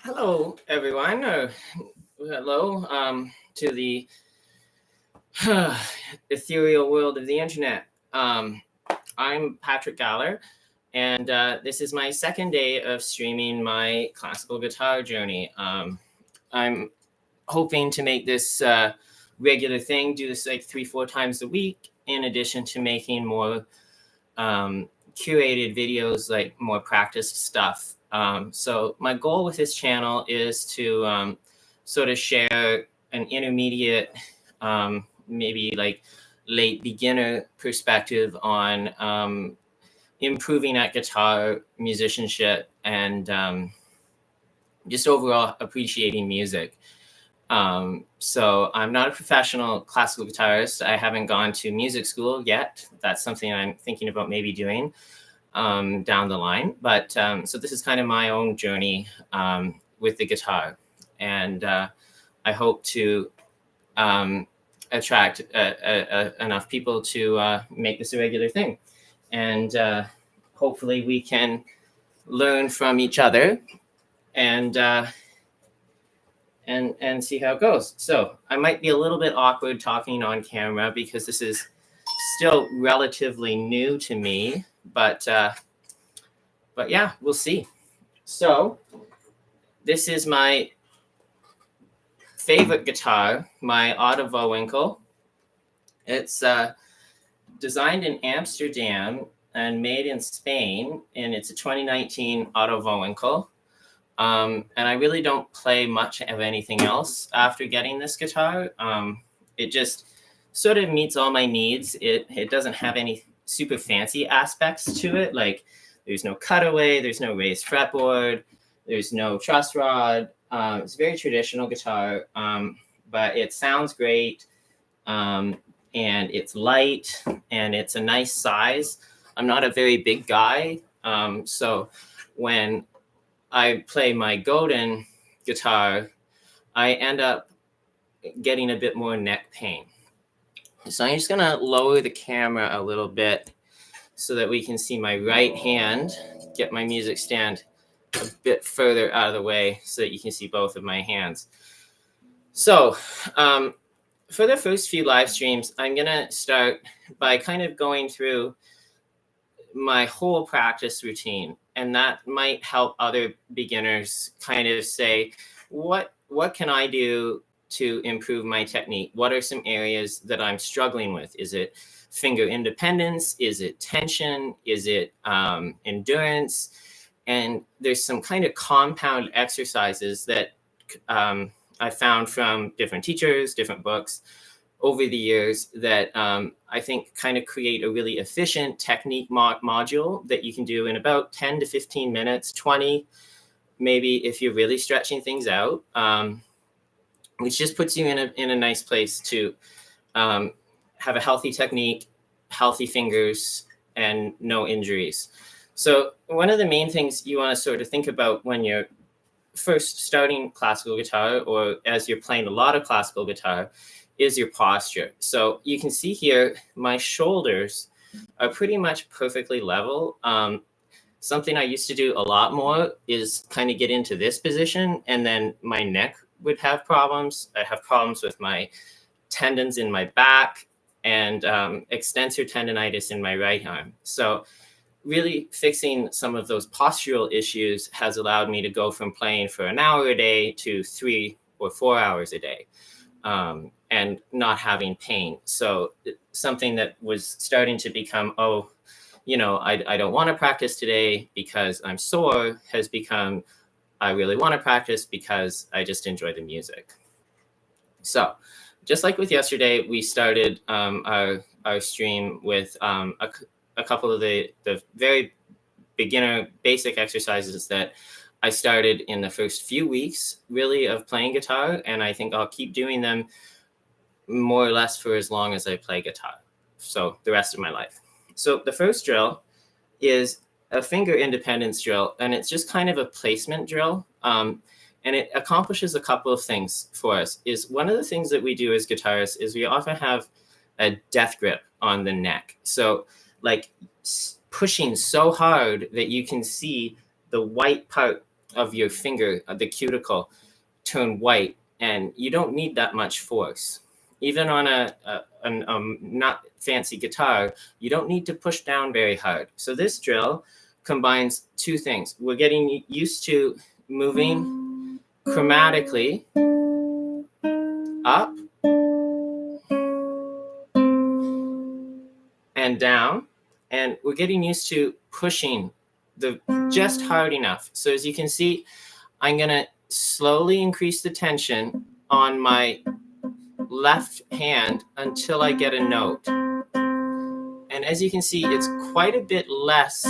Hello, everyone. Hello to the ethereal world of the internet. I'm Patrick Galler, and this is my second day of streaming my classical guitar journey. I'm hoping to make this regular thing, do this like 3-4 times a week, in addition to making more curated videos, like more practice stuff. So my goal with this channel is to sort of share an intermediate, maybe like late beginner perspective on improving at guitar musicianship and just overall appreciating music. So I'm not a professional classical guitarist. I haven't gone to music school yet. That's something I'm thinking about maybe doing down the line. But so this is kind of my own journey with the guitar. And I hope to attract enough people to make this a regular thing. And hopefully we can learn from each other and see how it goes. So I might be a little bit awkward talking on camera because this is still relatively new to me, but yeah, we'll see. So this is my favorite guitar, my Otto Vowinkle. It's designed in Amsterdam and made in Spain, and it's a 2019 Otto Vowinkle. And I really don't play much of anything else after getting this guitar. It just sort of meets all my needs. It doesn't have any super fancy aspects to it. Like there's no cutaway, there's no raised fretboard, there's no truss rod. It's a very traditional guitar, but it sounds great. And it's light and it's a nice size. I'm not a very big guy. So when I play my Godin guitar, I end up getting a bit more neck pain. So I'm just gonna lower the camera a little bit so that we can see my right hand, get my music stand a bit further out of the way so that you can see both of my hands. So for the first few live streams, I'm gonna start by kind of going through my whole practice routine, and that might help other beginners kind of say, what can I do to improve my technique? What are some areas that I'm struggling with? Is it finger independence? Is it tension? Is it endurance? And there's some kind of compound exercises that I found from different teachers, different books over the years that I think kind of create a really efficient technique module that you can do in about 10 to 15 minutes, 20, maybe if you're really stretching things out, which just puts you in a nice place to have a healthy technique, healthy fingers, and no injuries. So one of the main things you want to sort of think about when you're first starting classical guitar, or as you're playing a lot of classical guitar, is your posture. So you can see here, my shoulders are pretty much perfectly level. Something I used to do a lot more is kind of get into this position, and then my neck would have problems. I have problems with my tendons in my back and extensor tendonitis in my right arm. So really fixing some of those postural issues has allowed me to go from playing for an hour a day to 3 or 4 hours a day. And not having pain. So something that was starting to become, I don't want to practice today because I'm sore, has become, I really want to practice because I just enjoy the music. So just like with yesterday, we started our stream with a couple of the very beginner basic exercises that I started in the first few weeks really of playing guitar. And I think I'll keep doing them more or less for as long as I play guitar. So the rest of my life. So the first drill is a finger independence drill, and it's just kind of a placement drill. And it accomplishes a couple of things for us. Is one of the things that we do as guitarists is we often have a death grip on the neck. So like pushing so hard that you can see the white part of your finger, the cuticle, turn white, and you don't need that much force. Even on a not fancy guitar, you don't need to push down very hard. So this drill combines two things. We're getting used to moving chromatically up and down, and we're getting used to pushing just hard enough. So as you can see, I'm going to slowly increase the tension on my left hand until I get a note. And as you can see, it's quite a bit less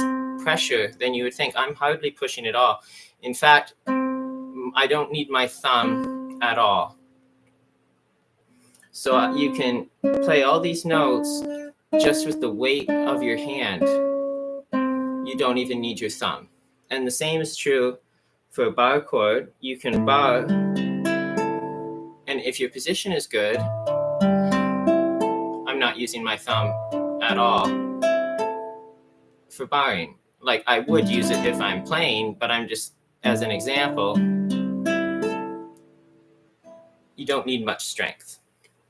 pressure than you would think. I'm hardly pushing at all. In fact, I don't need my thumb at all. So you can play all these notes just with the weight of your hand. You don't even need your thumb. And the same is true for a bar chord. You can bar, and if your position is good, I'm not using my thumb at all for barring. Like I would use it if I'm playing, but I'm just, as an example, you don't need much strength.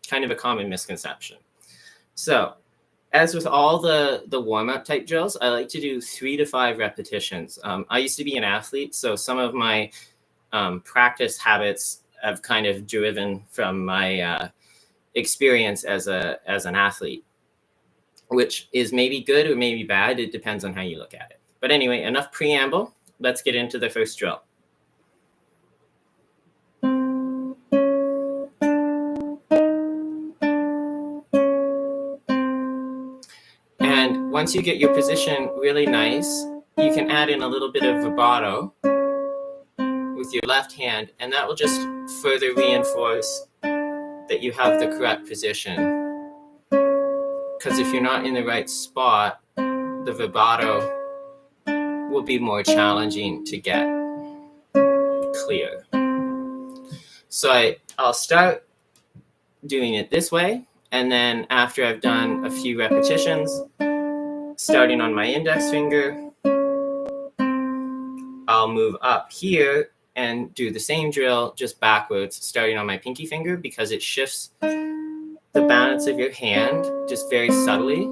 Kind of a common misconception. So, as with all the warm-up type drills, I like to do 3 to 5 repetitions. I used to be an athlete, so some of my practice habits have kind of driven from my experience as an athlete, which is maybe good or maybe bad. It depends on how you look at it. But anyway, enough preamble. Let's get into the first drill. And once you get your position really nice, you can add in a little bit of vibrato with your left hand, and that will just further reinforce that you have the correct position. Because if you're not in the right spot, the vibrato will be more challenging to get clear. So I'll start doing it this way, and then after I've done a few repetitions, starting on my index finger, I'll move up here and do the same drill just backwards, starting on my pinky finger, because it shifts the balance of your hand just very subtly.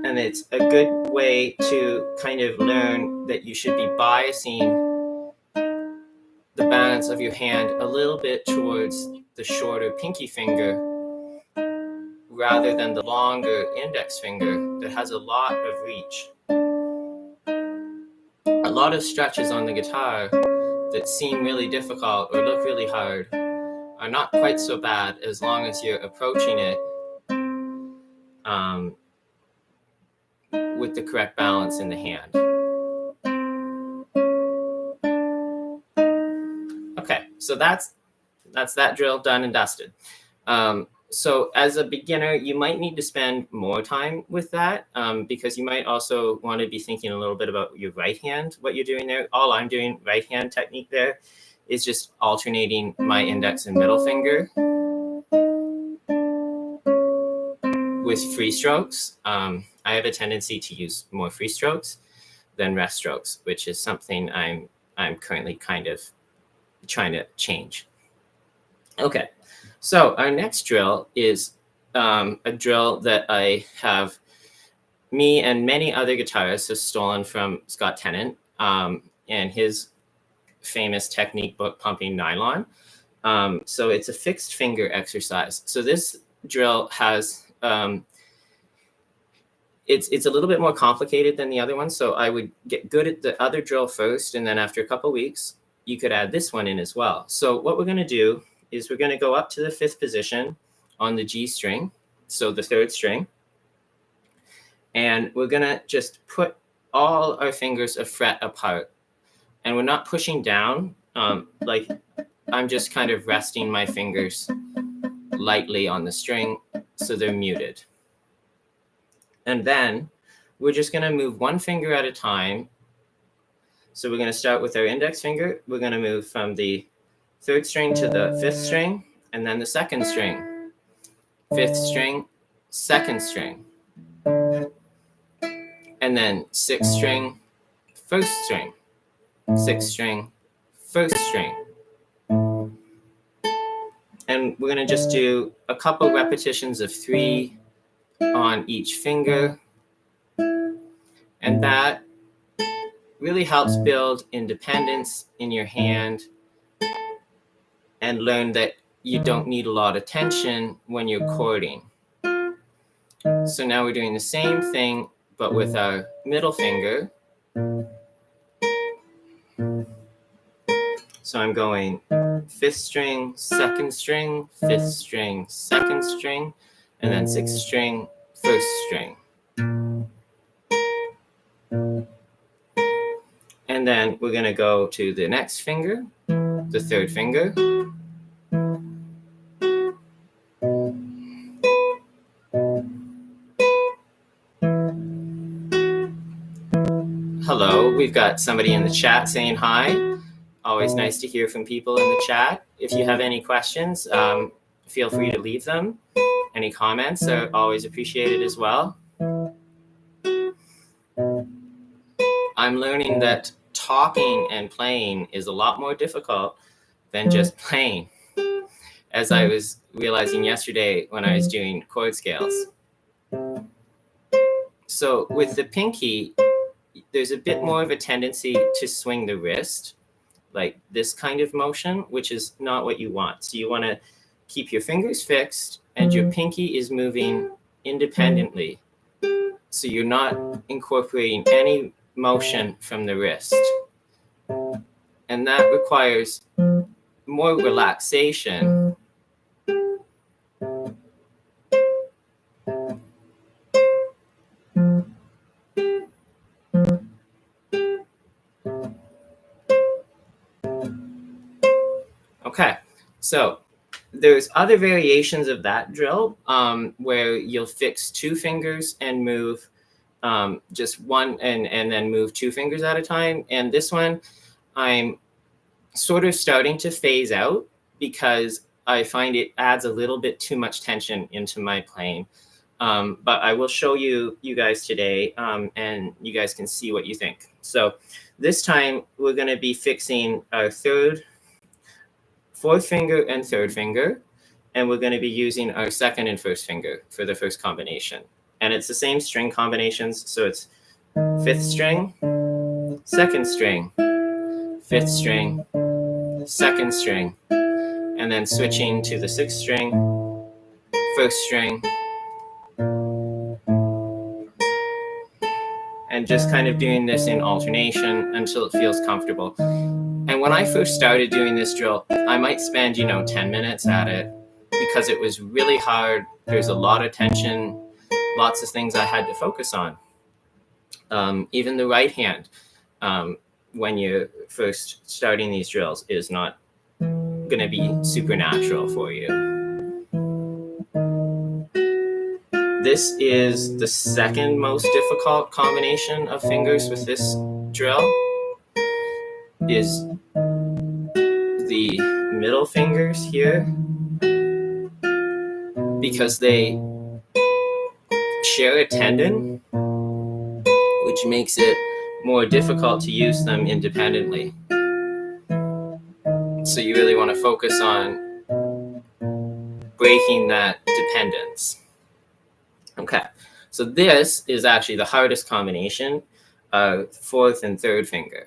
And it's a good way to kind of learn that you should be biasing the balance of your hand a little bit towards the shorter pinky finger rather than the longer index finger that has a lot of reach. A lot of stretches on the guitar that seem really difficult or look really hard are not quite so bad as long as you're approaching it with the correct balance in the hand. Okay, so that's that drill done and dusted. So as a beginner, you might need to spend more time with that because you might also want to be thinking a little bit about your right hand, what you're doing there. All I'm doing, right hand technique there, is just alternating my index and middle finger with free strokes. I have a tendency to use more free strokes than rest strokes, which is something I'm currently kind of trying to change. Okay, so our next drill is a drill that I have me and many other guitarists have stolen from Scott Tennant and his famous technique book, Pumping Nylon. So it's a fixed finger exercise. So this drill has, it's a little bit more complicated than the other one. So I would get good at the other drill first, and then after a couple weeks, you could add this one in as well. So what we're going to do is we're going to go up to the 5th position on the G string, so the 3rd string, and we're going to just put all our fingers a fret apart, and we're not pushing down, like I'm just kind of resting my fingers lightly on the string so they're muted. And then we're just going to move one finger at a time. So we're going to start with our index finger. We're going to move from the 3rd string to the 5th string, and then the 2nd string, 5th string, 2nd string, and then 6th string, first string, sixth string, first string. And we're going to just do a couple repetitions of 3 on each finger. And that really helps build independence in your hand and learn that you don't need a lot of tension when you're chording. So now we're doing the same thing, but with our middle finger. So I'm going 5th string, 2nd string, 5th string, 2nd string, and then 6th string, 1st string. And then we're going to go to the next finger, the 3rd finger. Hello, we've got somebody in the chat saying hi. Always nice to hear from people in the chat. If you have any questions, feel free to leave them. Any comments are always appreciated as well. I'm learning that talking and playing is a lot more difficult than just playing, as I was realizing yesterday when I was doing chord scales. So with the pinky, there's a bit more of a tendency to swing the wrist, like this kind of motion, which is not what you want. So you want to keep your fingers fixed and your pinky is moving independently. So you're not incorporating any motion from the wrist. And that requires more relaxation. Okay, so there's other variations of that drill where you'll fix 2 fingers and move just one and then move 2 fingers at a time. And this one, I'm sort of starting to phase out because I find it adds a little bit too much tension into my playing. But I will show you guys today and you guys can see what you think. So this time we're going to be fixing our 3rd, 4th finger and 3rd finger, and we're going to be using our 2nd and 1st finger for the first combination. And it's the same string combinations, so it's 5th string, 2nd string, 5th string, 2nd string, and then switching to the 6th string, 1st string, and just kind of doing this in alternation until it feels comfortable. And when I first started doing this drill, I might spend, 10 minutes at it because it was really hard. There's a lot of tension, lots of things I had to focus on. Even the right hand, when you're first starting these drills, is not going to be super natural for you. This is the 2nd most difficult combination of fingers with this drill. Is the middle fingers here, because they share a tendon, which makes it more difficult to use them independently. So you really want to focus on breaking that dependence. Okay, so this is actually the hardest combination of 4th and 3rd finger.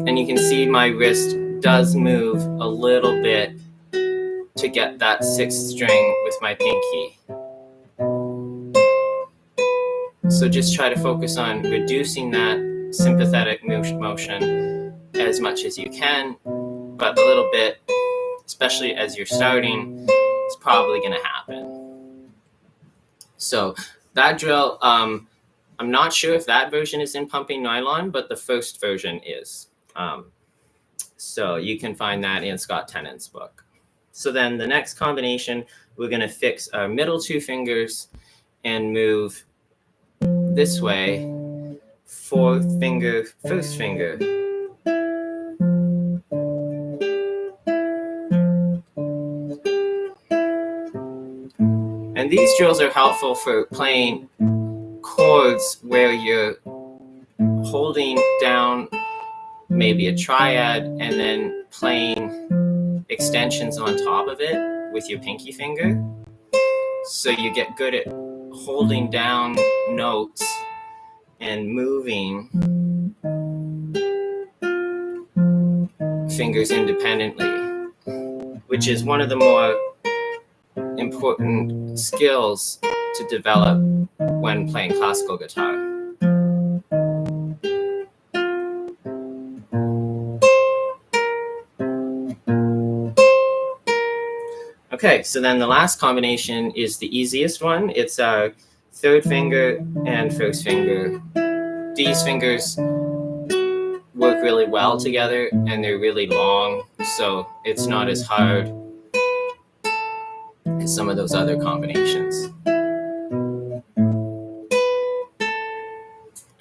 And you can see my wrist does move a little bit to get that 6th string with my pinky. So just try to focus on reducing that sympathetic motion as much as you can, but a little bit, especially as you're starting, is probably going to happen. So that drill, I'm not sure if that version is in Pumping Nylon, but the first version is. So you can find that in Scott Tennant's book. So then the next combination, we're going to fix our middle 2 fingers and move this way, 4th finger, 1st finger. these drills are helpful for playing chords where you're holding down maybe a triad and then playing extensions on top of it with your pinky finger. So you get good at holding down notes and moving fingers independently, which is one of the more important skills to develop when playing classical guitar. Okay, so then the last combination is the easiest one. It's our third finger and first finger. These fingers work really well together and they're really long, so it's not as hard as some of those other combinations.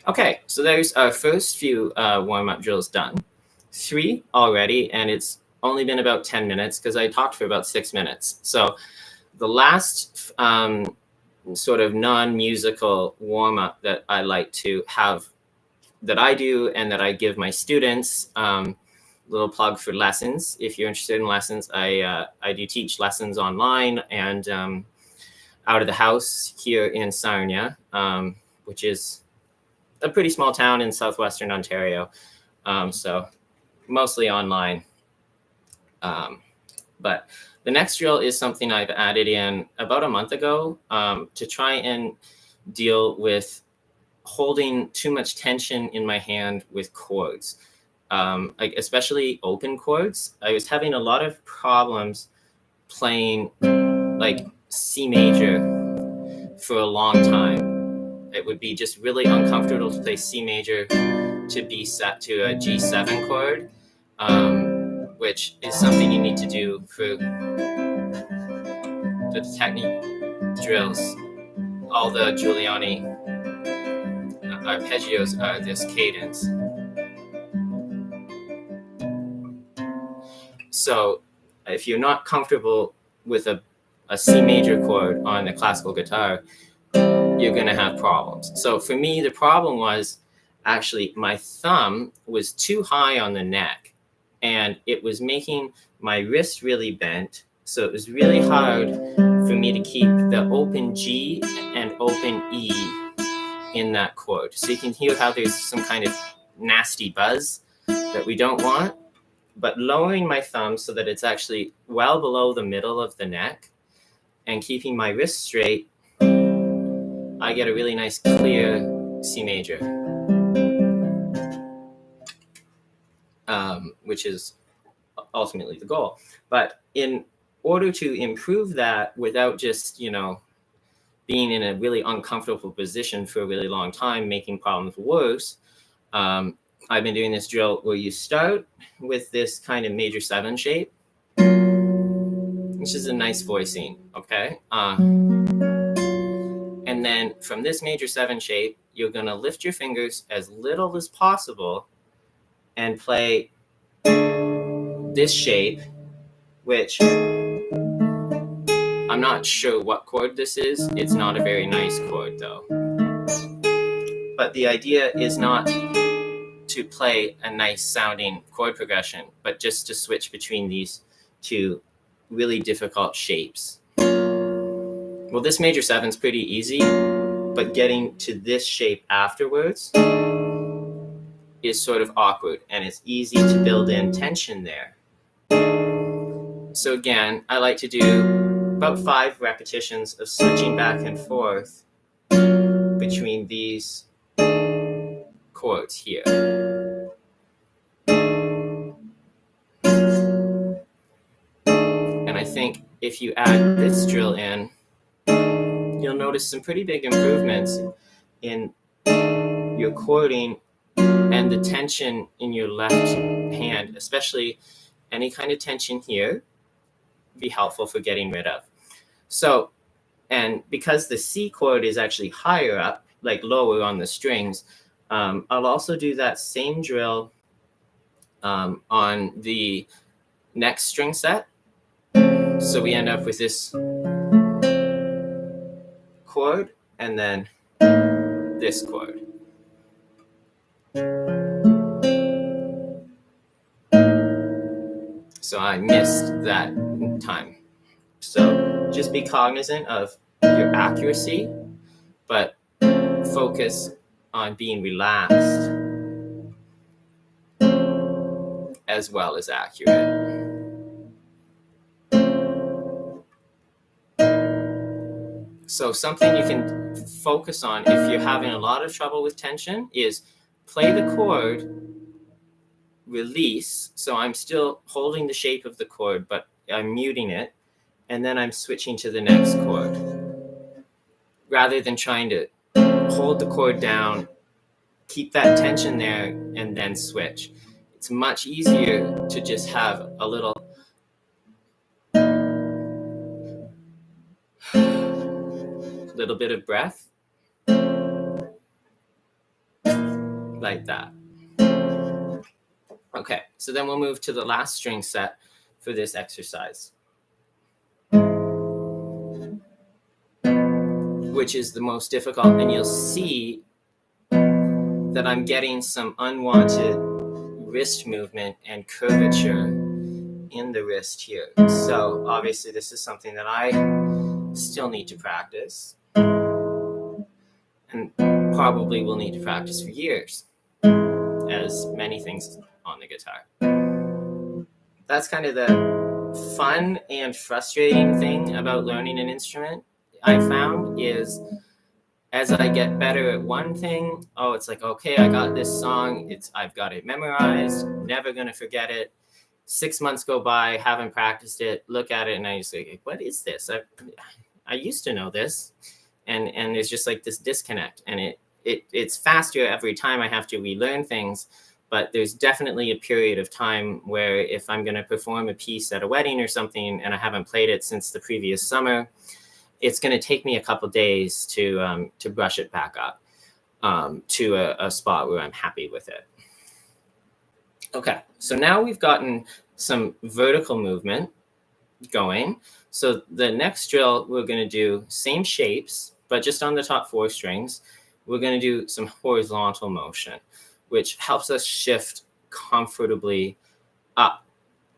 Okay, so there's our first few warm-up drills done. 3 already, and it's only been about 10 minutes because I talked for about 6 minutes. So the last sort of non-musical warm-up that I like to have, that I do and that I give my students, little plug for lessons. If you're interested in lessons, I do teach lessons online and out of the house here in Sarnia, which is a pretty small town in southwestern Ontario. So mostly online. But the next drill is something I've added in about a month ago to try and deal with holding too much tension in my hand with chords, like especially open chords. I was having a lot of problems playing like C major for a long time. It would be just really uncomfortable to play C major to be set to a G7 chord, which is something you need to do for the technique drills. All the Giuliani arpeggios are this cadence. So if you're not comfortable with a C major chord on the classical guitar, you're going to have problems. So for me, the problem was actually my thumb was too high on the neck and it was making my wrist really bent. So it was really hard for me to keep the open G and open E in that chord. So you can hear how there's some kind of nasty buzz that we don't want. But lowering my thumb so that it's actually well below the middle of the neck and keeping my wrist straight, I get a really nice clear C major, which is ultimately the goal. But in order to improve that without just, being in a really uncomfortable position for a really long time, making problems worse, I've been doing this drill where you start with this kind of major 7 shape, which is a nice voicing, okay? And then from this major 7 shape, you're gonna lift your fingers as little as possible and play this shape, which I'm not sure what chord this is. It's not a very nice chord though. But the idea is not to play a nice sounding chord progression, but just to switch between these two really difficult shapes. Well, this major 7 is pretty easy, but getting to this shape afterwards is sort of awkward, and it's easy to build in tension there. So again, I like to do about 5 repetitions of switching back and forth between these chords here. And I think if you add this drill in, you'll notice some pretty big improvements in your chording and the tension in your left hand, especially any kind of tension here, be helpful for getting rid of. So, and because the C chord is actually higher up, like lower on the strings, I'll also do that same drill on the next string set. So we end up with this chord and then this chord. So I missed that time. So just be cognizant of your accuracy, but focus on being relaxed as well as accurate. So something you can focus on if you're having a lot of trouble with tension is play the chord, release. So I'm still holding the shape of the chord, but I'm muting it. And then I'm switching to the next chord. Rather than trying to hold the chord down, keep that tension there, and then switch. It's much easier to just have a little bit of breath like that. Okay, so then we'll move to the last string set for this exercise, which is the most difficult. And you'll see that I'm getting some unwanted wrist movement and curvature in the wrist here. So obviously this is something that I still need to practice, and probably will need to practice for years, as many things on the guitar. That's kind of the fun and frustrating thing about learning an instrument, I found, is as I get better at one thing, it's like, okay, I got this song, I've got it memorized, never gonna forget it. 6 months go by, haven't practiced it, look at it, and I just say, what is this? I used to know this, and there's just like this disconnect, and it's faster every time I have to relearn things. But there's definitely a period of time where if I'm going to perform a piece at a wedding or something and I haven't played it since the previous summer, it's going to take me a couple days to brush it back up to a spot where I'm happy with it. Okay, so now we've gotten some vertical movement going. So the next drill, we're going to do same shapes, but just on the top 4 strings. We're going to do some horizontal motion, which helps us shift comfortably up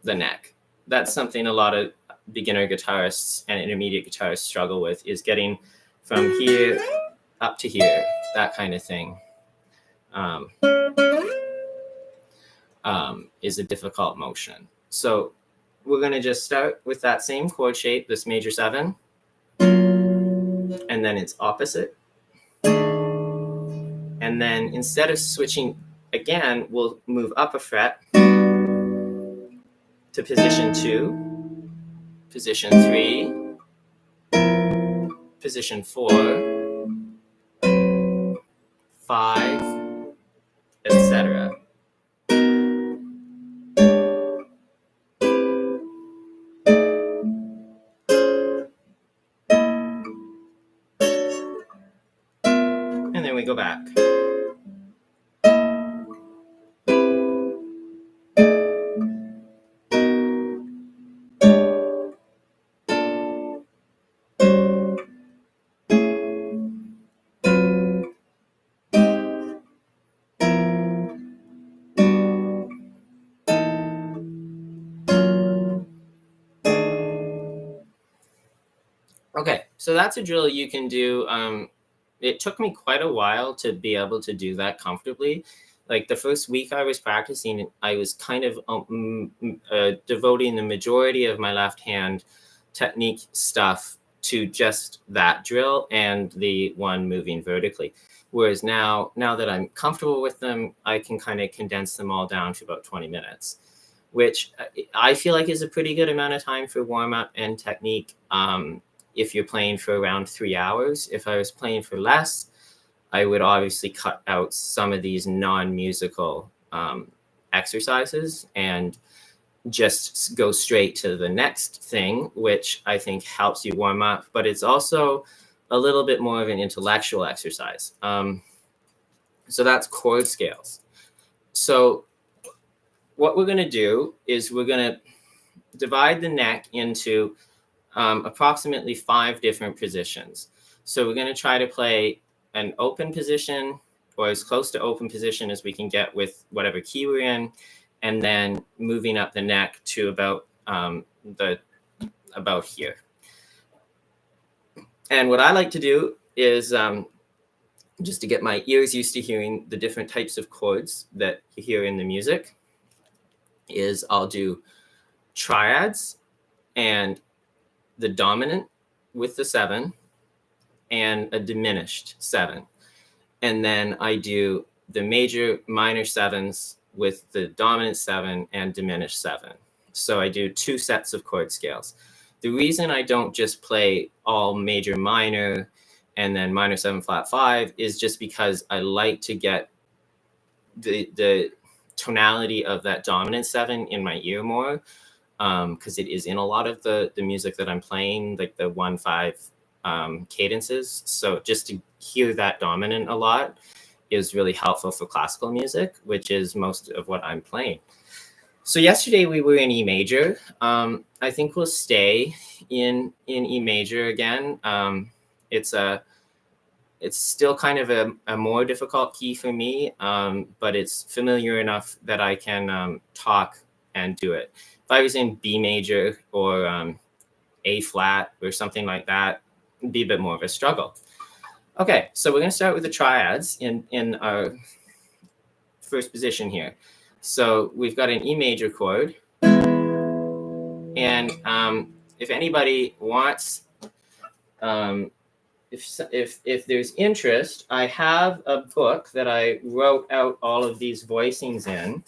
the neck. That's something a lot of beginner guitarists and intermediate guitarists struggle with, is getting from here up to here, that kind of thing. Is a difficult motion. So we're going to just start with that same chord shape, this major 7, and then its opposite. And then instead of switching again, we'll move up a fret to position 2, position 3, position 4, 5, etc. And then we go back. Okay, so that's a drill you can do. It took me quite a while to be able to do that comfortably. Like the first week I was practicing, I was kind of devoting the majority of my left hand technique stuff to just that drill and the one moving vertically. Whereas now that I'm comfortable with them, I can kind of condense them all down to about 20 minutes, which I feel like is a pretty good amount of time for warm up and technique. If you're playing for around 3 hours. If I was playing for less, I would obviously cut out some of these non-musical exercises and just go straight to the next thing, which I think helps you warm up, but it's also a little bit more of an intellectual exercise. So that's chord scales. So what we're going to do is we're going to divide the neck into approximately 5 different positions. So we're going to try to play an open position, or as close to open position as we can get with whatever key we're in, and then moving up the neck to about here. And what I like to do is just to get my ears used to hearing the different types of chords that you hear in the music, is I'll do triads and the dominant with the 7 and a diminished 7. And then I do the major minor 7s with the dominant 7 and diminished 7. So I do 2 sets of chord scales. The reason I don't just play all major minor and then minor 7 flat 5 is just because I like to get the tonality of that dominant 7 in my ear more, because it is in a lot of the music that I'm playing, like the 1-5 cadences. So just to hear that dominant a lot is really helpful for classical music, which is most of what I'm playing. So yesterday we were in E major. I think we'll stay in E major again. It's still kind of a more difficult key for me, but it's familiar enough that I can talk and do it. If I was in B major or A flat or something like that, it'd be a bit more of a struggle. Okay, so we're going to start with the triads in our first position here. So we've got an E major chord. And if anybody wants, if there's interest, I have a book that I wrote out all of these voicings in,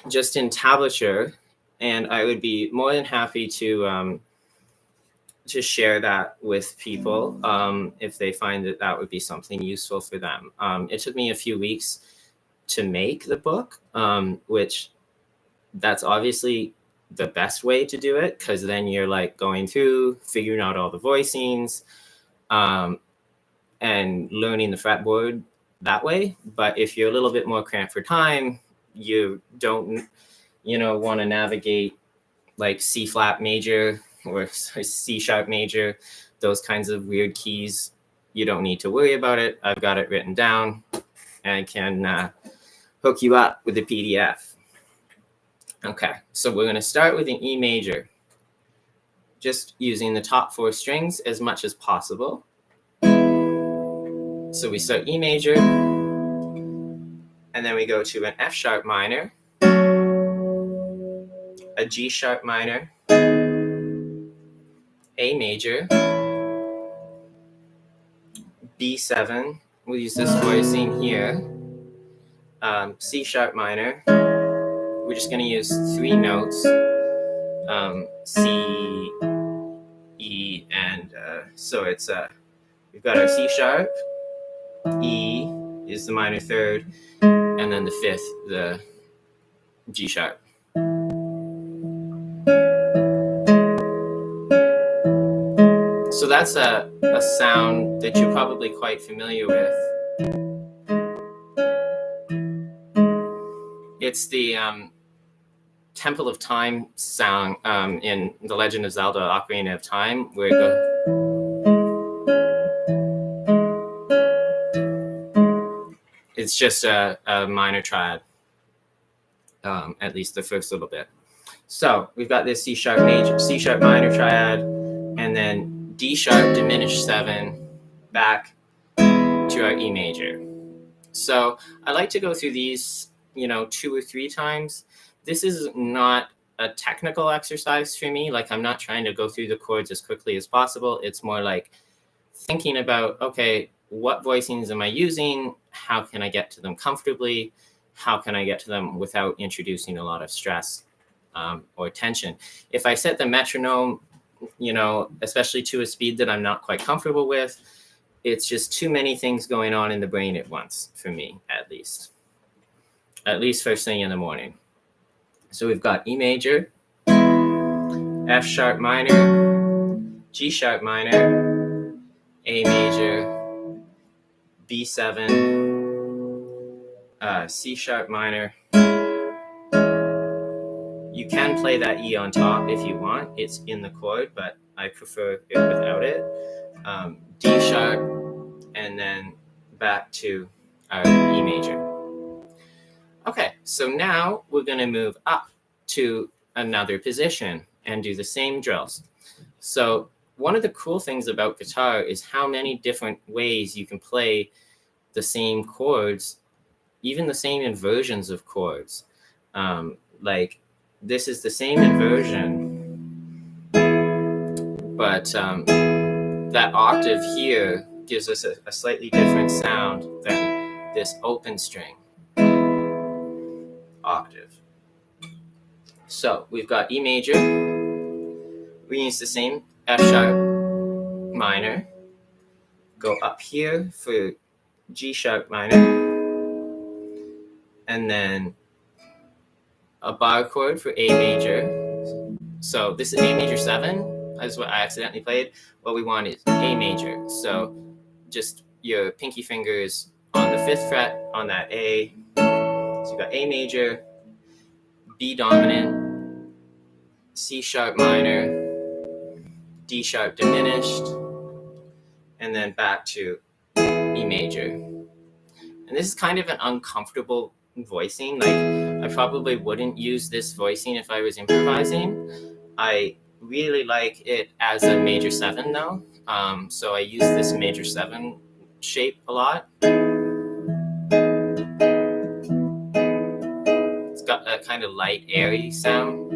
just in tablature, and I would be more than happy to share that with people if they find that that would be something useful for them. It took me a few weeks to make the book, which that's obviously the best way to do it, because then you're like going through, figuring out all the voicings, and learning the fretboard that way. But if you're a little bit more cramped for time, you don't, want to navigate like C flat major or C sharp major, those kinds of weird keys, you don't need to worry about it. I've got it written down and can hook you up with the PDF. Okay, so we're going to start with an E major, just using the top 4 strings as much as possible. So we start E major, and then we go to an F sharp minor, a G sharp minor, A major, B7, we'll use this voicing here, C sharp minor. We're just going to use 3 notes, C, E, and so it's we've got our C sharp, E is the minor 3rd, and then the 5th, the G sharp. So that's a sound that you're probably quite familiar with. It's the Temple of Time sound in The Legend of Zelda: Ocarina of Time, where it goes. It's just a minor triad, at least the first little bit. So we've got this C sharp major, C sharp minor triad, and then D sharp diminished 7 back to our E major. So I like to go through these, 2 or 3 times. This is not a technical exercise for me. Like, I'm not trying to go through the chords as quickly as possible. It's more like thinking about, okay, what voicings am I using? How can I get to them comfortably? How can I get to them without introducing a lot of stress or tension? If I set the metronome, especially to a speed that I'm not quite comfortable with, it's just too many things going on in the brain at once for me, at least first thing in the morning. So we've got E major, F sharp minor, G sharp minor, A major, B7, C sharp minor. You can play that E on top if you want. It's in the chord, but I prefer it without it. D sharp, and then back to our E major. Okay, so now we're going to move up to another position and do the same drills. So one of the cool things about guitar is how many different ways you can play the same chords, even the same inversions of chords. Like this is the same inversion, but that octave here gives us a slightly different sound than this open string octave. So we've got E major. We use the same F sharp minor. Go up here for G sharp minor. And then a bar chord for A major. So this is A major 7. That's what I accidentally played. What we want is A major. So just your pinky fingers on the 5th fret on that A. So you've got A major, B dominant, C sharp minor, D sharp diminished, and then back to E major. And this is kind of an uncomfortable voicing. Like I probably wouldn't use this voicing if I was improvising. I really like it as a major 7 though. So I use this major 7 shape a lot. It's got that kind of light, airy sound.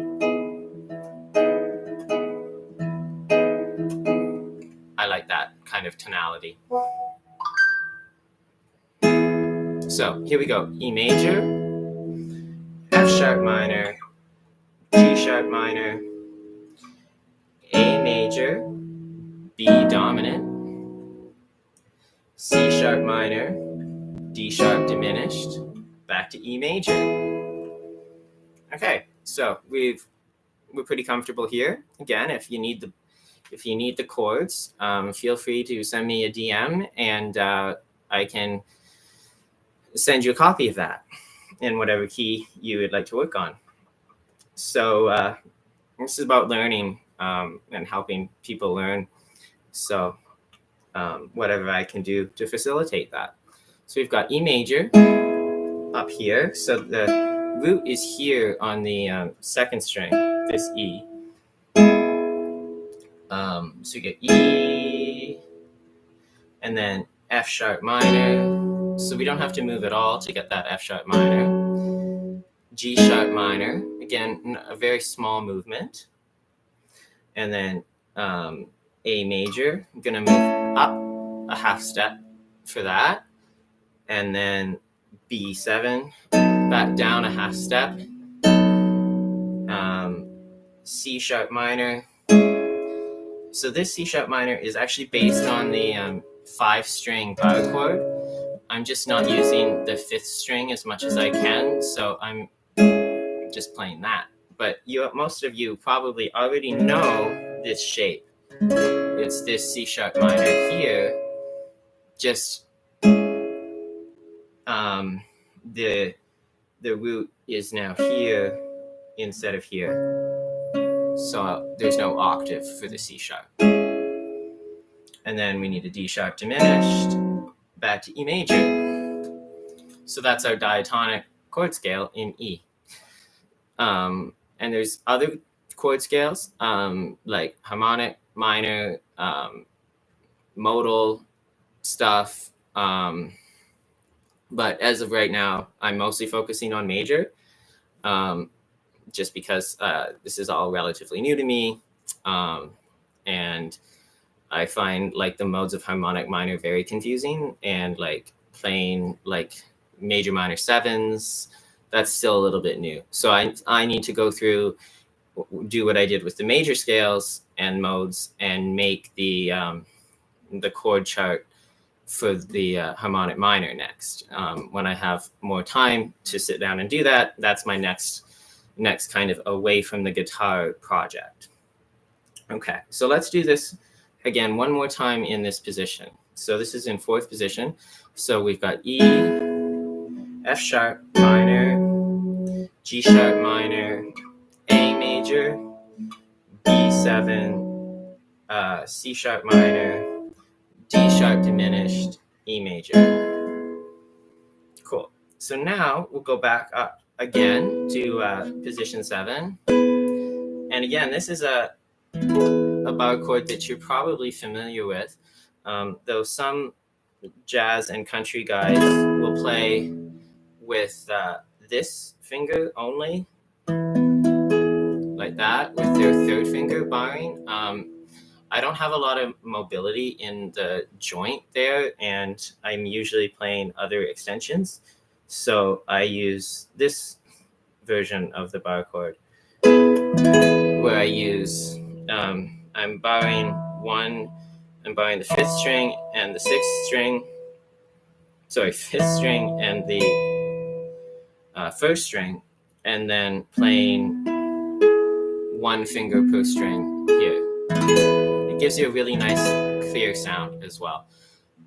I like that kind of tonality. So here we go. E major, F sharp minor, G sharp minor, A major, B dominant, C sharp minor, D sharp diminished, back to E major. Okay, so we're pretty comfortable here. Again, if you need the chords, feel free to send me a DM, and I can send you a copy of that in whatever key you would like to work on. So this is about learning and helping people learn. So whatever I can do to facilitate that. So we've got E major up here. So the root is here on the 2nd string, this E. So you get E, and then F sharp minor. So we don't have to move at all to get that F sharp minor. G sharp minor, again, a very small movement. And then A major, I'm gonna move up a half step for that. And then B7, back down a half step. C sharp minor. So this C sharp minor is actually based on the 5-string bar chord. I'm just not using the 5th string as much as I can, so I'm just playing that. But most of you probably already know this shape. It's this C sharp minor here. Just the root is now here instead of here. So there's no octave for the C sharp. And then we need a D sharp diminished, back to E major. So that's our diatonic chord scale in E. And there's other chord scales like harmonic, minor, modal stuff. But as of right now, I'm mostly focusing on major. Just because this is all relatively new to me. And I find like the modes of harmonic minor very confusing, and like playing like major minor 7s, that's still a little bit new. So I need to go through, do what I did with the major scales and modes, and make the chord chart for the harmonic minor next. When I have more time to sit down and do that, that's my next kind of away from the guitar project. Okay, so let's do this again one more time in this position. So this is in 4th position. So we've got E, F sharp minor, G sharp minor, A major, B7, C sharp minor, D sharp diminished, E major. Cool. So now we'll go back up again to position 7. And again, this is a bar chord that you're probably familiar with, though some jazz and country guys will play with this finger only, like that, with their third finger barring. I don't have a lot of mobility in the joint there, and I'm usually playing other extensions. So I use this version of the bar chord where I use, I'm barring the fifth string and the sixth string, fifth string and the first string, and then playing one finger per string here. It gives you a really nice clear sound as well.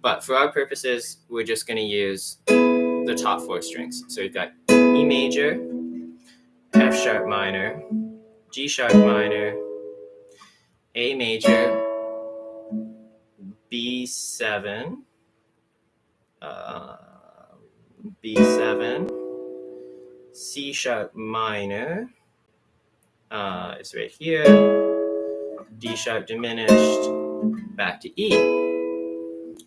But for our purposes, we're just going to use the top 4 strings. So we've got E major, F sharp minor, G sharp minor, A major, B7, B7, C sharp minor, it's right here, D sharp diminished, back to E.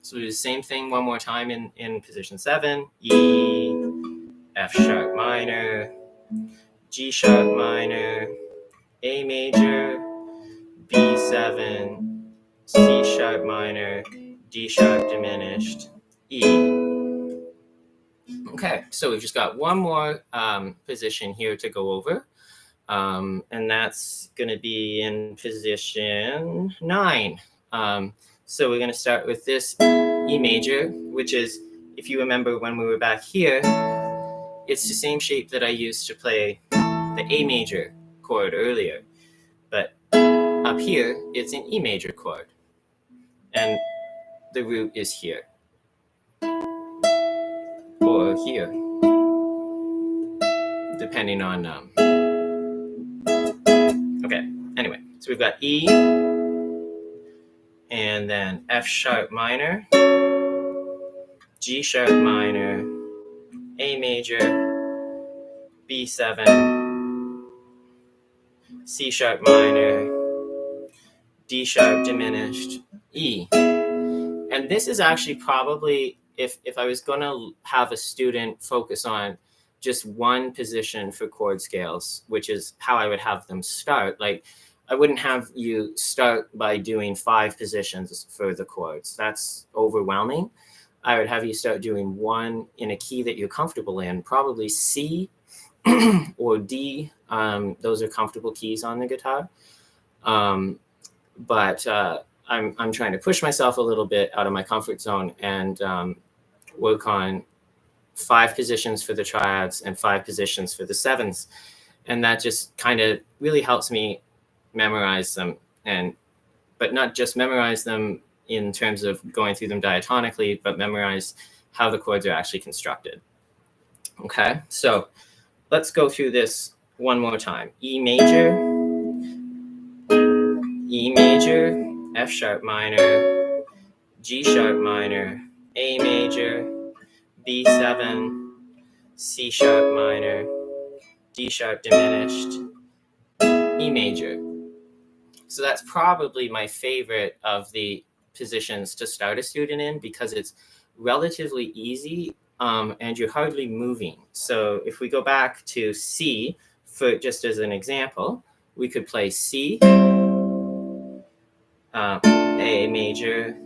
So we do the same thing one more time in position 7, E, F sharp minor, G sharp minor, A major, B7, C sharp minor, D sharp diminished, E. Okay, so we've just got one more position here to go over, and that's going to be in position 9. So we're going to start with this E major, which is, if you remember when we were back here, it's the same shape that I used to play the A major chord earlier. But up here, it's an E major chord. And the root is here. Or here. Depending on... Okay, anyway. So we've got E, and then F sharp minor, G sharp minor, A major, B7, C sharp minor, D sharp diminished, E. And this is actually probably, if I was going to have a student focus on just one position for chord scales, which is how I would have them start, like I wouldn't have you start by doing 5 positions for the chords. That's overwhelming. I would have you start doing one in a key that you're comfortable in, probably C or D. Those are comfortable keys on the guitar. But I'm trying to push myself a little bit out of my comfort zone and work on 5 positions for the triads and 5 positions for the 7s. And that just kind of really helps me memorize them, but not just memorize them in terms of going through them diatonically, but memorize how the chords are actually constructed. Okay, so let's go through this one more time. E major, F sharp minor, G sharp minor, A major, B7, C sharp minor, D sharp diminished, E major. So that's probably my favorite of the positions to start a student in because it's relatively easy and you're hardly moving. So if we go back to C, for just as an example, we could play C, A major,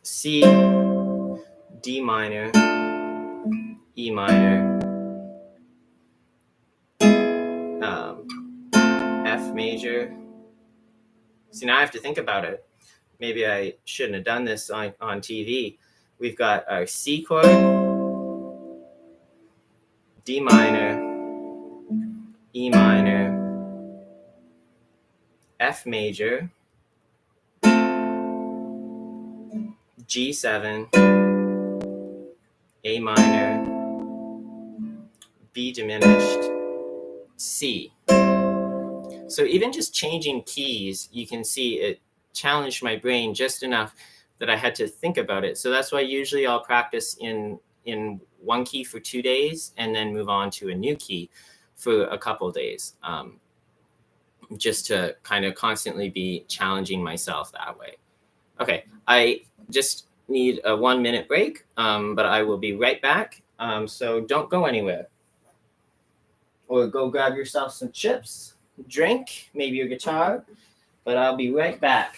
C, D minor, E minor, F major. See, now I have to think about it. Maybe I shouldn't have done this on TV. We've got our C chord, D minor, E minor, F major, G7, A minor, B diminished, C. So even just changing keys, you can see it challenged my brain just enough that I had to think about it. So that's why usually I'll practice in one key for 2 days and then move on to a new key for a couple days, just to kind of constantly be challenging myself that way. Okay, I just need a 1 minute break, but I will be right back. So don't go anywhere. Or go grab yourself some chips, drink, maybe your guitar, but I'll be right back.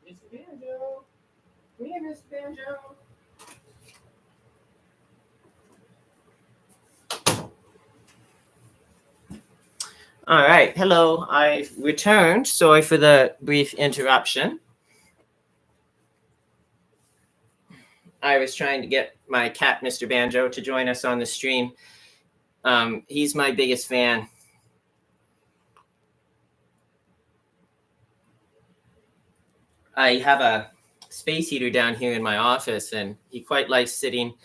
Mr. Banjo, come here, Mr. Banjo. All right, hello, I've returned. Sorry for the brief interruption. I was trying to get my cat, Mr. Banjo, to join us on the stream. He's my biggest fan. I have a space heater down here in my office, and he quite likes sitting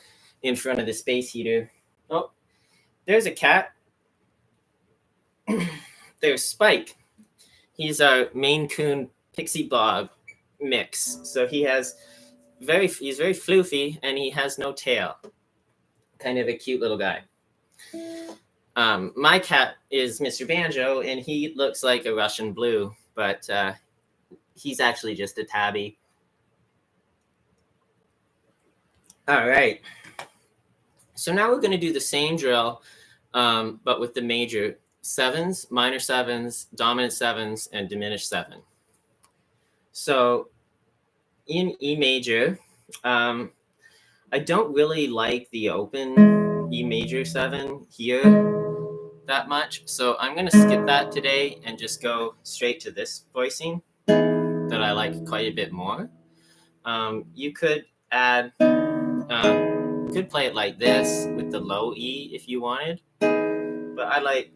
in front of the space heater. Oh, there's a cat. There's Spike. He's our Maine Coon Pixie Bob mix. So he's very floofy, and he has no tail. Kind of a cute little guy. My cat is Mr. Banjo, and he looks like a Russian blue, but he's actually just a tabby. All right. So now we're going to do the same drill, but with the major sevens, minor sevens, dominant sevens, and diminished seven. So in E major, I don't really like the open E major seven here that much. So I'm going to skip that today and just go straight to this voicing that I like quite a bit more. You could add, could play it like this with the low E if you wanted, but I like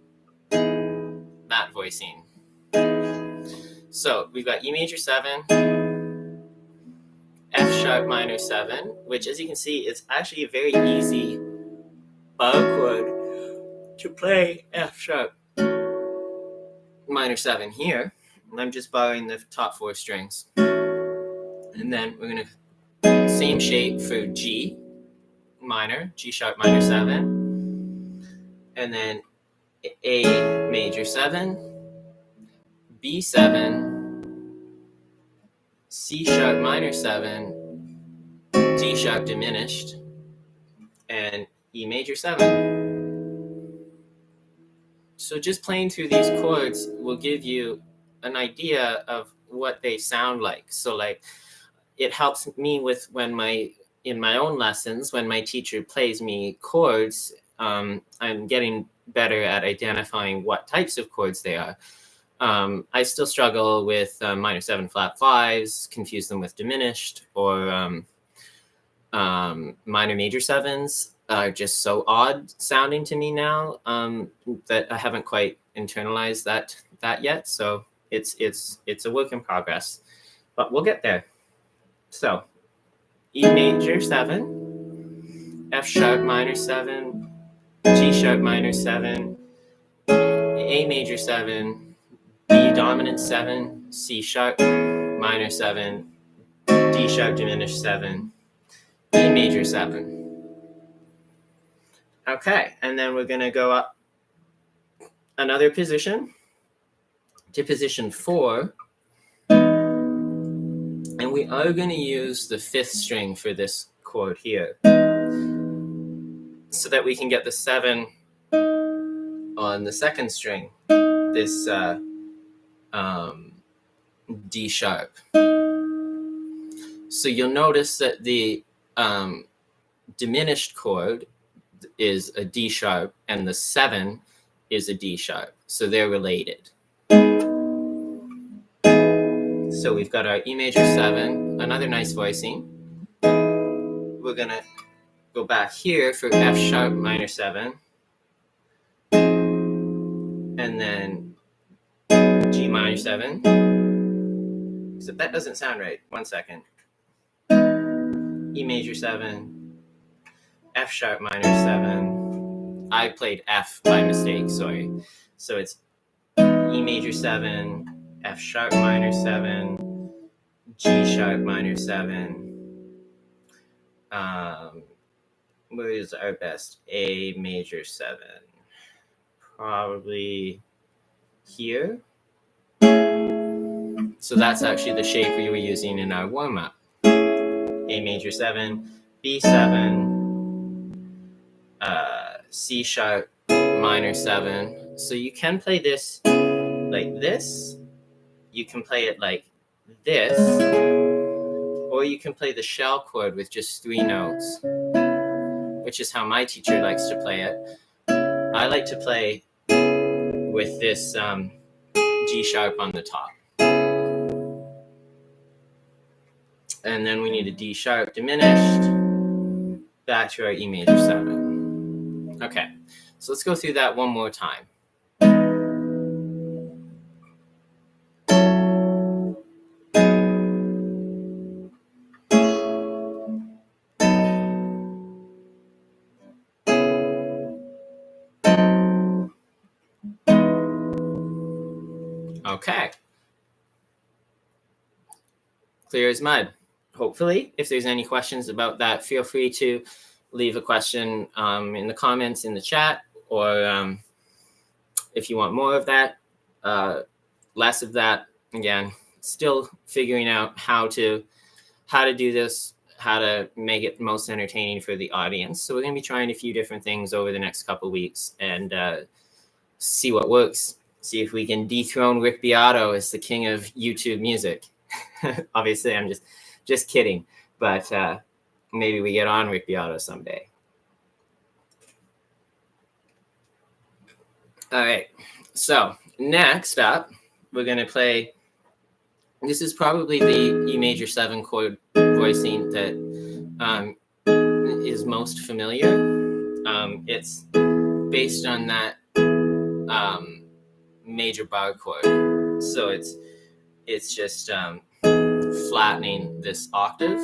that voicing. So we've got E major 7, F sharp minor 7, which as you can see, is actually a very easy bow chord to play F sharp minor 7 here. And I'm just bowing the top 4 strings. And then we're going to, same shape for G minor, G sharp minor 7. And then A major 7, B7, C sharp minor 7, D sharp diminished, and E major 7. So just playing through these chords will give you an idea of what they sound like. So like it helps me with in my own lessons, when my teacher plays me chords, I'm getting better at identifying what types of chords they are. I still struggle with minor 7 flat 5s, confuse them with diminished, or minor major 7s. are just so odd sounding to me now that I haven't quite internalized that yet. So it's a work in progress, but we'll get there. So E major 7, F sharp minor 7, G sharp minor 7, A major 7, B dominant 7, C sharp minor 7, D sharp diminished 7, E major 7. Okay, and then we're going to go up another position to position 4, and we are going to use the 5th string for this chord here so that we can get the 7 on the 2nd string, this D sharp. So you'll notice that the diminished chord is a D sharp and the 7 is a D sharp. So they're related. So we've got our E major 7, another nice voicing. We're going to go back here for F sharp minor 7. And then G minor 7. So that doesn't sound right. 1 second. E major 7, F sharp minor 7. I played F by mistake, sorry. So it's E major 7, F sharp minor 7, G sharp minor 7. Where is our best? A major 7. Probably here. So that's actually the shape we were using in our warm-up. A major 7, B7, C sharp minor 7. So you can play this like this. You can play it like this. Or you can play the shell chord with just 3 notes, which is how my teacher likes to play it. I like to play with this G sharp on the top. And then we need a D sharp diminished, back to our E major 7. Okay, so let's go through that one more time. Okay. Clear as mud, hopefully. If there's any questions about that, feel free to leave a question in the comments in the chat, or if you want more of that, less of that. Again, still figuring out how to do this, how to make it most entertaining for the audience. So we're going to be trying a few different things over the next couple of weeks and see what works. See if we can dethrone Rick Beato as the king of YouTube music. Obviously, I'm just kidding, but maybe we get on Rick Beato someday. All right, so next up, we're going to play. This is probably the E major 7 chord voicing that is most familiar. It's based on that major bar chord, so it's just flattening this octave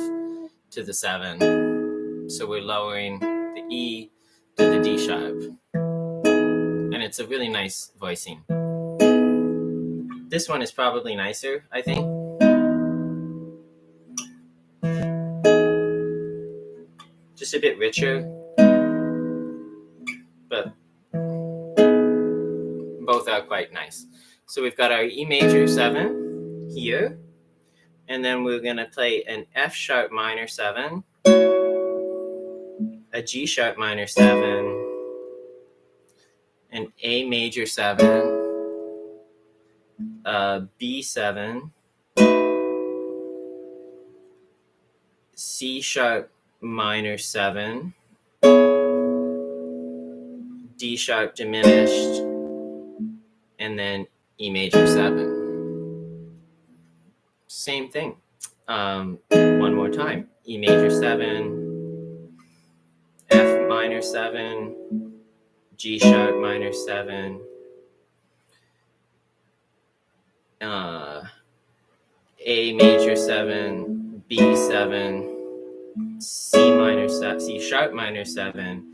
to the 7. So we're lowering the E to the D sharp, and it's a really nice voicing. This one is probably nicer, I think. Just a bit richer, but both are quite nice. So we've got our E major 7 here, and then we're going to play an F sharp minor 7, a G sharp minor 7, an A major 7, B7, C sharp minor 7, D sharp diminished, and then E major 7. Same thing. One more time. E major 7, F minor 7, G sharp minor 7, A major 7, B7, C sharp minor 7,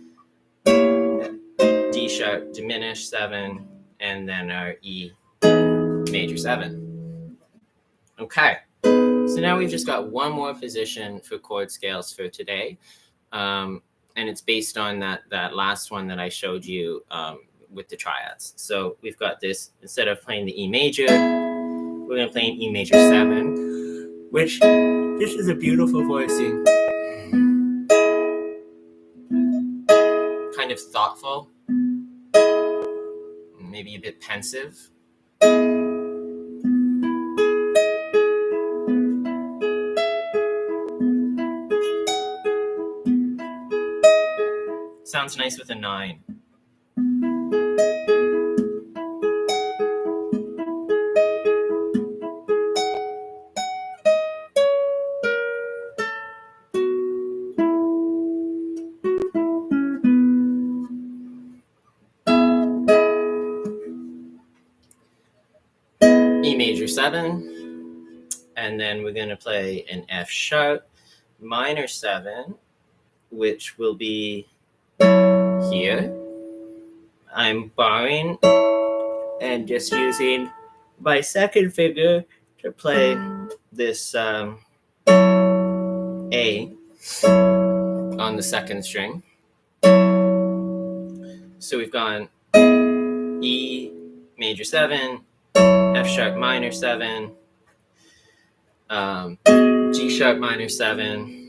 D sharp diminished 7, and then our E major 7. Okay, so now we've just got one more position for chord scales for today. And it's based on that last one that I showed you with the triads. So we've got this, instead of playing the E major, we're going to play an E major 7, which this is a beautiful voicing. Kind of thoughtful, maybe a bit pensive. Sounds nice with a 9. E major 7, and then we're going to play an F sharp minor 7, which will be here. I'm bowing and just using my second finger to play this A on the second string. So we've gone E major 7, F sharp minor 7, G sharp minor 7,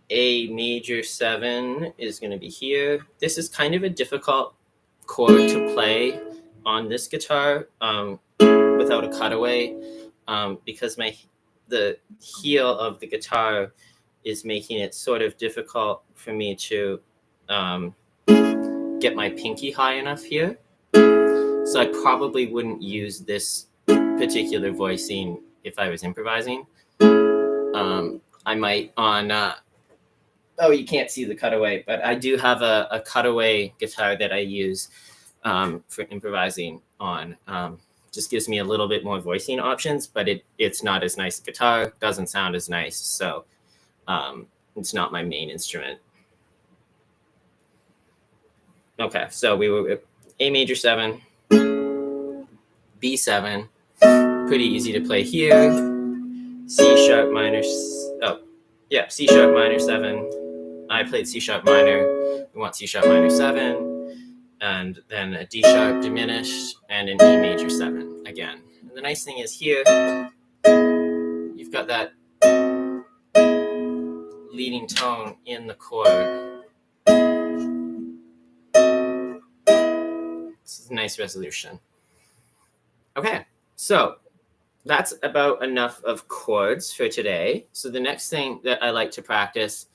A major 7 is going to be here. This is kind of a difficult chord to play on this guitar without a cutaway because the heel of the guitar is making it sort of difficult for me to get my pinky high enough here. So I probably wouldn't use this particular voicing if I was improvising. I might on, you can't see the cutaway, but I do have a cutaway guitar that I use for improvising on. Just gives me a little bit more voicing options, but it's not as nice a guitar, doesn't sound as nice, so it's not my main instrument. Okay, so we were A major 7, B7, pretty easy to play here. C sharp minor, C sharp minor 7. I played C sharp minor. We want C sharp minor 7, and then a D sharp diminished, and an E major 7 again. And the nice thing is here, you've got that leading tone in the chord. This is a nice resolution. Okay, so that's about enough of chords for today. So the next thing that I like to practice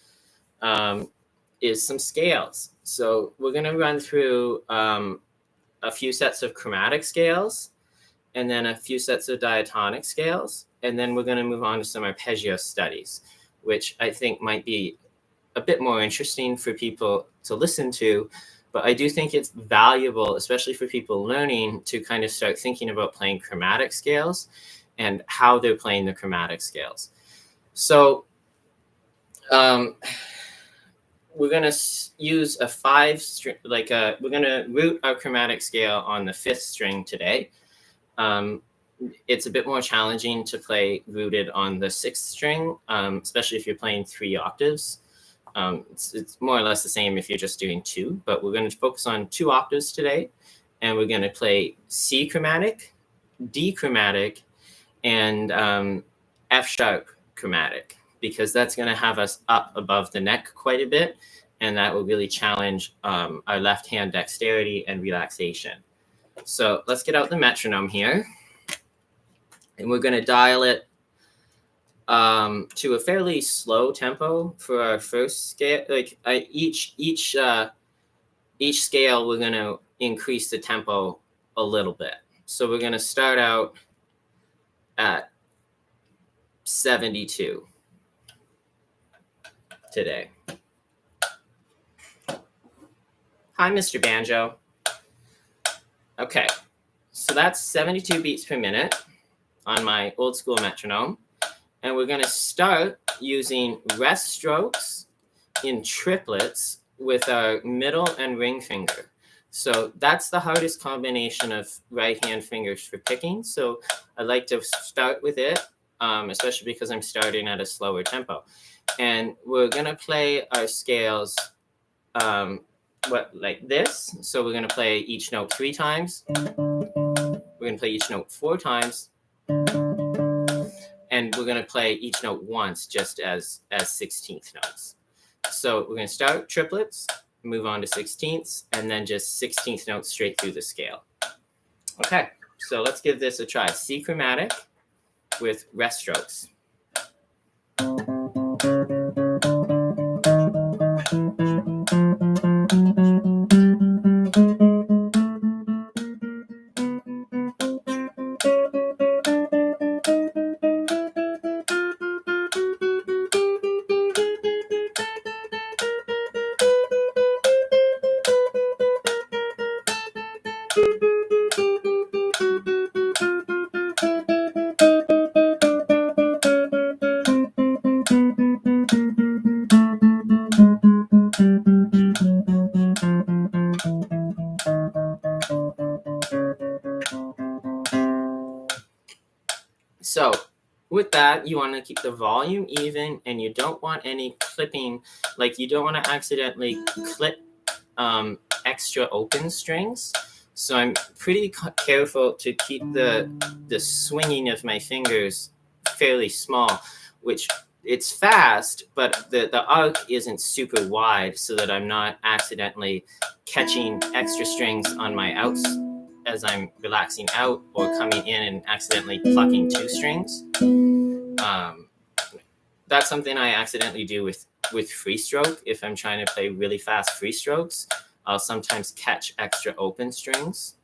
is some scales. So we're going to run through a few sets of chromatic scales, and then a few sets of diatonic scales, and then we're going to move on to some arpeggio studies, which I think might be a bit more interesting for people to listen to. But I do think it's valuable, especially for people learning, to kind of start thinking about playing chromatic scales and how they're playing the chromatic scales. So we're going to use a 5-string, we're going to root our chromatic scale on the 5th string today. It's a bit more challenging to play rooted on the 6th string, especially if you're playing 3 octaves. It's more or less the same if you're just doing 2, but we're going to focus on 2 octaves today, and we're going to play C chromatic, D chromatic, and F sharp chromatic, because that's going to have us up above the neck quite a bit, and that will really challenge our left hand dexterity and relaxation. So let's get out the metronome here, and we're going to dial it to a fairly slow tempo for our first scale. Each scale, we're going to increase the tempo a little bit. So we're going to start out at 72 today. Hi, Mr. Banjo. Okay, so that's 72 beats per minute on my old school metronome. And we're going to start using rest strokes in triplets with our middle and ring finger. So that's the hardest combination of right hand fingers for picking. So I like to start with it, especially because I'm starting at a slower tempo. And we're going to play our scales like this. So we're going to play each note 3 times. We're going to play each note 4 times. And we're going to play each note once, just as 16th notes. So we're going to start triplets, move on to 16ths, and then just 16th notes straight through the scale. Okay, so let's give this a try. C chromatic with rest strokes. So with that, you want to keep the volume even, and you don't want any clipping. Like, you don't want to accidentally clip extra open strings. So I'm pretty careful to keep the swinging of my fingers fairly small, which it's fast, but the arc isn't super wide, so that I'm not accidentally catching extra strings on my outs as I'm relaxing out, or coming in and accidentally plucking 2 strings. That's something I accidentally do with free stroke. If I'm trying to play really fast free strokes, I'll sometimes catch extra open strings.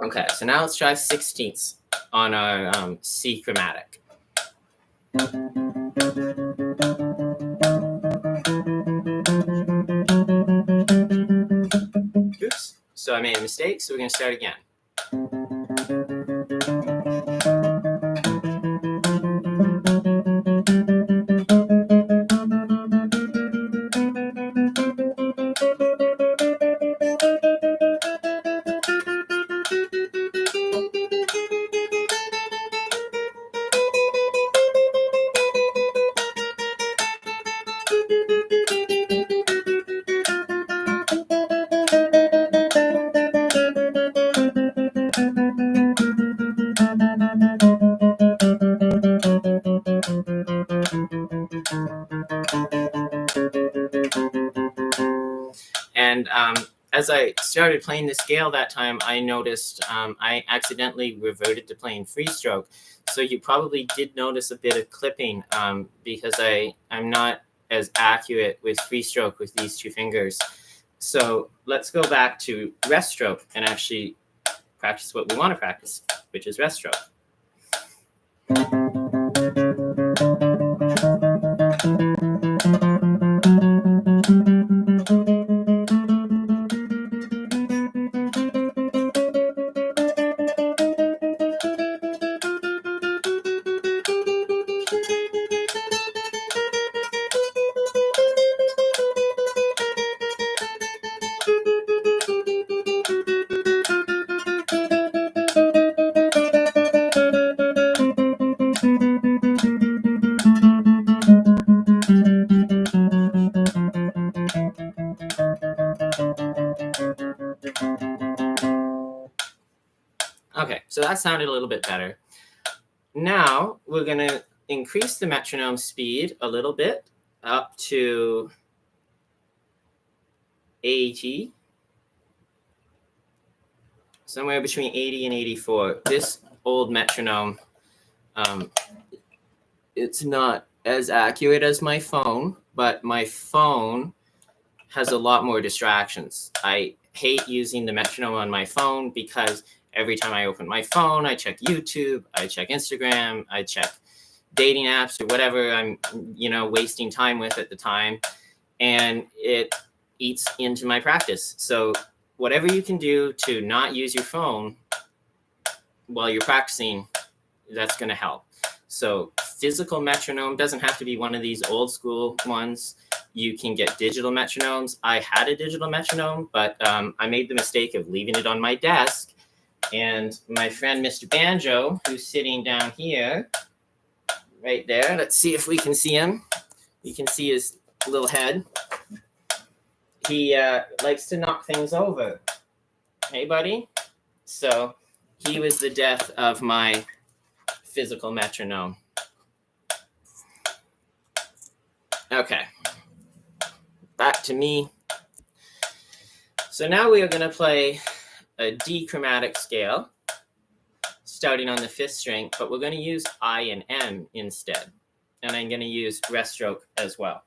Okay, so now let's try 16ths on our C chromatic. Oops, so I made a mistake, so we're going to start again. And as I started playing the scale that time, I noticed I accidentally reverted to playing free stroke. So you probably did notice a bit of clipping because I'm not as accurate with free stroke with these 2 fingers. So let's go back to rest stroke and actually practice what we want to practice, which is rest stroke. Okay, so that sounded a little bit better. Now we're going to increase the metronome speed a little bit up to 80, somewhere between 80 and 84. This old metronome, it's not as accurate as my phone, but my phone has a lot more distractions. I hate using the metronome on my phone because every time I open my phone, I check YouTube, I check Instagram, I check dating apps or whatever I'm, wasting time with at the time. And it eats into my practice. So whatever you can do to not use your phone while you're practicing, that's going to help. So physical metronome doesn't have to be one of these old school ones. You can get digital metronomes. I had a digital metronome, but I made the mistake of leaving it on my desk. And my friend, Mr. Banjo, who's sitting down here, right there. Let's see if we can see him. You can see his little head. He likes to knock things over. Hey, buddy? So he was the death of my physical metronome. Okay. Back to me. So now we are going to play a D chromatic scale, starting on the 5th string, but we're going to use I and M instead. And I'm going to use rest stroke as well.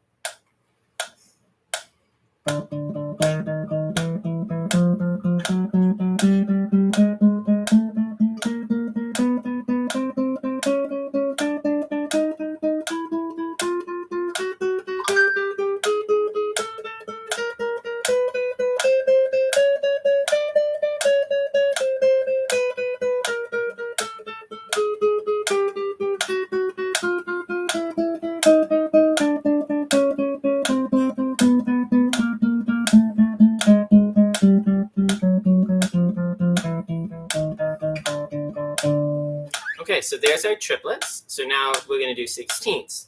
Okay, so there's our triplets. So now we're going to do 16ths.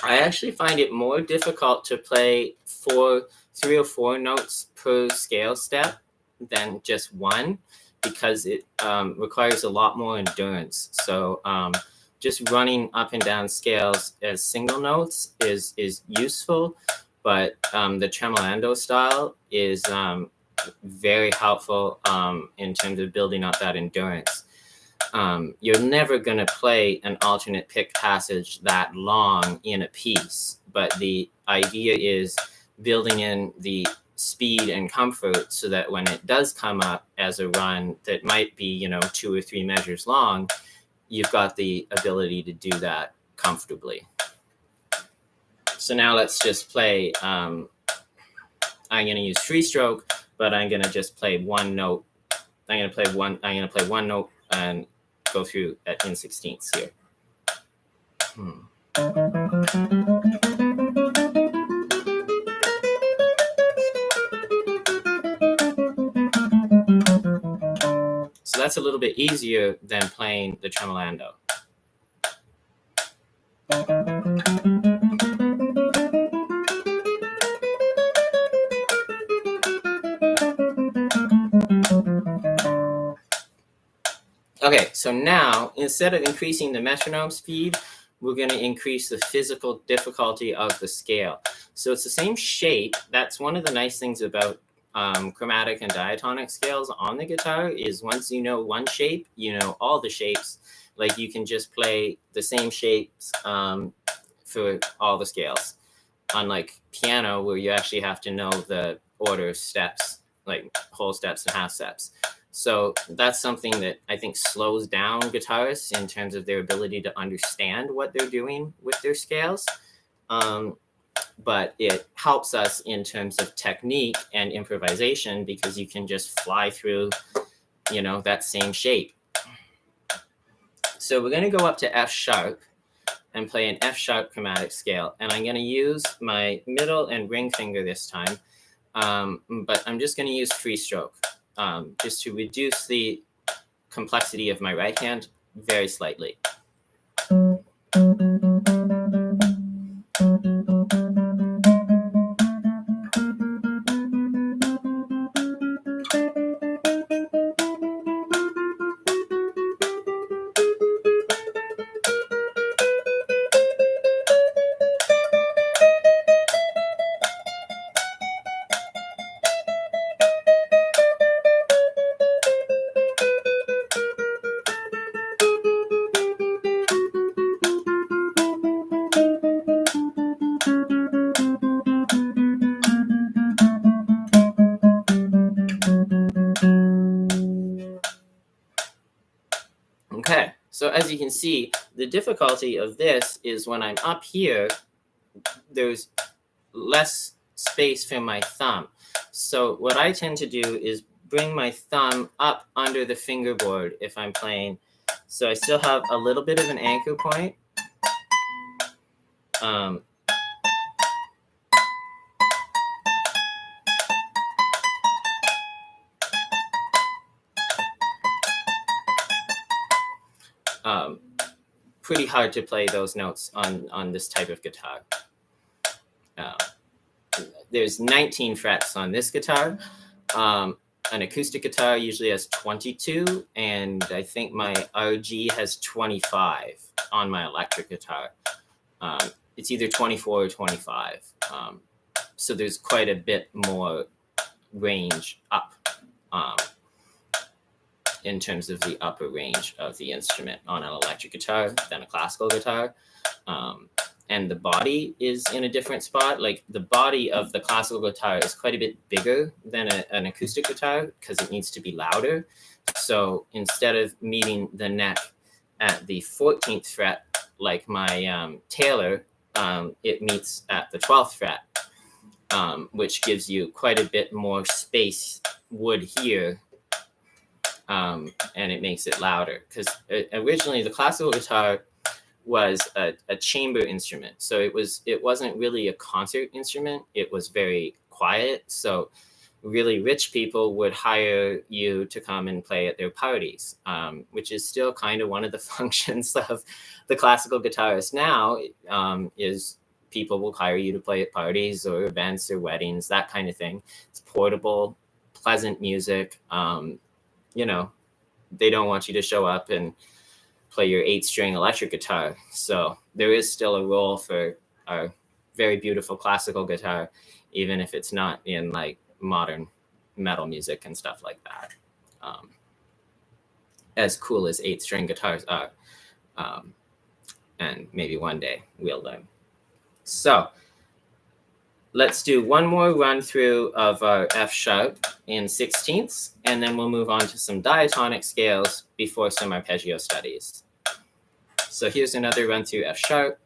I actually find it more difficult to play 3 or 4 notes per scale step than just one, because it requires a lot more endurance. So just running up and down scales as single notes is useful, but the tremolando style is very helpful in terms of building up that endurance. You're never going to play an alternate pick passage that long in a piece, but the idea is building in the speed and comfort so that when it does come up as a run that might be, 2 or 3 measures long, you've got the ability to do that comfortably. So now let's just play. I'm going to use free stroke, but I'm going to just play one note. I'm going to play one note and go through in 16ths here. So that's a little bit easier than playing the tremolando. Okay, so now instead of increasing the metronome speed, we're going to increase the physical difficulty of the scale. So it's the same shape. That's one of the nice things about chromatic and diatonic scales on the guitar is once you know one shape, you know all the shapes. Like you can just play the same shapes for all the scales. Unlike piano, where you actually have to know the order of steps, like whole steps and half steps. So that's something that I think slows down guitarists in terms of their ability to understand what they're doing with their scales. But it helps us in terms of technique and improvisation because you can just fly through, that same shape. So we're going to go up to F sharp and play an F sharp chromatic scale. And I'm going to use my middle and ring finger this time. But I'm just going to use free stroke. Just to reduce the complexity of my right hand very slightly. as you can see, the difficulty of this is when I'm up here, there's less space for my thumb. So what I tend to do is bring my thumb up under the fingerboard if I'm playing. So I still have a little bit of an anchor point. Pretty hard to play those notes on this type of guitar. There's 19 frets on this guitar. An acoustic guitar usually has 22, and I think my RG has 25 on my electric guitar. It's either 24 or 25. So there's quite a bit more range up in terms of the upper range of the instrument on an electric guitar than a classical guitar. And the body is in a different spot. Like the body of the classical guitar is quite a bit bigger than an acoustic guitar because it needs to be louder. So instead of meeting the neck at the 14th fret, like my Taylor, it meets at the 12th fret, which gives you quite a bit more space wood here. And it makes it louder because originally the classical guitar was a chamber instrument. So it wasn't really a concert instrument. It was very quiet. So really rich people would hire you to come and play at their parties, which is still kind of one of the functions of the classical guitarist now, is people will hire you to play at parties or events or weddings, that kind of thing. It's portable, pleasant music. You know, they don't want you to show up and play your 8-string electric guitar. So there is still a role for our very beautiful classical guitar, even if it's not in like modern metal music and stuff like that. As cool as 8-string guitars are. And maybe one day we'll learn. So let's do one more run through of our F sharp in 16ths, and then we'll move on to some diatonic scales before some arpeggio studies. So here's another run through F sharp.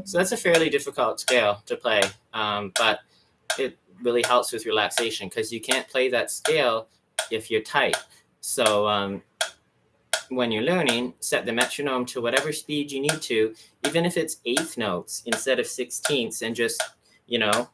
So that's a fairly difficult scale to play, but it really helps with relaxation because you can't play that scale if you're tight. So when you're learning, set the metronome to whatever speed you need to, even if it's 8th notes instead of 16ths, and just, you know,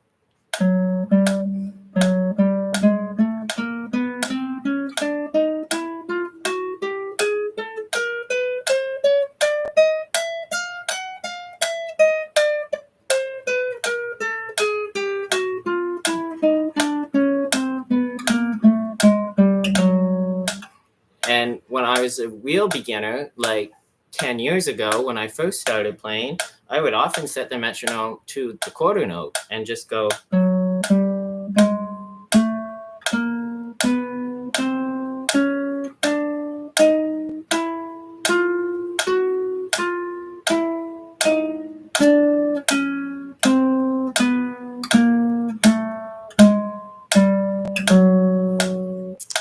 and when I was a real beginner, like 10 years ago, when I first started playing, I would often set the metronome to the quarter note and just go.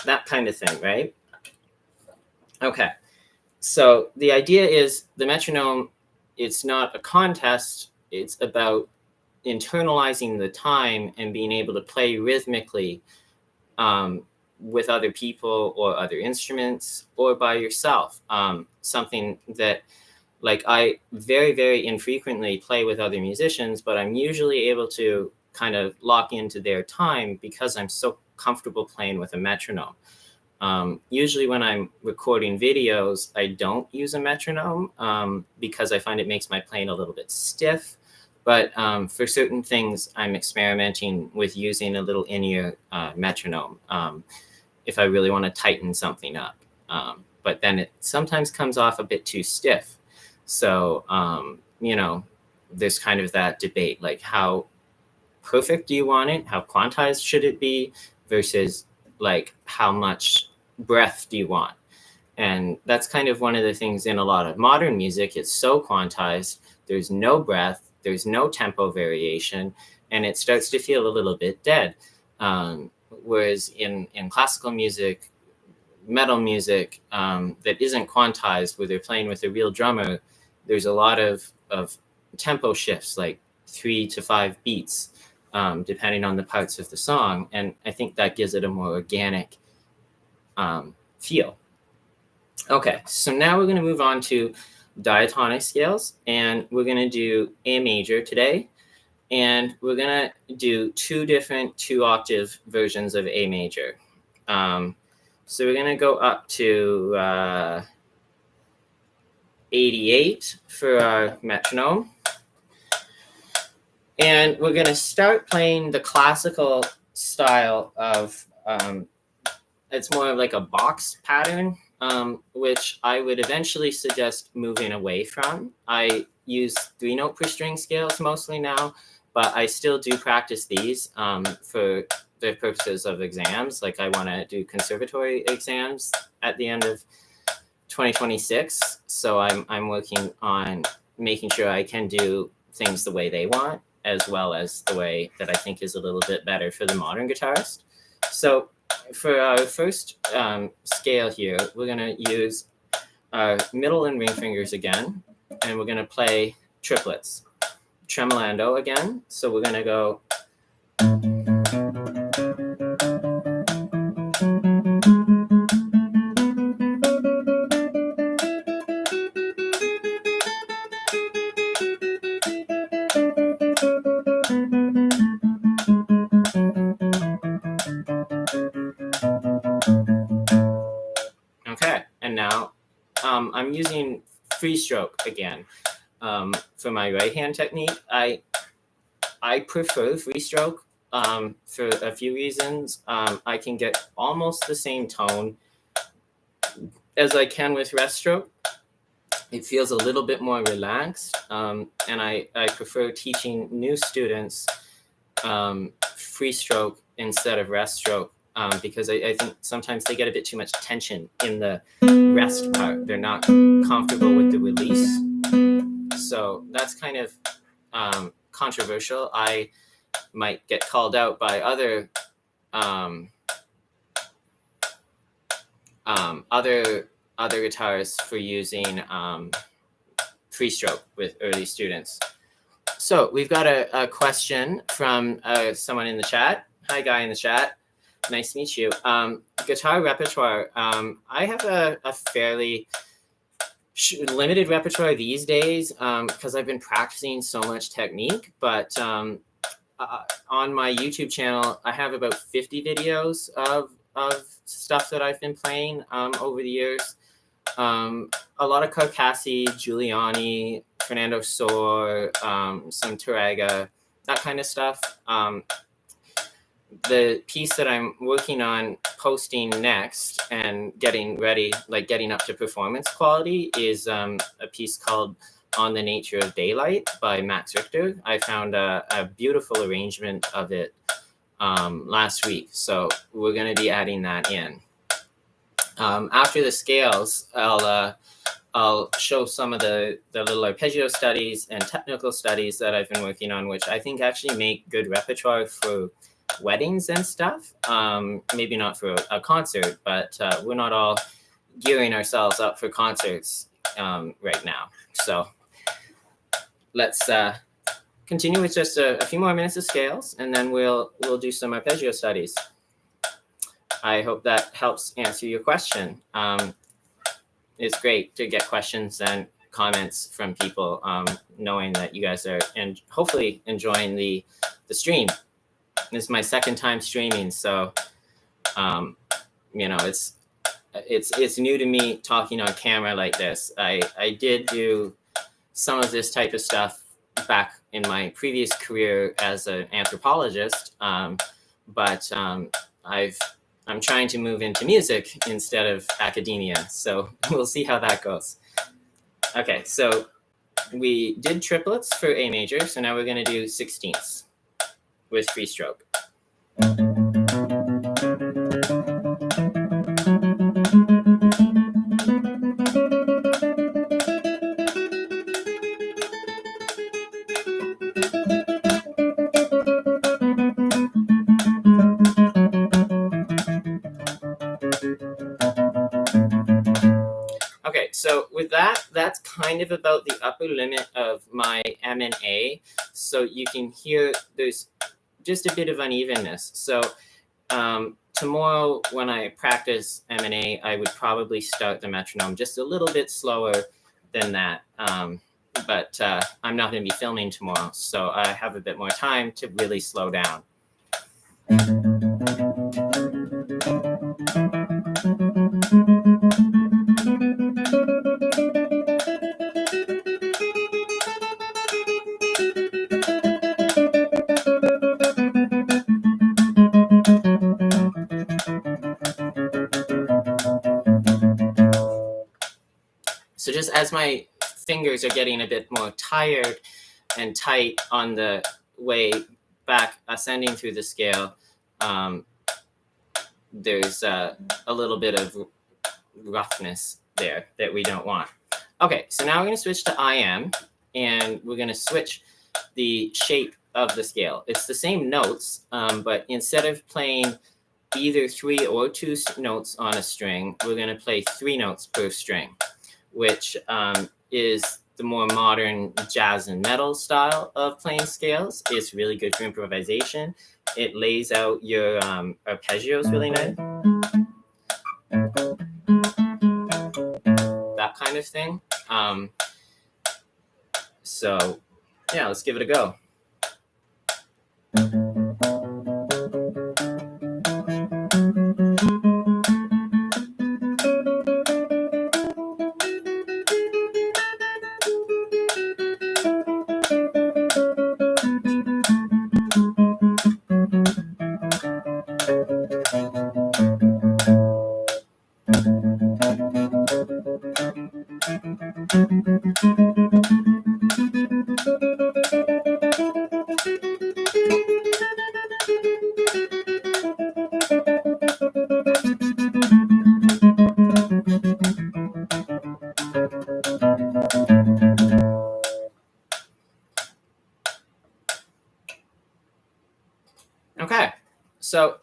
That kind of thing, right? Okay, so the idea is the metronome, it's not a contest, it's about internalizing the time and being able to play rhythmically with other people or other instruments or by yourself. Something that, like, I very, very infrequently play with other musicians, but I'm usually able to kind of lock into their time because I'm so comfortable playing with a metronome. Usually when I'm recording videos, I don't use a metronome because I find it makes my playing a little bit stiff. But for certain things, I'm experimenting with using a little in-ear metronome if I really want to tighten something up. But then it sometimes comes off a bit too stiff. So, there's kind of that debate, like how perfect do you want it? How quantized should it be versus like how much breath do you want? And that's kind of one of the things in a lot of modern music. It's so quantized. There's no breath. There's no tempo variation. And it starts to feel a little bit dead. Whereas in classical music, metal music that isn't quantized, where they're playing with a real drummer, there's a lot of tempo shifts, like 3 to 5 beats, depending on the parts of the song. And I think that gives it a more organic feel. Okay, so now we're going to move on to diatonic scales, and we're going to do A major today. And we're going to do 2 different 2-octave versions of A major. So we're going to go up to 88 for our metronome. And we're going to start playing the classical style of, it's more of like a box pattern, which I would eventually suggest moving away from. I use 3-note per string scales mostly now, but I still do practice these for the purposes of exams. Like I want to do conservatory exams at the end of 2026. So I'm working on making sure I can do things the way they want, as well as the way that I think is a little bit better for the modern guitarist. So for our first scale here, we're going to use our middle and ring fingers again, and we're going to play triplets. Tremolando again. So we're going to go. Okay, and now I'm using free stroke again for my right hand technique. I prefer free stroke for a few reasons. I can get almost the same tone as I can with rest stroke. It feels a little bit more relaxed, and I prefer teaching new students free stroke instead of rest stroke because I think sometimes they get a bit too much tension in the rest part. They're not comfortable with the release. So that's kind of controversial. I might get called out by other guitarists for using free stroke with early students. So we've got a question from someone in the chat. Hi, guy in the chat. Nice to meet you. Guitar repertoire. I have a fairly limited repertoire these days because I've been practicing so much technique. But on my YouTube channel, I have about 50 videos of stuff that I've been playing over the years. A lot of Carcassi, Giuliani, Fernando Sor, some Tarrega, that kind of stuff. The piece that I'm working on posting next and getting ready, like getting up to performance quality, is a piece called On the Nature of Daylight by Max Richter. I found a beautiful arrangement of it last week, so we're going to be adding that in. After the scales, I'll show some of the little arpeggio studies and technical studies that I've been working on, which I think actually make good repertoire for weddings and stuff. Maybe not for a concert, but we're not all gearing ourselves up for concerts right now. So let's continue with just a few more minutes of scales, and then we'll do some arpeggio studies. I hope that helps answer your question. It's great to get questions and comments from people, knowing that you guys are and hopefully enjoying the stream. This is my second time streaming, so it's it's new to me talking on camera like this. I did do some of this type of stuff back in my previous career as an anthropologist, but I'm trying to move into music instead of academia, so we'll see how that goes. Okay, so we did triplets for A major, so now we're going to do 16ths with free stroke. Okay, so with that, that's kind of about the upper limit of my M and A. So you can hear there's just a bit of unevenness. So tomorrow when I practice M and A, I would probably start the metronome just a little bit slower than that. But I'm not going to be filming tomorrow, so I have a bit more time to really slow down. So just as my fingers are getting a bit more tired and tight on the way back ascending through the scale, there's a little bit of roughness there that we don't want. Okay, so now we're going to switch to IM, and we're going to switch the shape of the scale. It's the same notes, but instead of playing either 3 or 2 notes on a string, we're going to play 3 notes per string, which is the more modern jazz and metal style of playing scales. It's really good for improvisation. It lays out your arpeggios really nice. That kind of thing. So yeah, let's give it a go. Okay, so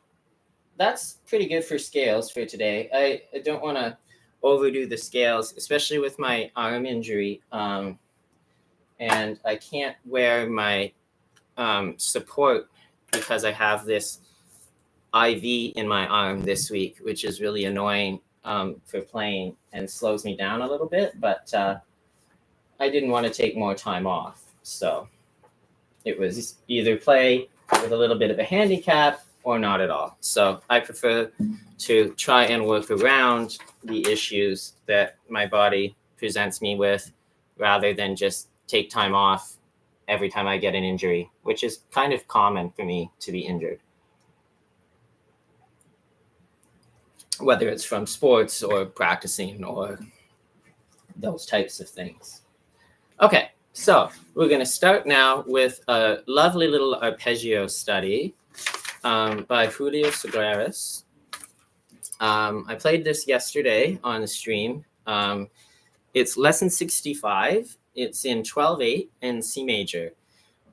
that's pretty good for scales for today. I don't want to overdo the scales, especially with my arm injury. And I can't wear my support because I have this IV in my arm this week, which is really annoying for playing and slows me down a little bit. But I didn't want to take more time off. So it was either play with a little bit of a handicap or not at all. So I prefer to try and work around the issues that my body presents me with rather than just take time off every time I get an injury, which is kind of common for me to be injured. Whether it's from sports or practicing or those types of things. Okay, so we're going to start now with a lovely little arpeggio study by Julio Segurares. I played this yesterday on the stream. It's lesson 65. It's in 12/8 and C major.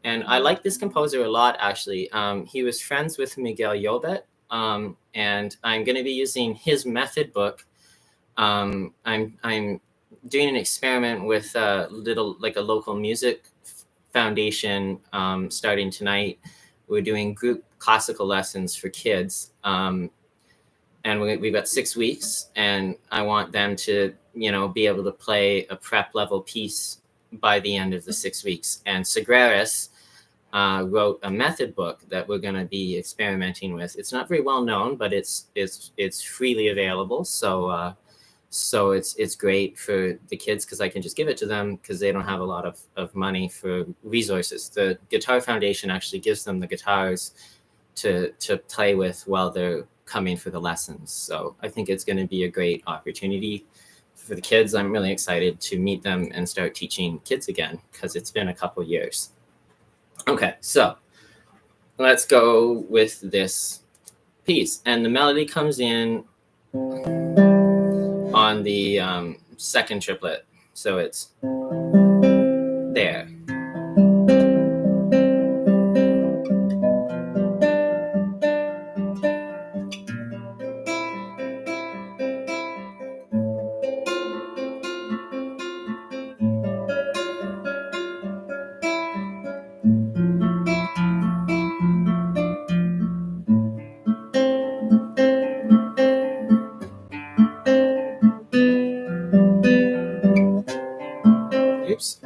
And I like this composer a lot, actually. He was friends with Miguel Llobet, and I'm going to be using his method book. I'm doing an experiment with a local music foundation starting tonight. We're doing group classical lessons for kids. And we've got 6 weeks, and I want them to, be able to play a prep level piece by the end of the 6 weeks. And Segurares wrote a method book that we're going to be experimenting with. It's not very well known, but it's freely available. So it's great for the kids because I can just give it to them because they don't have a lot of money for resources. The Guitar Foundation actually gives them the guitars to play with while they're coming for the lessons. So I think it's going to be a great opportunity for the kids. I'm really excited to meet them and start teaching kids again because it's been a couple years. Okay, so let's go with this piece. And the melody comes in on the second triplet. So it's there. Oops.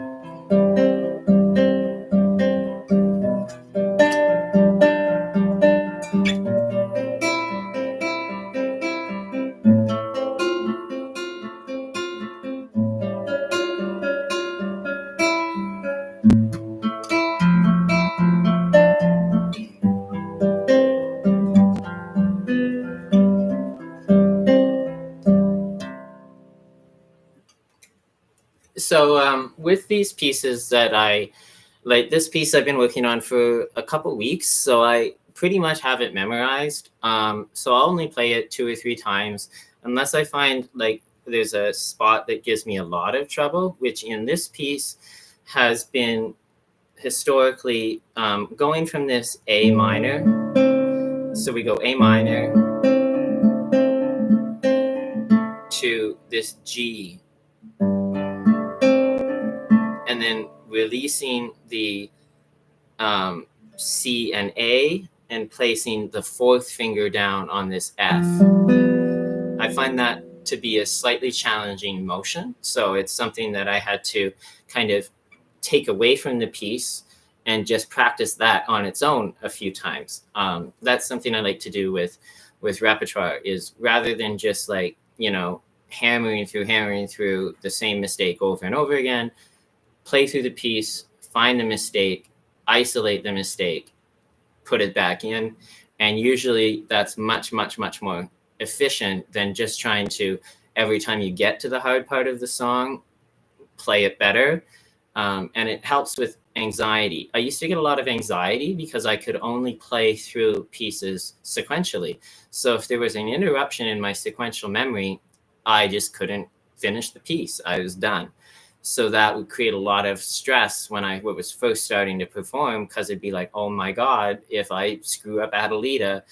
So with these pieces that like this piece I've been working on for a couple weeks, so I pretty much have it memorized. So I'll only play it 2 or 3 times unless I find like there's a spot that gives me a lot of trouble, which in this piece has been historically going from this A minor. So we go A minor to this G, and then releasing the C and A and placing the 4th finger down on this F. I find that to be a slightly challenging motion. So it's something that I had to kind of take away from the piece and just practice that on its own a few times. That's something I like to do with repertoire, is rather than just like, hammering through the same mistake over and over again, play through the piece, find the mistake, isolate the mistake, put it back in. And usually that's much, much, much more efficient than just trying to, every time you get to the hard part of the song, play it better. And it helps with anxiety. I used to get a lot of anxiety because I could only play through pieces sequentially. So if there was an interruption in my sequential memory, I just couldn't finish the piece. I was done. So that would create a lot of stress when I was first starting to perform, because it'd be like, oh my God, if I screw up Adelita,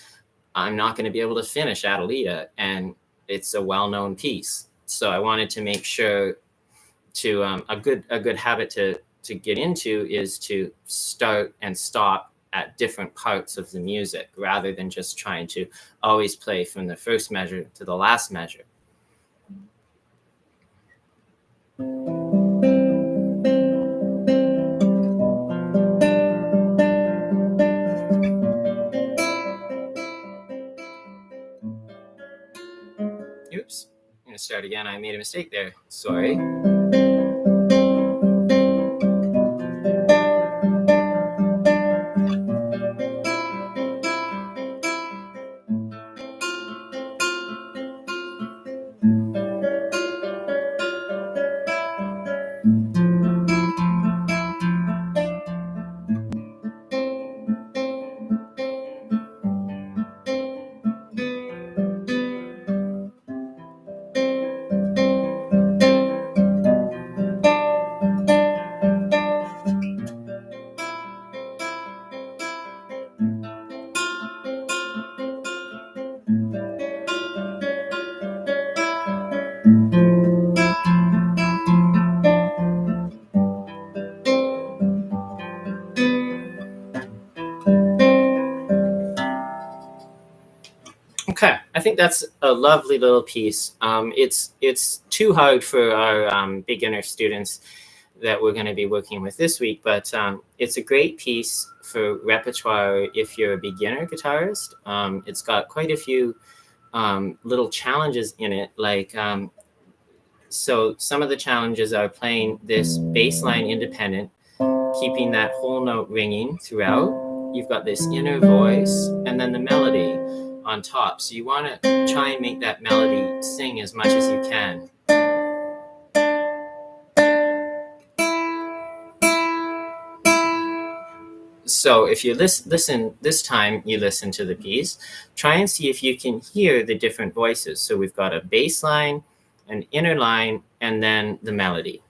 I'm not going to be able to finish Adelita. And it's a well-known piece. So I wanted to make sure to a good habit to get into is to start and stop at different parts of the music rather than just trying to always play from the first measure to the last measure. Oops, I'm gonna start again. I made a mistake there. Sorry. Okay, I think that's a lovely little piece. It's too hard for our beginner students. that we're going to be working with this week, but it's a great piece for repertoire if you're a beginner guitarist. It's got quite a few little challenges in it, like so some of the challenges are playing this bass line independent, keeping that whole note ringing throughout. You've got this inner voice and then the melody on top. So you want to try and make that melody sing as much as you can. So if you listen this time, you listen to the piece, try and see if you can hear the different voices. So we've got a bass line, an inner line, and then the melody.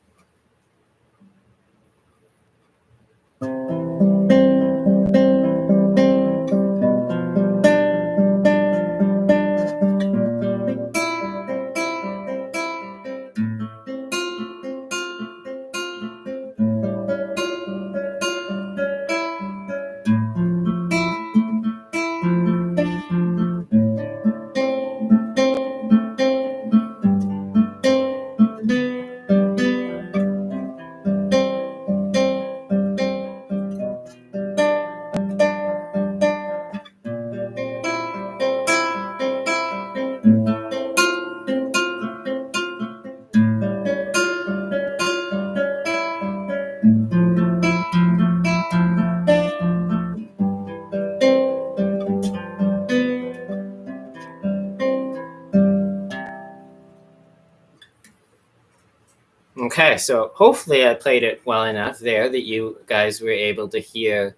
Okay, so hopefully I played it well enough there that you guys were able to hear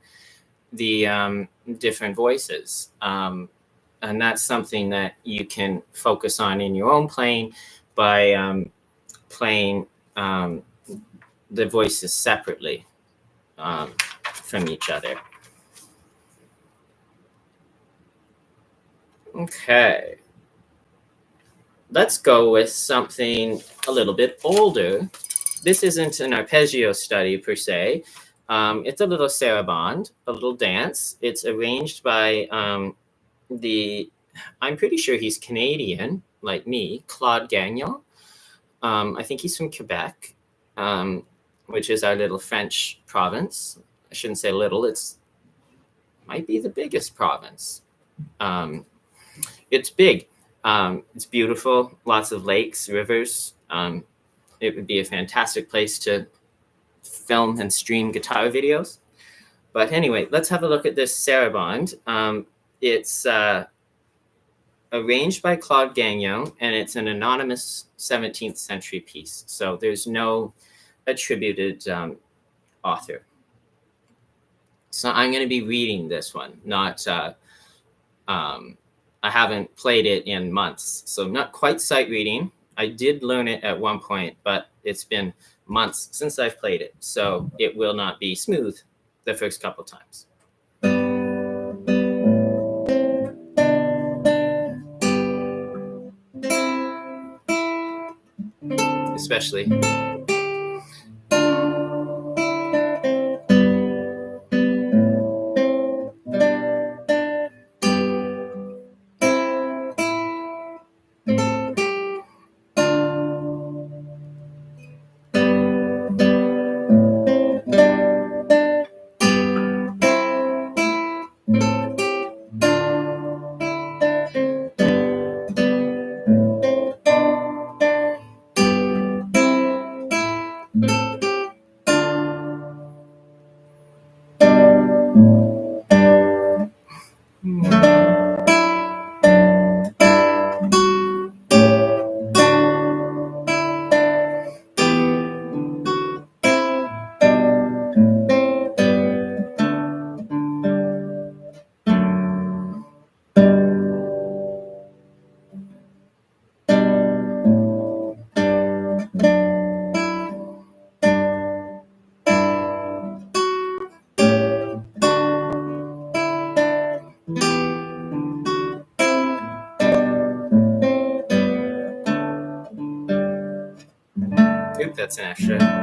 the different voices. And that's something that you can focus on in your own playing by playing the voices separately from each other. Okay. Let's go with something a little bit older. This isn't an arpeggio study per se. It's a little sarabande, a little dance. It's arranged by I'm pretty sure he's Canadian, like me, Claude Gagnon. I think he's from Quebec, which is our little French province. I shouldn't say little, might be the biggest province. It's big. It's beautiful, lots of lakes, rivers. It would be a fantastic place to film and stream guitar videos. But anyway, let's have a look at this sarabande. It's arranged by Claude Gagnon, and it's an anonymous 17th century piece. So there's no attributed author. So I'm going to be reading this one, not I haven't played it in months, so not quite sight reading. I did learn it at one point, but it's been months since I've played it, so it will not be smooth the first couple times. Especially. Oop, that's an extra.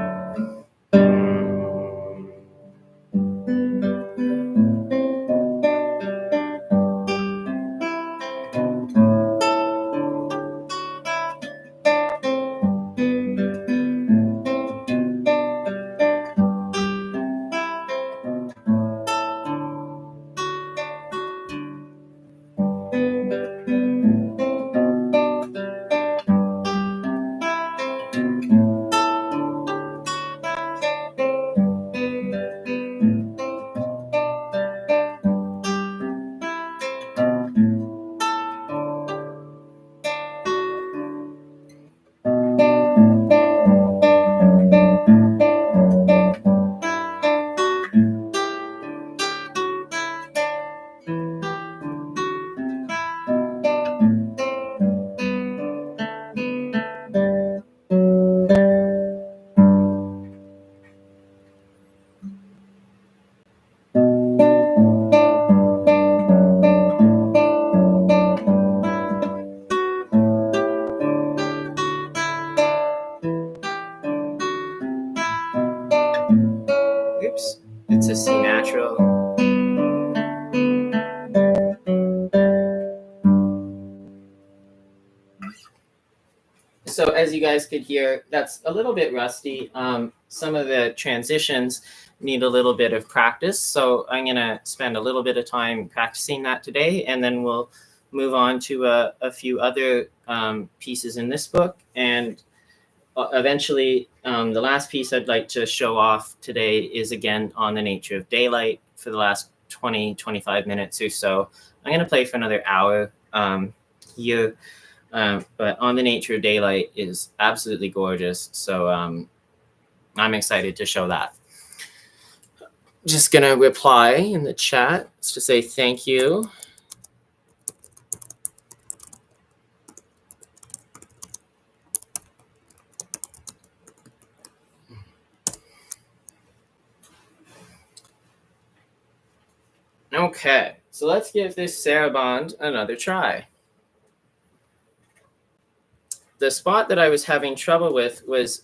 Oops, it's a C natural. So as you guys could hear, that's a little bit rusty. Some of the transitions need a little bit of practice. So I'm going to spend a little bit of time practicing that today, and then we'll move on to a few other pieces in this book. And eventually, the last piece I'd like to show off today is again on the nature of daylight for the last 20-25 minutes or so. I'm going to play for another hour here. But On the Nature of Daylight is absolutely gorgeous. So I'm excited to show that. Just going to reply in the chat to say thank you. Okay, so let's give this saraband another try. The spot that I was having trouble with was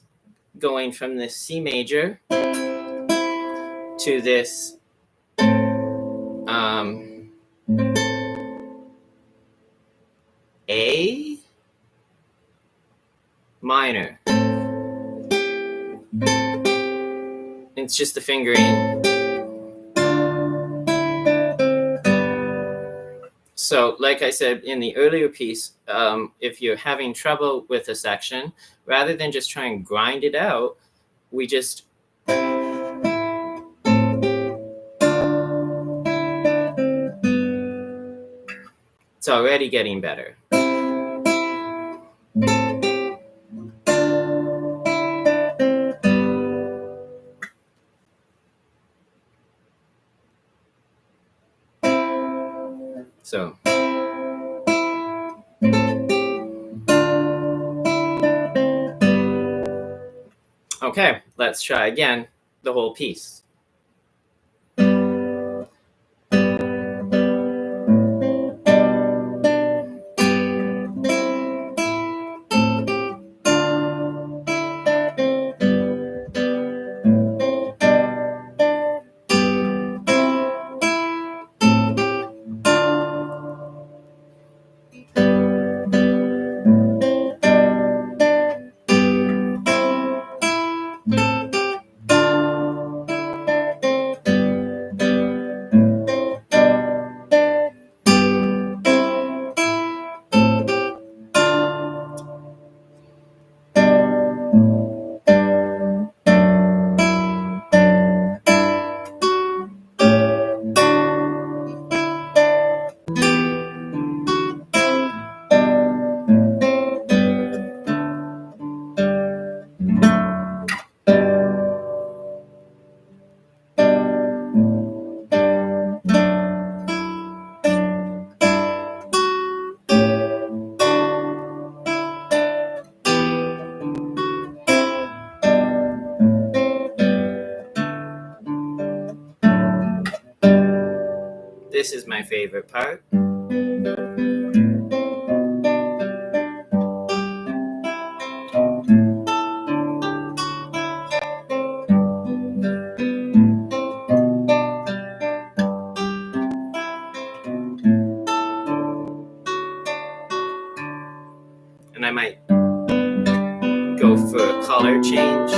going from this C major to this A minor. It's just the fingering. So like I said in the earlier piece, if you're having trouble with a section, rather than just try and grind it out, we just it's already getting better. So okay, let's try again the whole piece. This is my favorite part. And I might go for a color change.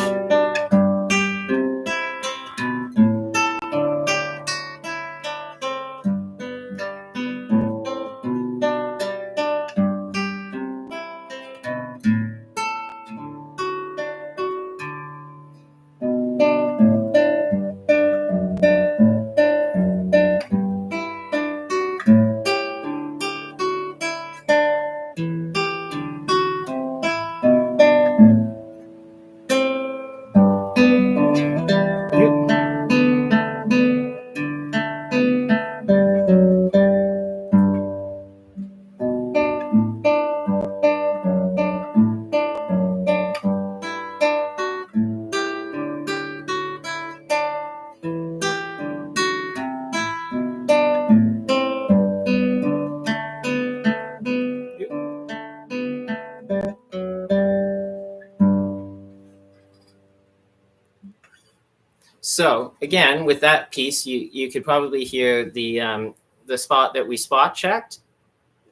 So again, with that piece, you could probably hear the spot that we spot checked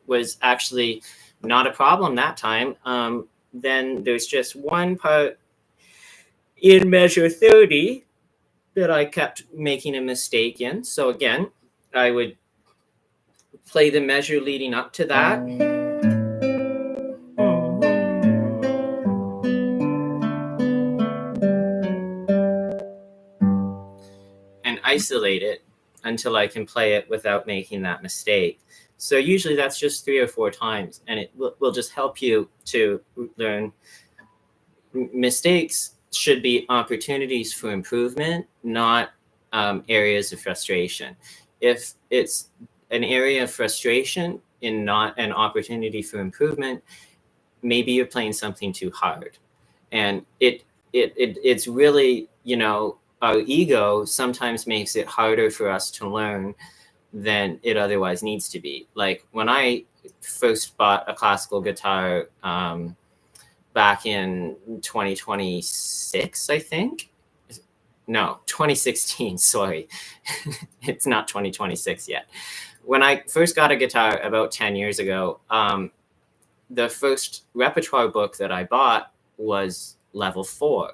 was actually not a problem that time. Then there's just one part in measure 30 that I kept making a mistake in. So again, I would play the measure leading up to that. And isolate it until I can play it without making that mistake. So usually that's just 3 or 4 times, and it will just help you to learn. Mistakes should be opportunities for improvement, not areas of frustration. If it's an area of frustration and not an opportunity for improvement, maybe you're playing something too hard. And it's really, our ego sometimes makes it harder for us to learn than it otherwise needs to be. Like when I first bought a classical guitar back in 2026, I think. No, 2016, sorry. It's not 2026 yet. When I first got a guitar about 10 years ago, the first repertoire book that I bought was level 4,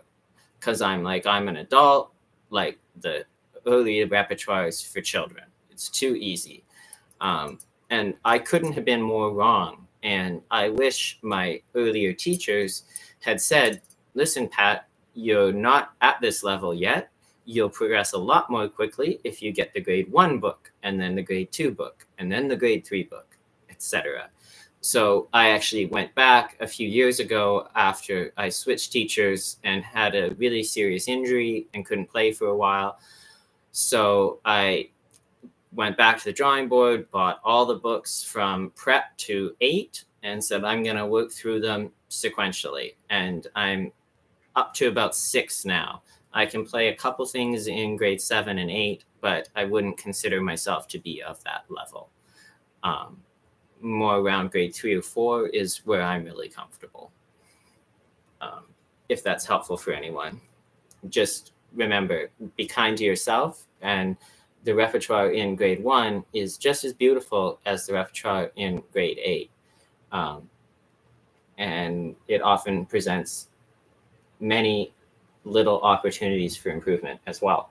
because I'm an adult, like the early repertoire is for children. It's too easy. And I couldn't have been more wrong. And I wish my earlier teachers had said, listen, Pat, you're not at this level yet. You'll progress a lot more quickly if you get the grade 1 book, and then the grade 2 book, and then the grade 3 book, etc. So I actually went back a few years ago after I switched teachers and had a really serious injury and couldn't play for a while. So I went back to the drawing board, bought all the books from prep to 8, and said, I'm going to work through them sequentially. And I'm up to about 6 now. I can play a couple things in grade 7 and 8, but I wouldn't consider myself to be of that level. More around grade 3 or 4 is where I'm really comfortable. If that's helpful for anyone. Just remember, be kind to yourself, and the repertoire in grade 1 is just as beautiful as the repertoire in grade 8. And it often presents many little opportunities for improvement as well.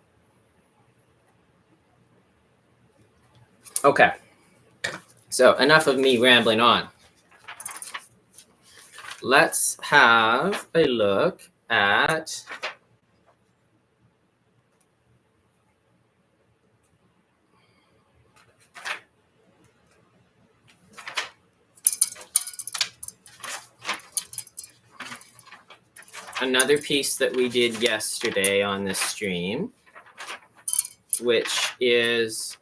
Okay, so enough of me rambling on. Let's have a look at another piece that we did yesterday on this stream, which is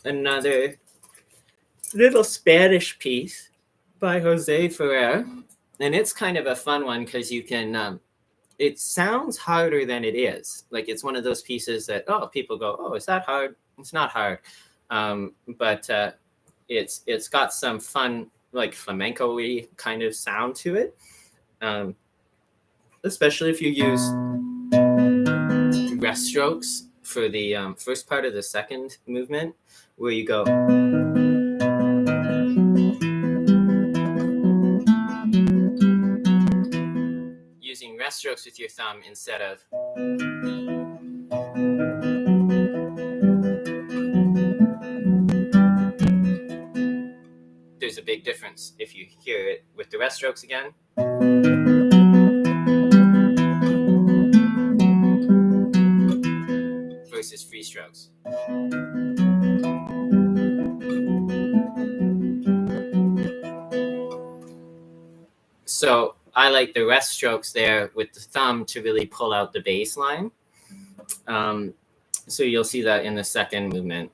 another little Spanish piece by Jose Ferrer. And it's kind of a fun one because you can, it sounds harder than it is. Like it's one of those pieces that, people go, oh, is that hard? It's not hard. But it's got some fun, like flamenco-y kind of sound to it. Especially if you use rest strokes for the first part of the second movement, where you go. Using rest strokes with your thumb instead of. There's a big difference if you hear it with the rest strokes again. Versus free strokes. So I like the rest strokes there with the thumb to really pull out the bass line. So you'll see that in the second movement.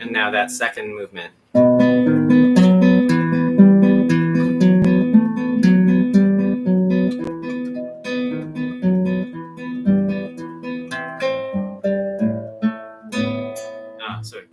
And now that second movement. Ah, sorry.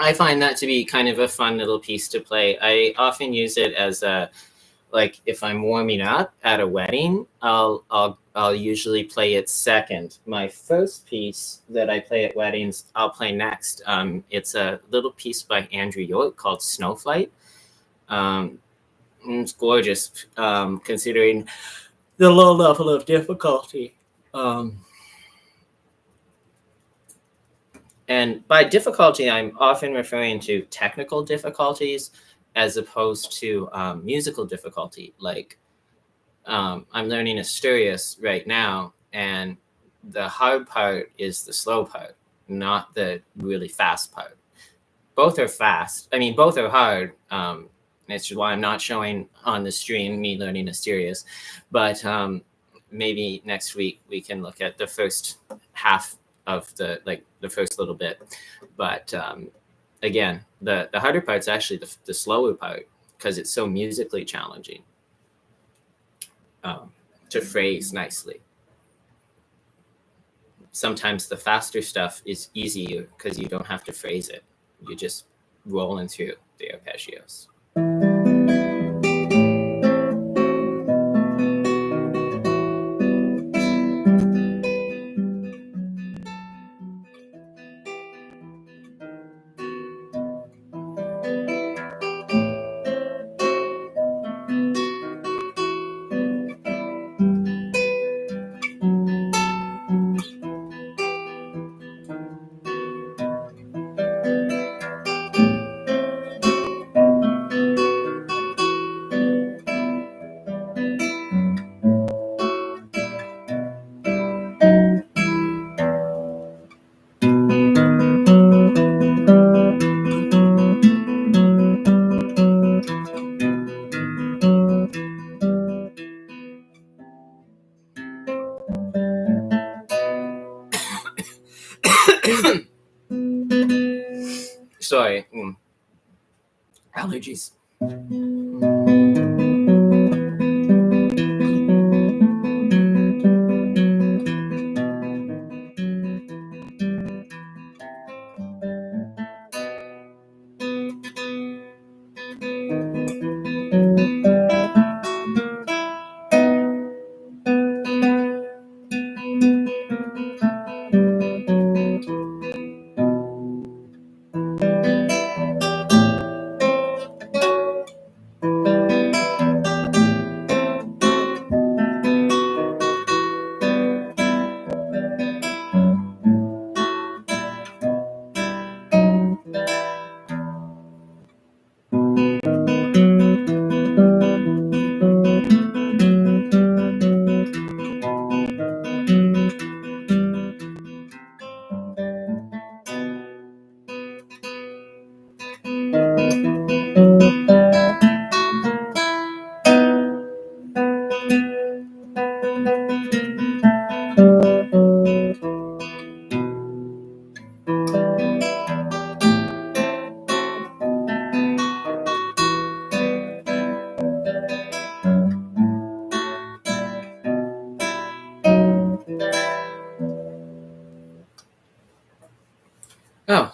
I find that to be kind of a fun little piece to play. I often use it as a, like, if I'm warming up at a wedding, I'll usually play it second. My first piece that I play at weddings, I'll play next. It's a little piece by Andrew York called Snowflight. It's gorgeous, considering the low level of difficulty. And by difficulty, I'm often referring to technical difficulties as opposed to musical difficulty. Like, I'm learning Asturias right now, and the hard part is the slow part, not the really fast part. Both are fast. I mean, both are hard. It's why I'm not showing on the stream me learning Asturias. But maybe next week we can look at the first half of the first little bit. But again, the harder part's actually the slower part, because it's so musically challenging to phrase nicely. Sometimes the faster stuff is easier because you don't have to phrase it. You're just rolling through the arpeggios. Sorry. Allergies.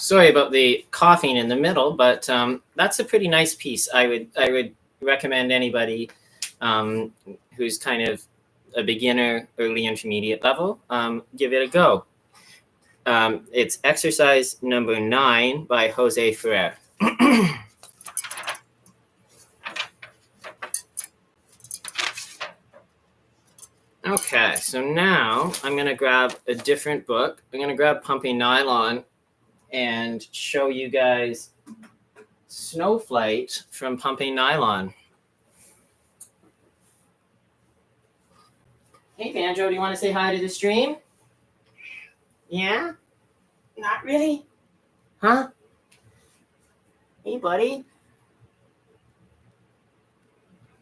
Sorry about the coughing in the middle, but that's a pretty nice piece. I would recommend anybody who's kind of a beginner, early intermediate level, give it a go. It's exercise number 9 by Jose Ferrer. Okay, so now I'm going to grab a different book. I'm going to grab Pumping Nylon and show you guys Snowflight from Pumping Nylon. Hey, Banjo, do you want to say hi to the stream? Yeah? Not really? Huh? Hey, buddy.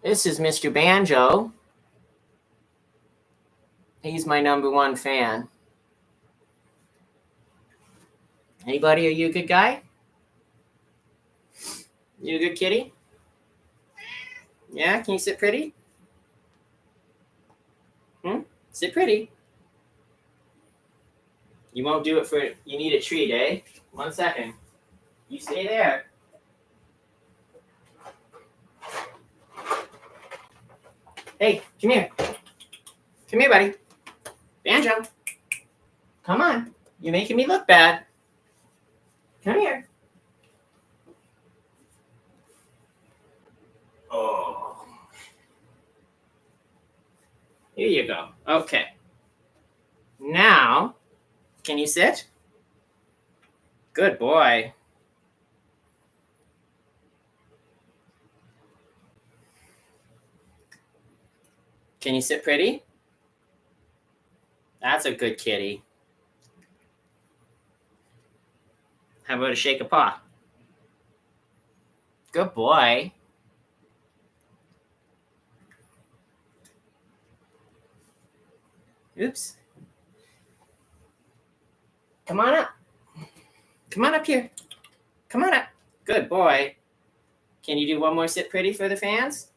This is Mr. Banjo. He's my #1 fan. Hey, buddy, are you a good guy? You a good kitty? Yeah? Can you sit pretty? Sit pretty. You won't do it for, you need a treat, eh? 1 second. You stay there. Hey, come here. Come here, buddy. Banjo. Come on. You're making me look bad. Come here. Oh. Here you go. Okay. Now, can you sit? Good boy. Can you sit pretty? That's a good kitty. How about a shake a paw? Good boy. Oops. Come on up. Come on up here. Come on up. Good boy. Can you do one more sit pretty for the fans?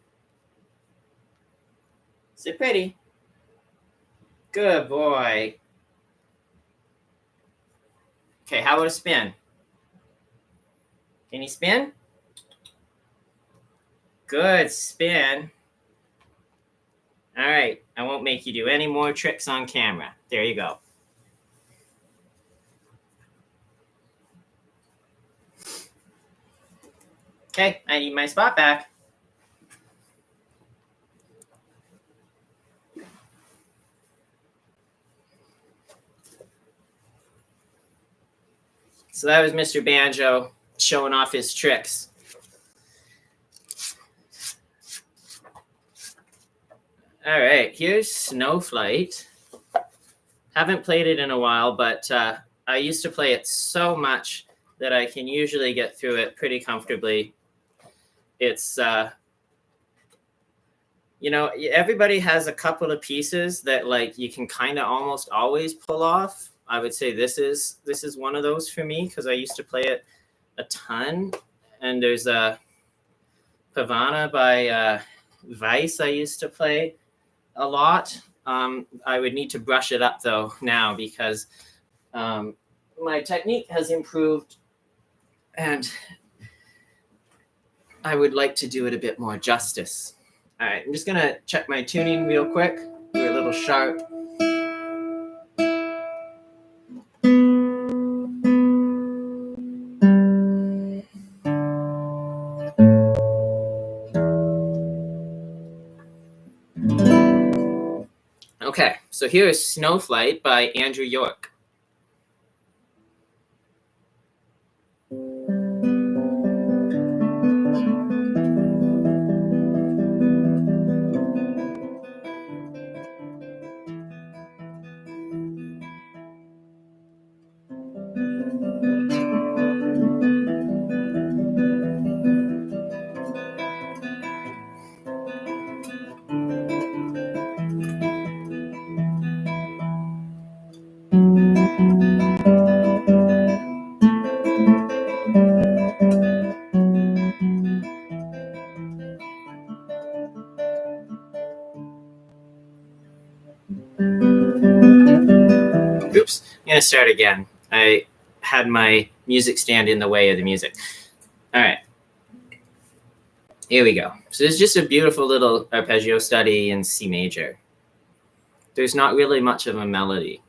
Sit pretty. Good boy. Okay, how about a spin? Can you spin? Good spin. All right, I won't make you do any more tricks on camera. There you go. Okay, I need my spot back. So that was Mr. Banjo showing off his tricks. All right, here's Snowflight. Haven't played it in a while, but I used to play it so much that I can usually get through it pretty comfortably. It's, you know, everybody has a couple of pieces that like you can kind of almost always pull off. I would say this is one of those for me because I used to play it a ton. And there's a Pavana by Vice I used to play a lot. I would need to brush it up though now because my technique has improved and I would like to do it a bit more justice. All right, I'm just gonna check my tuning real quick. We're a little sharp. Okay, so here is Snowflight by Andrew York. Oops, I'm gonna start again. I had my music stand in the way of the music. All right. Here we go. So this is just a beautiful little arpeggio study in C major. There's not really much of a melody.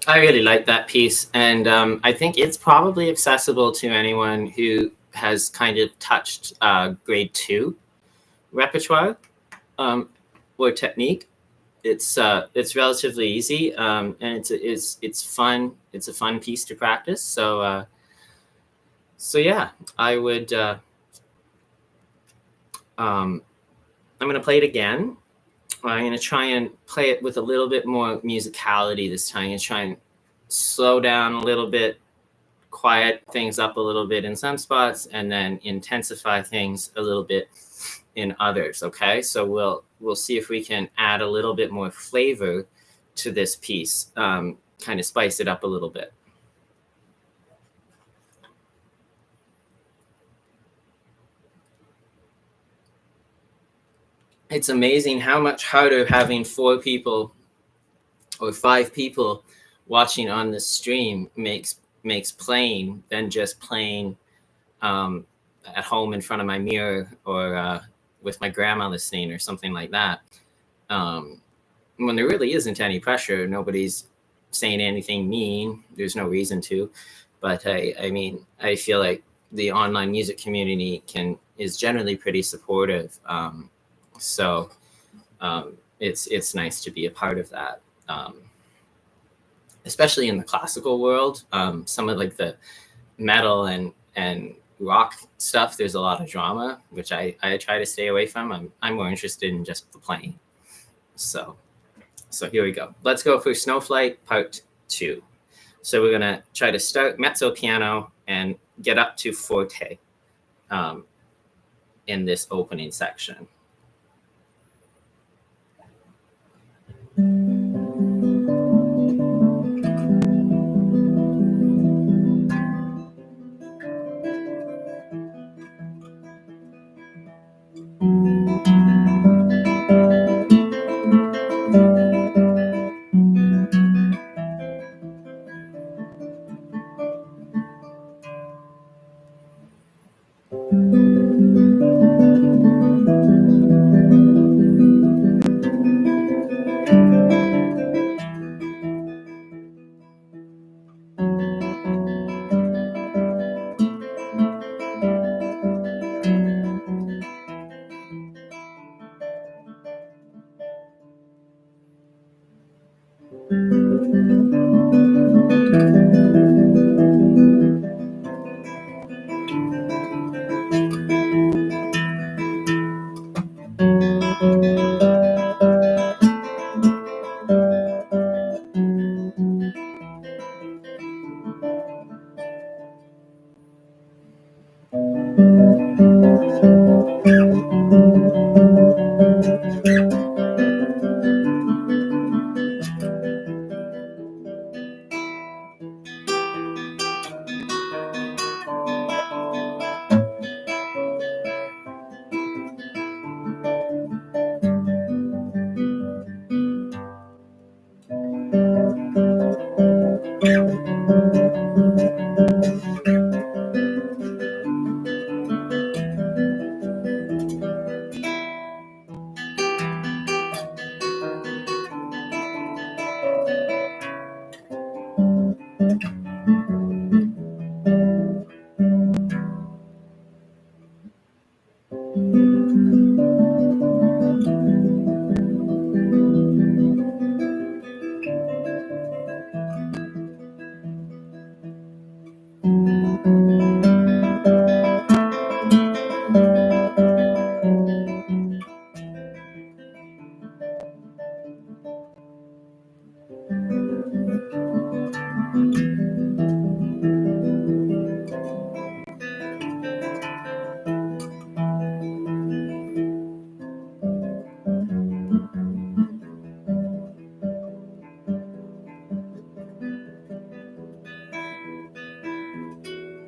I really like that piece, and I think it's probably accessible to anyone who has kind of touched grade 2 repertoire or technique. It's relatively easy, and it's fun. It's a fun piece to practice. So yeah, I would. I'm going to play it again. I'm going to try and play it with a little bit more musicality this time. I'm going to try and slow down a little bit, quiet things up a little bit in some spots, and then intensify things a little bit in others. Okay, so we'll see if we can add a little bit more flavor to this piece, kind of spice it up a little bit. It's amazing how much harder having 4 people or 5 people watching on the stream makes playing than just playing at home in front of my mirror or with my grandma listening or something like that. When there really isn't any pressure, nobody's saying anything mean. There's no reason to. But I mean, I feel like the online music community is generally pretty supportive. So it's nice to be a part of that. Especially in the classical world, some of like the metal and rock stuff, there's a lot of drama, which I try to stay away from. I'm more interested in just the playing. So here we go. Let's go for Snowflight Part 2. So we're gonna try to start mezzo piano and get up to forte in this opening section.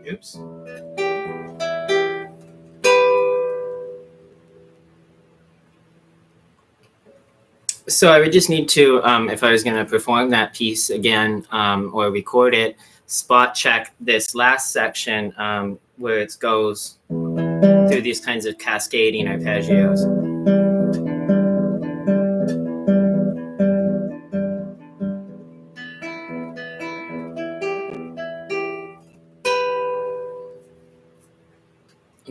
Oops. So I would just need to, if I was going to perform that piece again or record it, spot check this last section where it goes through these kinds of cascading arpeggios.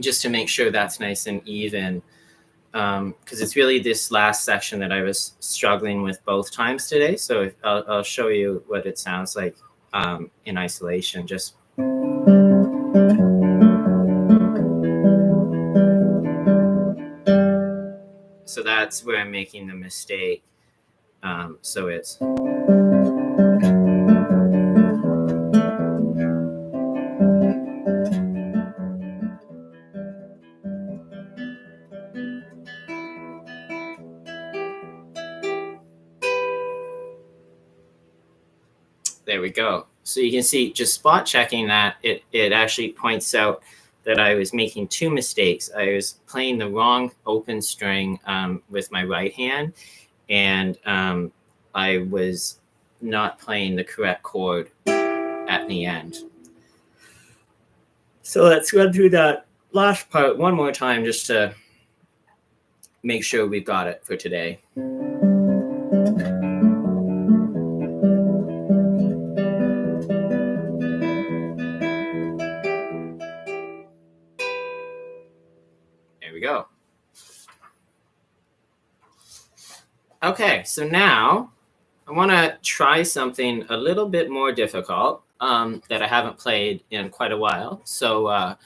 Just to make sure that's nice and even. Because it's really this last section that I was struggling with both times today. So I'll show you what it sounds like in isolation. Just so that's where I'm making the mistake. So it's there we go. So you can see just spot checking that it actually points out that I was making two mistakes. I was playing the wrong open string with my right hand, and I was not playing the correct chord at the end. So let's run through that last part one more time just to make sure we've got it for today. There we go. Okay, so now I want to try something a little bit more difficult that I haven't played in quite a while. So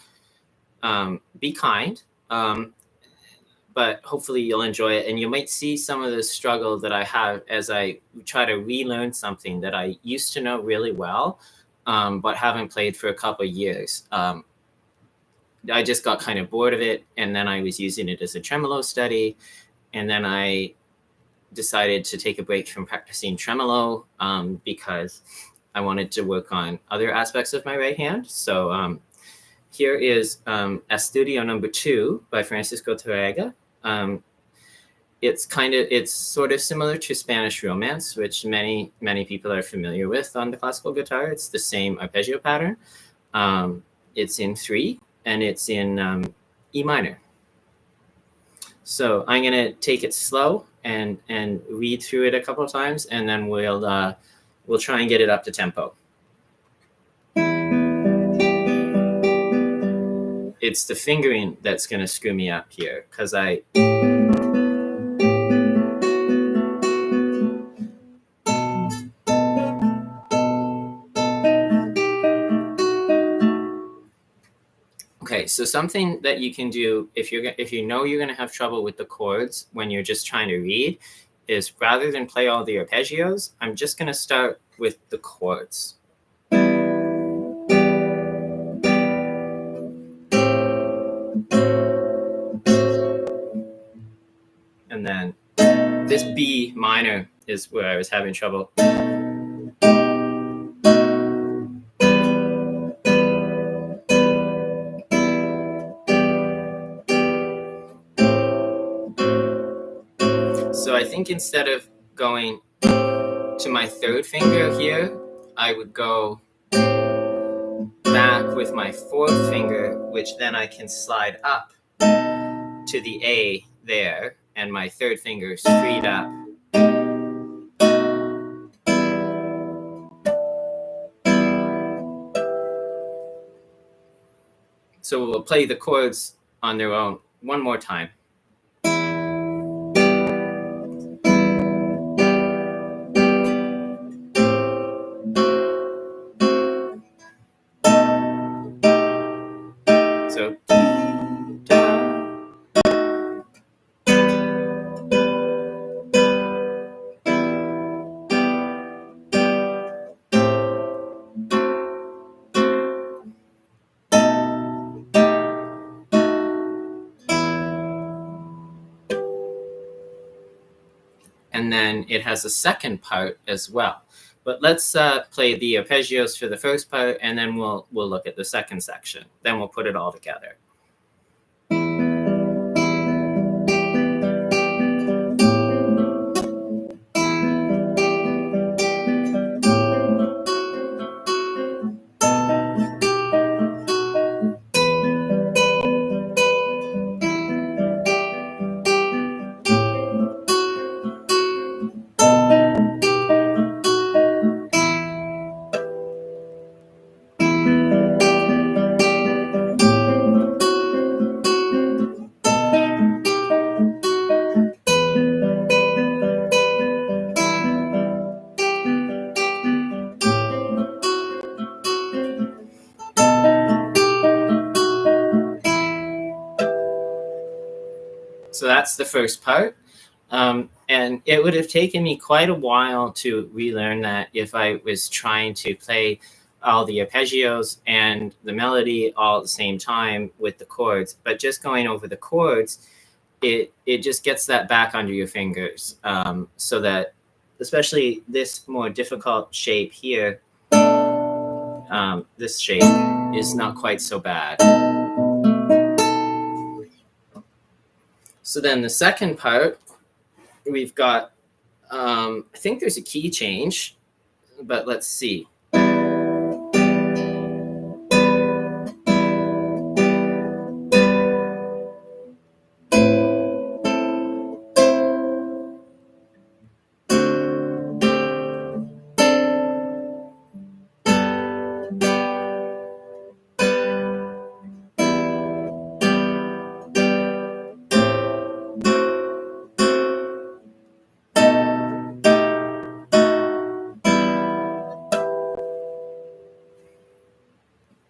be kind, but hopefully you'll enjoy it. And you might see some of the struggle that I have as I try to relearn something that I used to know really well, but haven't played for a couple of years. I just got kind of bored of it, and then I was using it as a tremolo study, and then I decided to take a break from practicing tremolo because I wanted to work on other aspects of my right hand. So here is Estudio number 2 by Francisco Tárrega. It's sort of similar to Spanish Romance, which many people are familiar with on the classical guitar. It's the same arpeggio pattern. It's in 3 and it's in E minor. So I'm gonna take it slow and read through it a couple of times, and then we'll try and get it up to tempo. It's the fingering that's gonna screw me up here, because Okay, so something that you can do if you know you're going to have trouble with the chords when you're just trying to read is rather than play all the arpeggios, I'm just going to start with the chords. And then this B minor is where I was having trouble. So I think instead of going to my third finger here, I would go back with my fourth finger, which then I can slide up to the A there, and my third finger is freed up. So we'll play the chords on their own one more time. So and then it has a second part as well. But let's play the arpeggios for the first part, and then we'll look at the second section. Then we'll put it all together. So that's the first part. And it would have taken me quite a while to relearn that if I was trying to play all the arpeggios and the melody all at the same time with the chords. But just going over the chords, it just gets that back under your fingers, so that especially this more difficult shape here, this shape is not quite so bad. So then the second part, we've got, I think there's a key change, but let's see.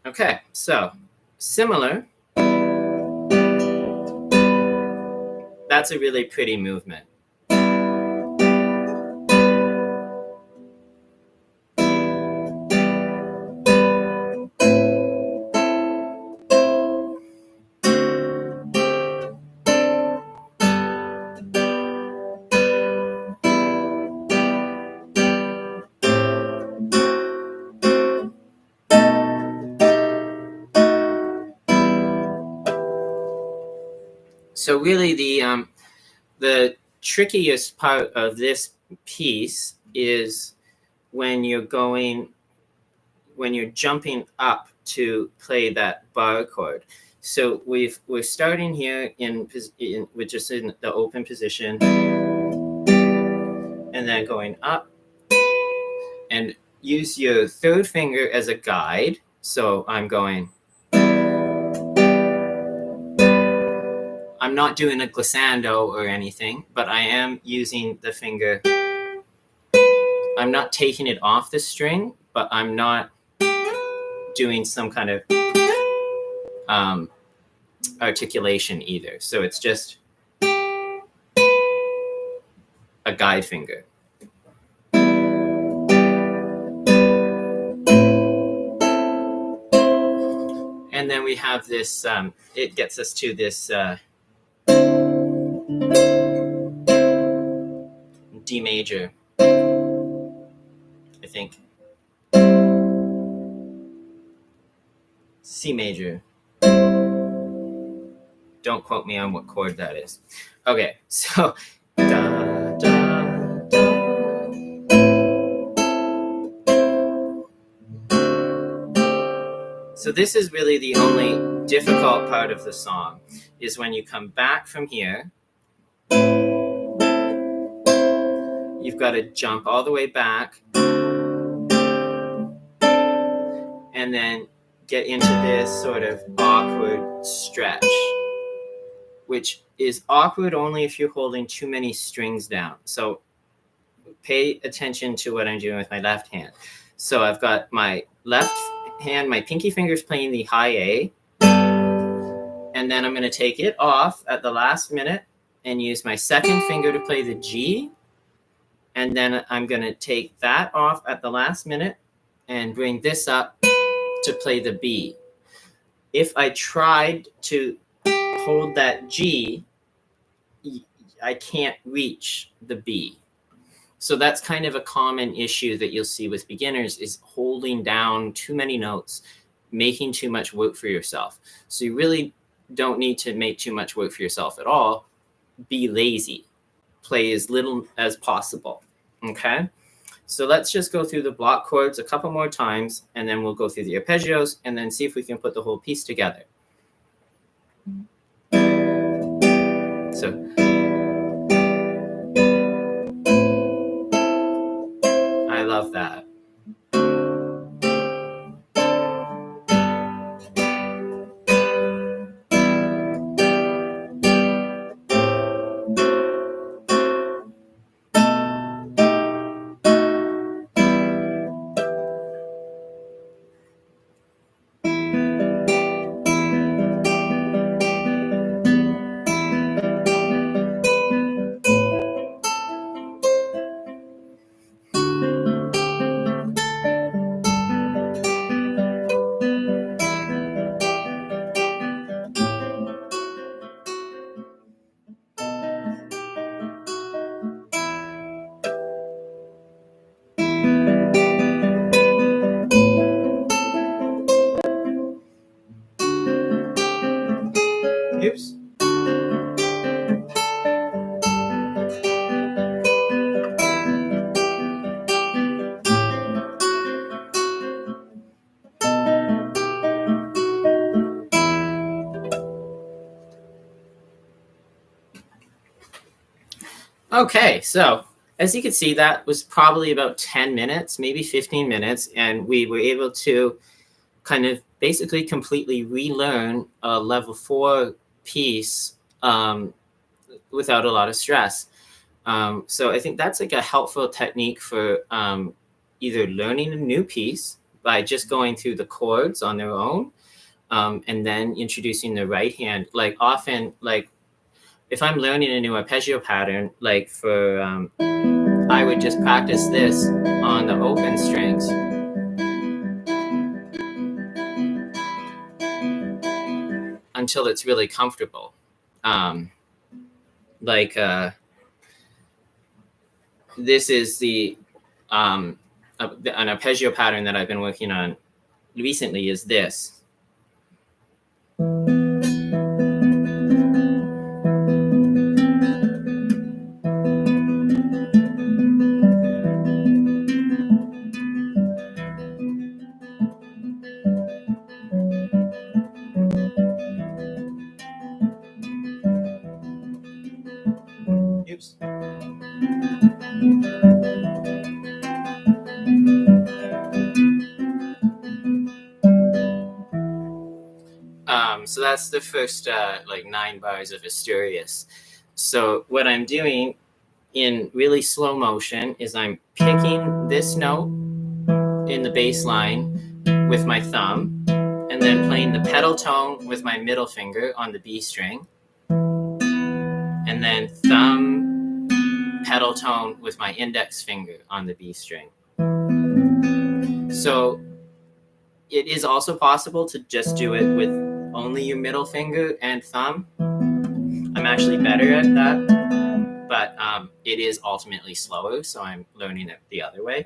Okay, so similar. That's a really pretty movement. So really the trickiest part of this piece is when you're jumping up to play that bar chord. So we're starting here we're just in the open position, and then going up, and use your third finger as a guide. So I'm not doing a glissando or anything, but I am using the finger. I'm not taking it off the string, but I'm not doing some kind of articulation either. So it's just a guide finger. And then we have this, it gets us to this D major, I think. C major. Don't quote me on what chord that is. Okay, so da, da, da. So this is really the only difficult part of the song, is when you come back from here, you've got to jump all the way back and then get into this sort of awkward stretch, which is awkward only if you're holding too many strings down. So pay attention to what I'm doing with my left hand. So I've got my left hand, my pinky finger's playing the high A, and then I'm going to take it off at the last minute and use my second finger to play the G, and then I'm going to take that off at the last minute and bring this up to play the B. If I tried to hold that G, I can't reach the B. So that's kind of a common issue that you'll see with beginners, is holding down too many notes, making too much work for yourself. So you really don't need to make too much work for yourself at all. Be lazy. Play as little as possible. Okay? So let's just go through the block chords a couple more times, and then we'll go through the arpeggios and then see if we can put the whole piece together. So I love that. Oops. Okay, so as you can see, that was probably about 10 minutes, maybe 15 minutes, and we were able to kind of basically completely relearn a level 4 piece without a lot of stress. So I think that's like a helpful technique for either learning a new piece by just going through the chords on their own, and then introducing the right hand. Like often, like if I'm learning a new arpeggio pattern, like for, I would just practice this on the open strings. Until it's really comfortable. This is the an arpeggio pattern that I've been working on recently is this. Oops. So that's the first like 9 bars of Asturias. So what I'm doing in really slow motion is I'm picking this note in the bass line with my thumb, and and then playing the pedal tone with my middle finger on the B string, and then thumb pedal tone with my index finger on the B string. So it is also possible to just do it with only your middle finger and thumb. I'm actually better at that, but it is ultimately slower, so I'm learning it the other way.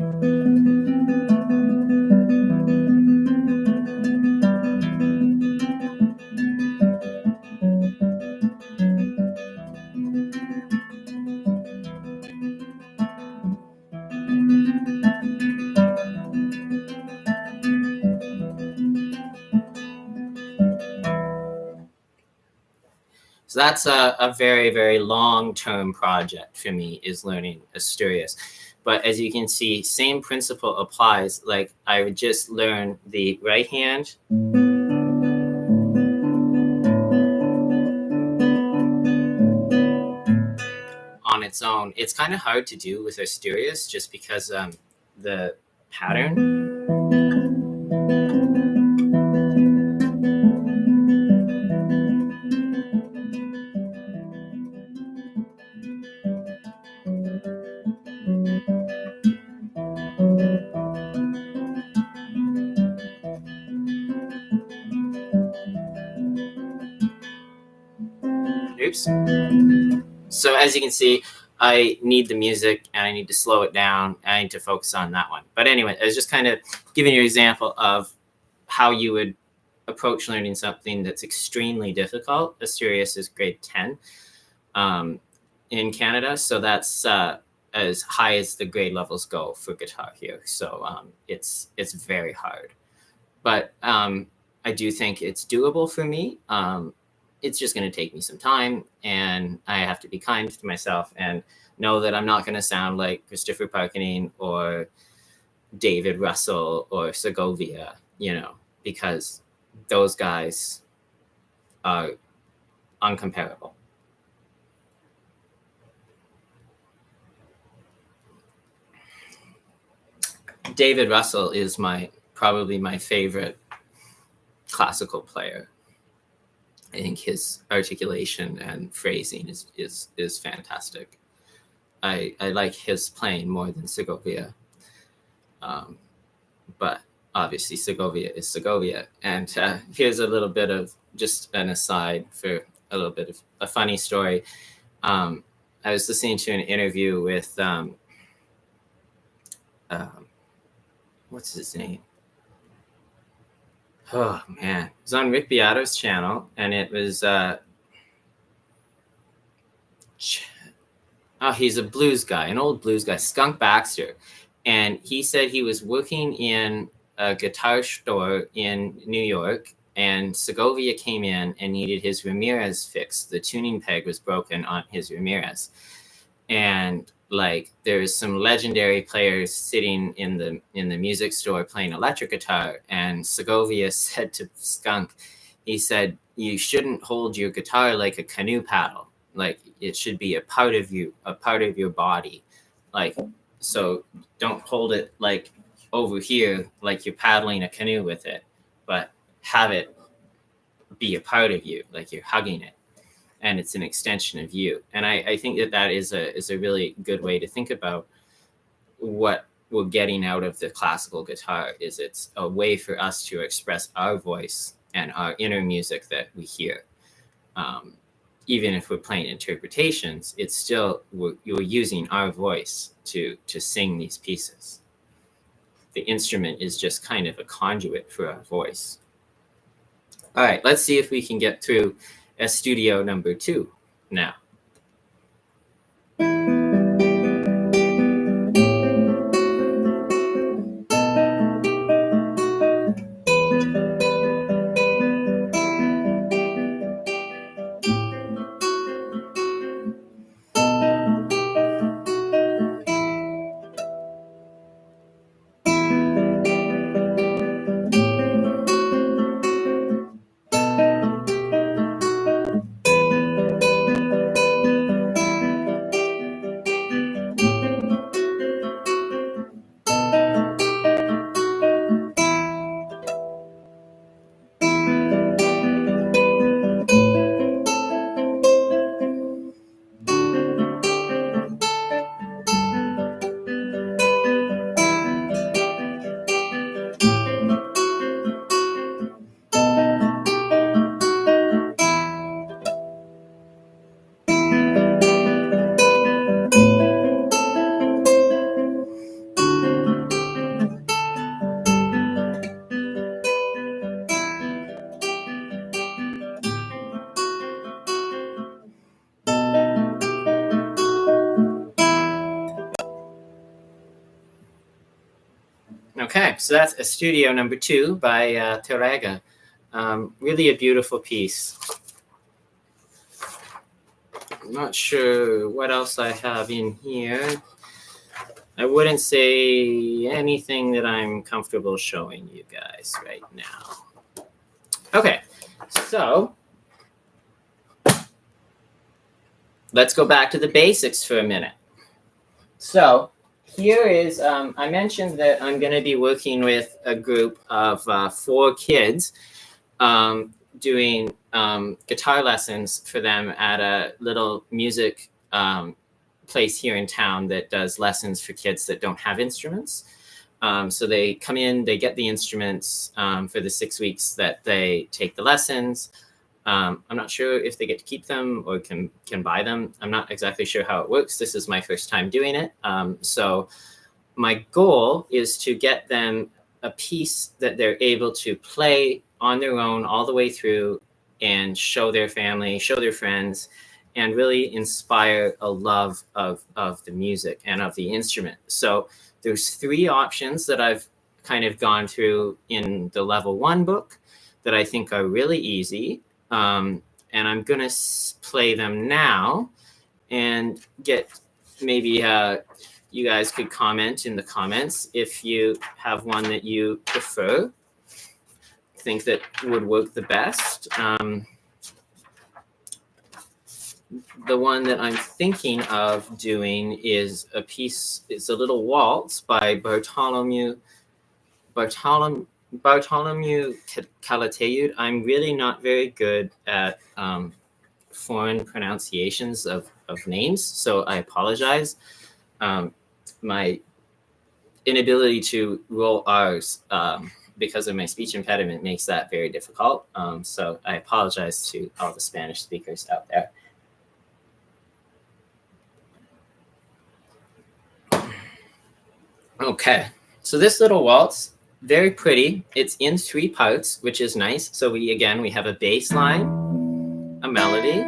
So that's a very, very long-term project for me, is learning Asturias. But as you can see, same principle applies. Like I would just learn the right hand on its own. It's kind of hard to do with Asturias just because the pattern. Oops. So as you can see, I need the music and I need to slow it down. I need to focus on that one. But anyway, I was just kind of giving you an example of how you would approach learning something that's extremely difficult. Asturias is grade 10 in Canada. So that's as high as the grade levels go for guitar here. So it's very hard. But I do think it's doable for me. It's just going to take me some time, and I have to be kind to myself and know that I'm not going to sound like Christopher Parkening or David Russell or Segovia, because those guys are uncomparable. David Russell is probably my favorite classical player. I think his articulation and phrasing is fantastic. I like his playing more than Segovia. But obviously Segovia is Segovia. And here's a little bit of just an aside for a little bit of a funny story. I was listening to an interview with, what's his name? Oh man, it was on Rick Beato's channel, and it was he's a blues guy, an old blues guy, Skunk Baxter, and he said he was working in a guitar store in New York, and Segovia came in and needed his Ramirez fixed. The tuning peg was broken on his Ramirez, and like there's some legendary players sitting in the music store playing electric guitar, and Segovia said to Skunk, he said, you shouldn't hold your guitar like a canoe paddle. Like it should be a part of you, a part of your body. Like, so don't hold it like over here, like you're paddling a canoe with it, but have it be a part of you, like you're hugging it. And it's an extension of you. And I think that is a really good way to think about what we're getting out of the classical guitar. Is it's a way for us to express our voice and our inner music that we hear. Even if we're playing interpretations, it's still, you're using our voice to sing these pieces. The instrument is just kind of a conduit for our voice. All right, let's see if we can get through Studio number 2 now. Okay, so that's Estudio number 2 by Terraga. Really a beautiful piece. I'm not sure what else I have in here. I wouldn't say anything that I'm comfortable showing you guys right now. Okay, so let's go back to the basics for a minute. So here is, I mentioned that I'm going to be working with a group of 4 kids doing guitar lessons for them at a little music place here in town that does lessons for kids that don't have instruments. So they come in, they get the instruments for the 6 weeks that they take the lessons. I'm not sure if they get to keep them or can buy them. I'm not exactly sure how it works. This is my first time doing it. So my goal is to get them a piece that they're able to play on their own all the way through and show their family, show their friends, and really inspire a love of the music and of the instrument. So there's 3 options that I've kind of gone through in the level 1 book that I think are really easy. And I'm going to play them now and get maybe you guys could comment in the comments if you have one that you prefer, think that would work the best. The one that I'm thinking of doing is a piece, it's a little waltz by Bartholomew Calatayud. I'm really not very good at foreign pronunciations of names, so I apologize. My inability to roll R's because of my speech impediment makes that very difficult. So I apologize to all the Spanish speakers out there. Okay, so this little waltz, very pretty. It's in 3 parts, which is nice. So we have a bass line, a melody,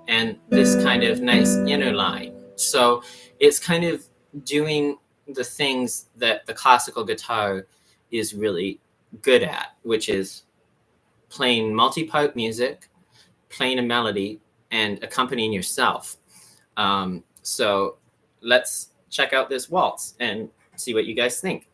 and this kind of nice inner line. So it's kind of doing the things that the classical guitar is really good at, which is playing multi-part music, playing a melody, and accompanying yourself. So let's check out this waltz and see what you guys think.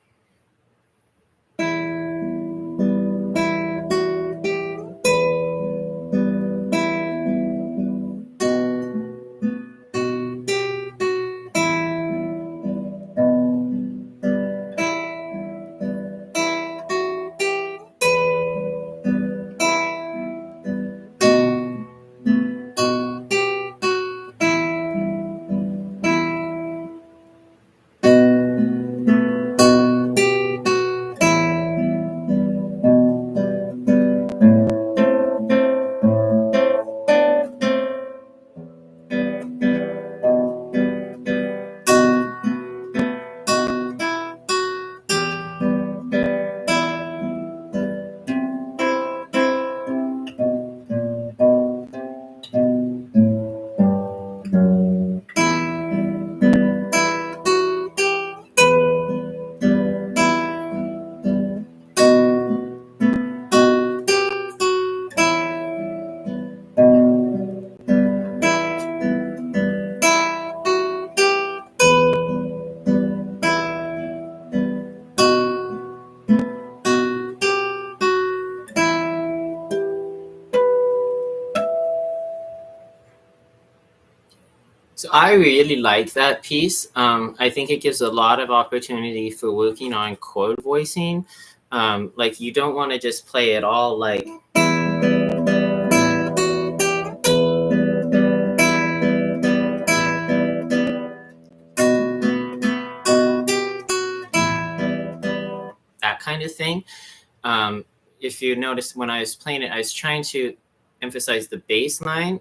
So I really like that piece. I think it gives a lot of opportunity for working on chord voicing. Like you don't want to just play it all like that kind of thing. If you notice when I was playing it, I was trying to emphasize the bass line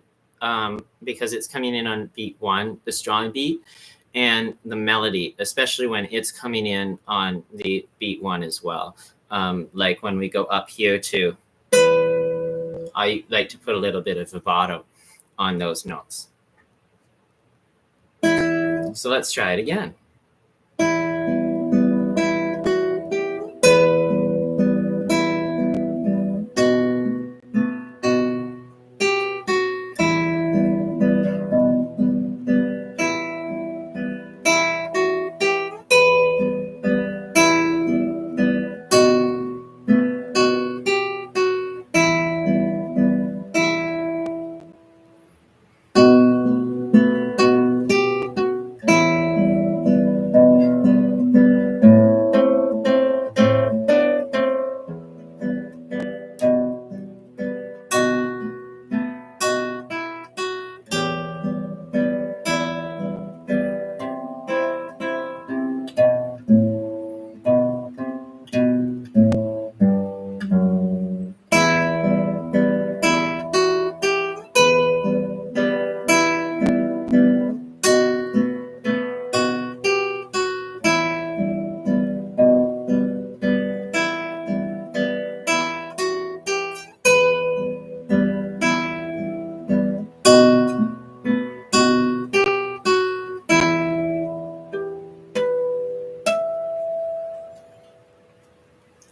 because it's coming in on beat 1, the strong beat, and the melody, especially when it's coming in on the beat 1 as well. Like when we go up here to, I like to put a little bit of vibrato on those notes. So let's try it again.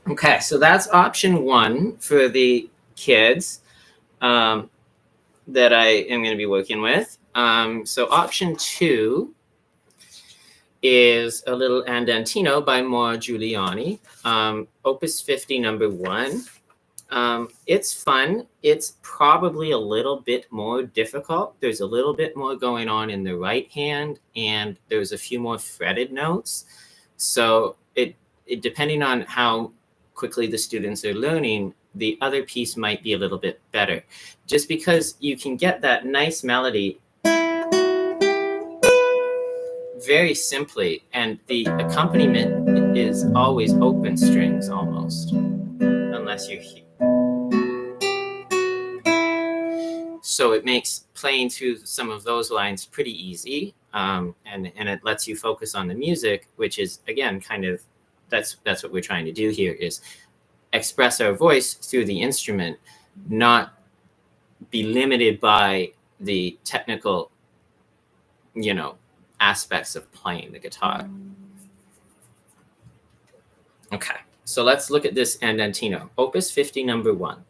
Okay, so that's option one for the kids that I am going to be working with. So option two is a little andantino by Mauro Giuliani, Opus 50, number one. It's fun. It's probably a little bit more difficult. There's a little bit more going on in the right hand, and there's a few more fretted notes. So it depending on how quickly the students are learning, the other piece might be a little bit better. Just because you can get that nice melody very simply, and the accompaniment is always open strings almost, unless you hear. So it makes playing through some of those lines pretty easy, and it lets you focus on the music, which is, again, kind of, that's what we're trying to do here, is express our voice through the instrument, not be limited by the technical, aspects of playing the guitar. Okay, so let's look at this andantino, Opus 50, number one.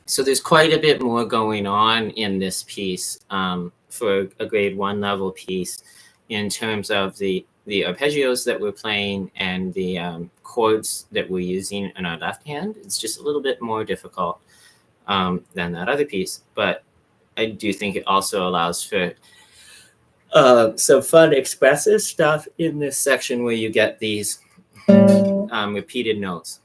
So there's quite a bit more going on in this piece for a grade one level piece in terms of the arpeggios that we're playing and the chords that we're using in our left hand. It's just a little bit more difficult than that other piece, but I do think it also allows for some fun expressive stuff in this section where you get these repeated notes.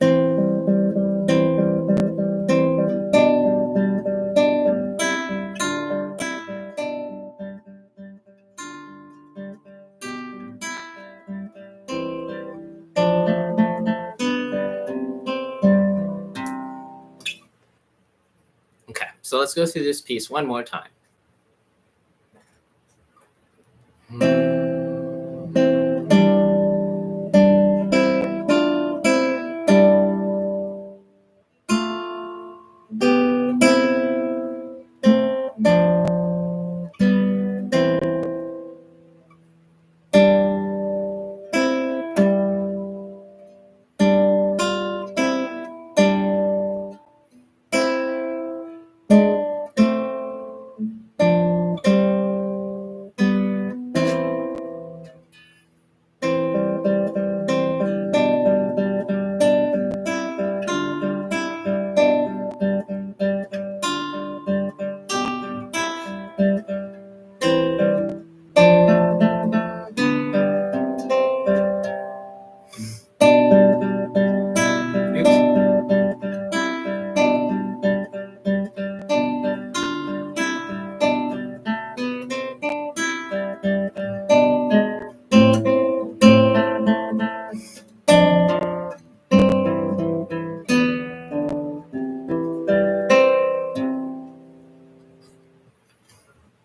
Okay, so let's go through this piece one more time.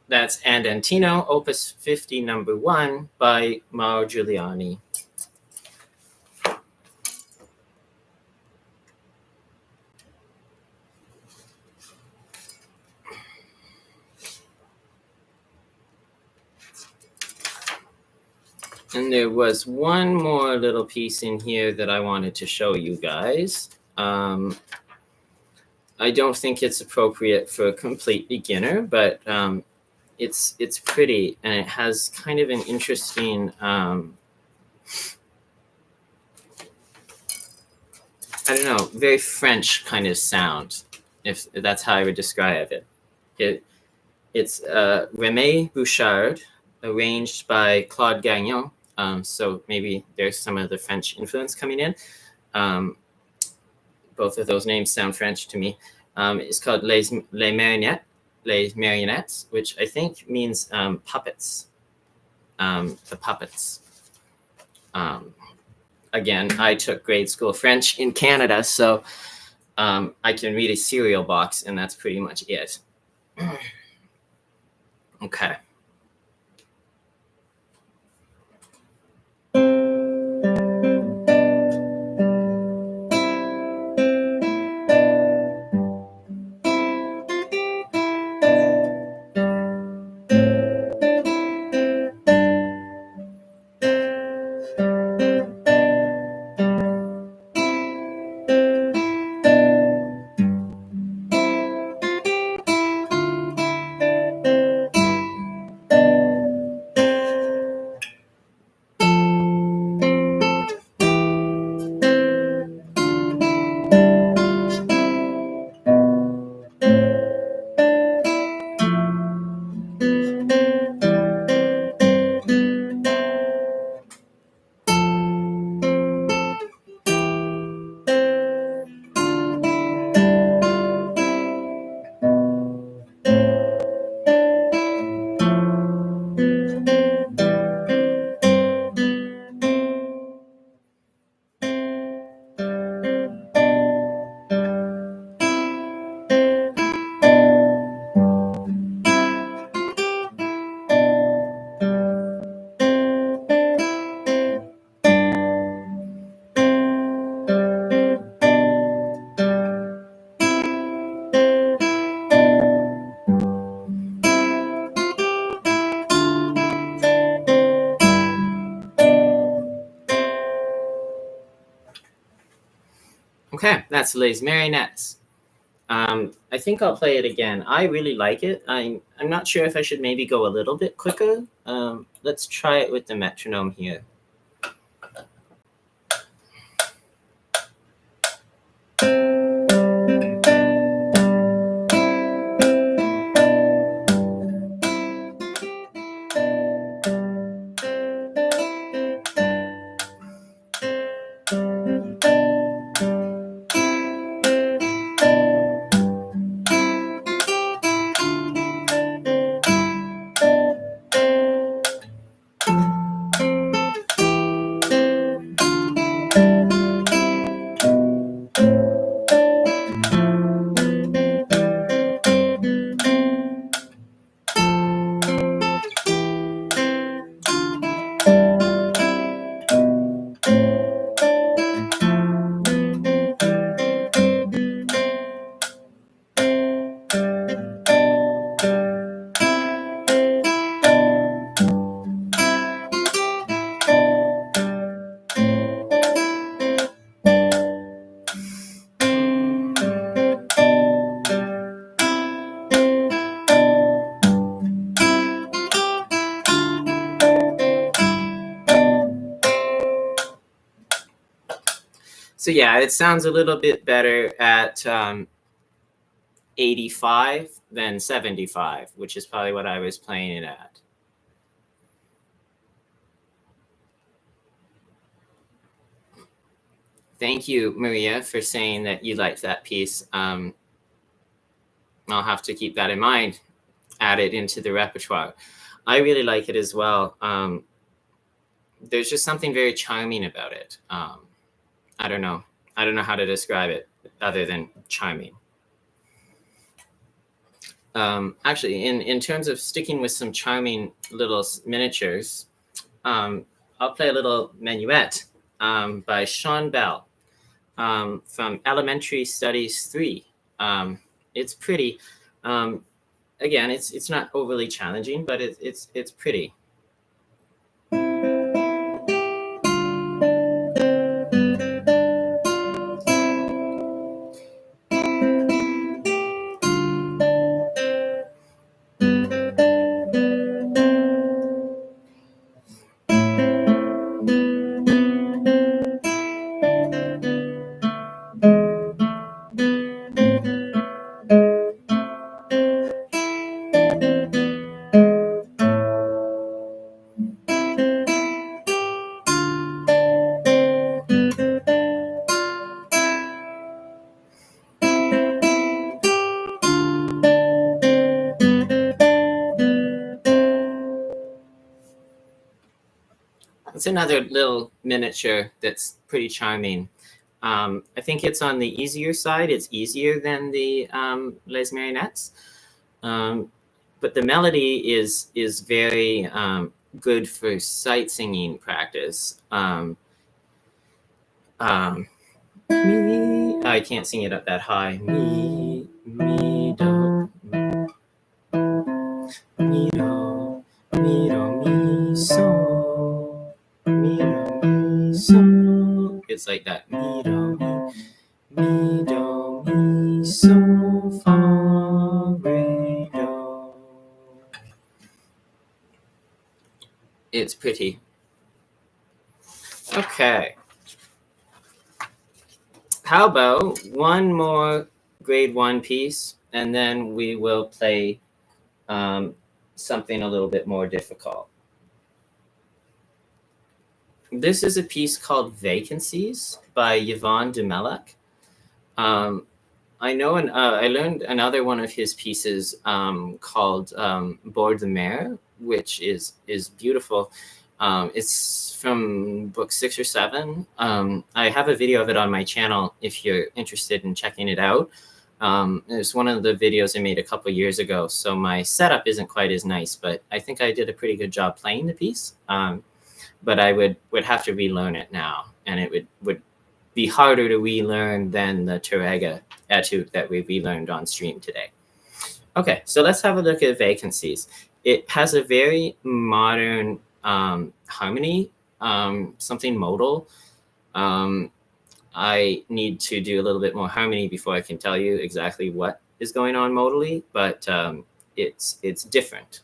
That's Andantino, Opus 50, number one by Mauro Giuliani. And there was one more little piece in here that I wanted to show you guys. I don't think it's appropriate for a complete beginner, but it's pretty, and it has kind of an interesting I don't know, very French kind of sound, if that's how I would describe it. It's Rémy Bouchard, arranged by Claude Gagnon. So maybe there's some of the French influence coming in. Both of those names sound French to me. It's called Les Marionettes, which I think means puppets. The puppets. Again, I took grade school French in Canada, so I can read a cereal box, and that's pretty much it. Okay. Okay, that's Les Marionettes. I think I'll play it again. I really like it. I'm not sure if I should maybe go a little bit quicker. Let's try it with the metronome here. So yeah, it sounds a little bit better at 85 than 75, which is probably what I was playing it at. Thank you, Maria, for saying that you liked that piece. I'll have to keep that in mind, add it into the repertoire. I really like it as well. There's just something very charming about it. I don't know how to describe it other than charming. Actually, in terms of sticking with some charming little miniatures, I'll play a little minuet by Sean Bell from Elementary Studies 3. It's pretty. Again, it's not overly challenging, but it's pretty. it's another little miniature that's pretty charming. I think it's on the easier side. It's easier than the Les Marionettes. But the melody is very good for sight singing practice. I can't sing it up that high. Mi, do, mi, do, mi, do, mi, so, mi, do, mi, so. It's like that. Mi, do, mi, so, fa, re, do. It's pretty. Okay. How about one more grade 1 piece, and then we will play something a little bit more difficult. This is a piece called Vacancies by Yvonne Dumelec. I know, I learned another one of his pieces called Board the Mare, which is beautiful. It's from book 6 or 7. I have a video of it on my channel if you're interested in checking it out. It's one of the videos I made a couple years ago, so my setup isn't quite as nice, but I think I did a pretty good job playing the piece. But I would have to relearn it now, and it would be harder to relearn than the Turega etude that we relearned on stream today. Okay, so let's have a look at Vacancies. It has a very modern harmony, something modal. I need to do a little bit more harmony before I can tell you exactly what is going on modally, but it's different.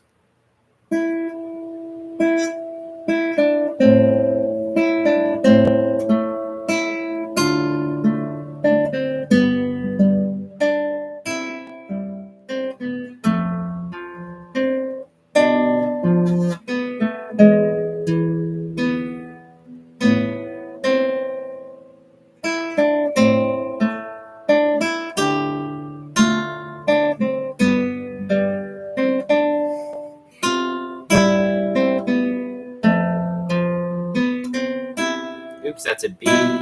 Oops, that's a B. And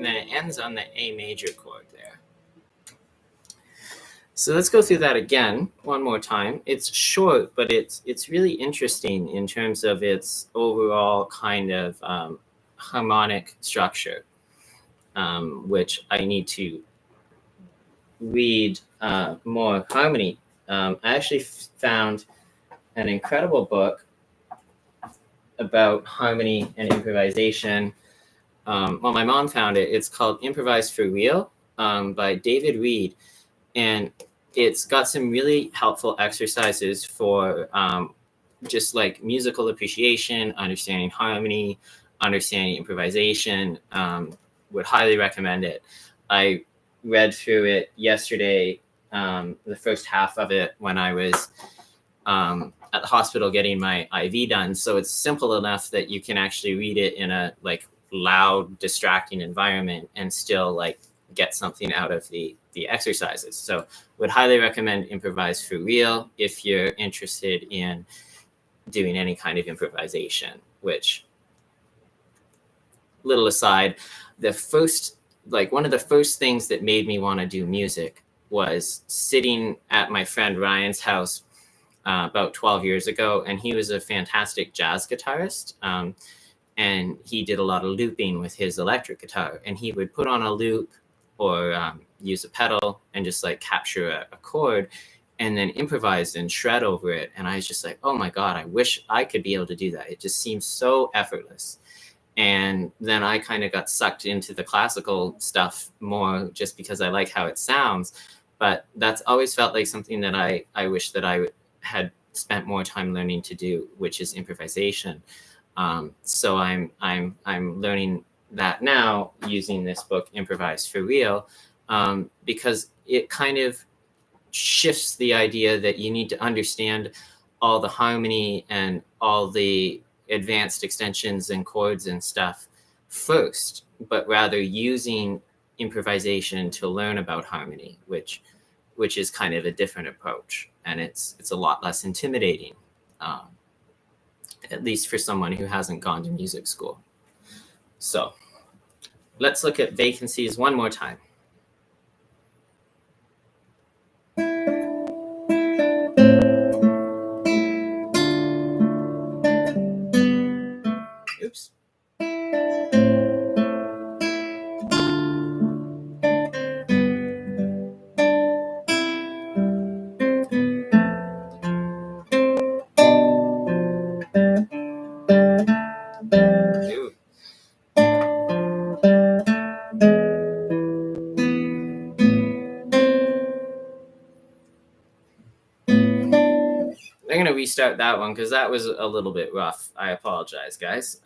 then it ends on the A major chord there. So let's go through that again one more time. It's short, but it's really interesting in terms of its overall kind of harmonic structure, which I need to read more harmony. I actually found an incredible book about harmony and improvisation. Well, my mom found it. It's called Improvise for Real by David Reed. And it's got some really helpful exercises for just like musical appreciation, understanding harmony, understanding improvisation. Would highly recommend it. I read through it yesterday, the first half of it when I was at the hospital getting my IV done. So it's simple enough that you can actually read it in a like loud, distracting environment and still like get something out of the exercises. So would highly recommend Improvise for Real if you're interested in doing any kind of improvisation, which, little aside, one of the first things that made me want to do music was sitting at my friend Ryan's house about 12 years ago. And he was a fantastic jazz guitarist. And he did a lot of looping with his electric guitar. And he would put on a loop or use a pedal and just like capture a chord and then improvise and shred over it. And I was just like, oh my God, I wish I could be able to do that. It just seems so effortless. And then I kind of got sucked into the classical stuff more just because I like how it sounds. But that's always felt like something that I wish that I had spent more time learning to do, which is improvisation. So I'm learning that now using this book, Improvise for Real, because it kind of shifts the idea that you need to understand all the harmony and all the advanced extensions and chords and stuff first, but rather using improvisation to learn about harmony, which which is kind of a different approach, and it's a lot less intimidating, at least for someone who hasn't gone to music school. So let's look at vacancies one more time. Oops. Ooh. I'm going to restart that one because that was a little bit rough. I apologize, guys.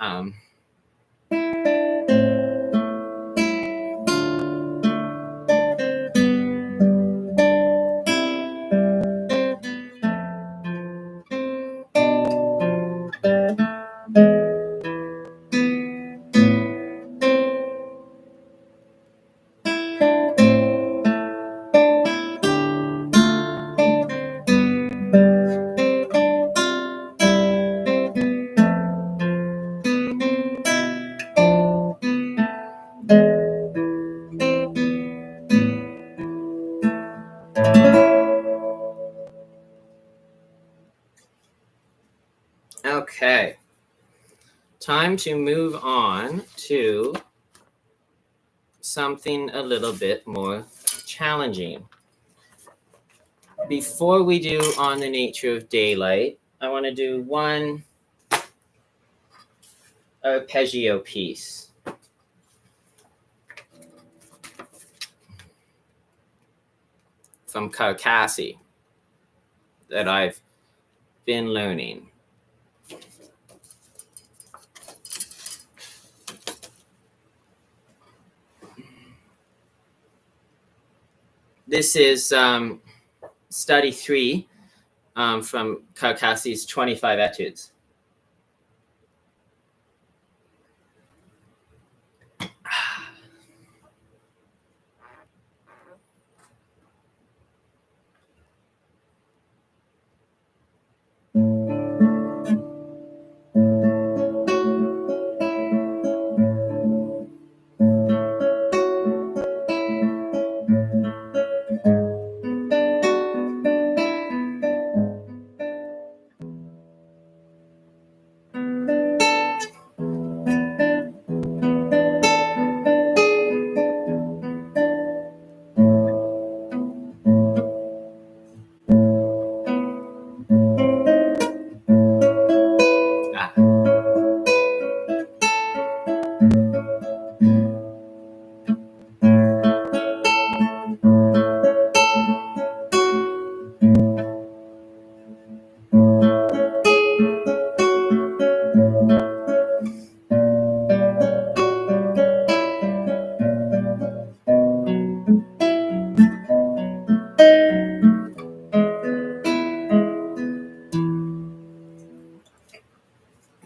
Okay. Time to move on to something a little bit more challenging. Before we do On the Nature of Daylight, I want to do one arpeggio piece. From Carcassi that I've been learning. This is study 3 from Carcassi's 25 Etudes.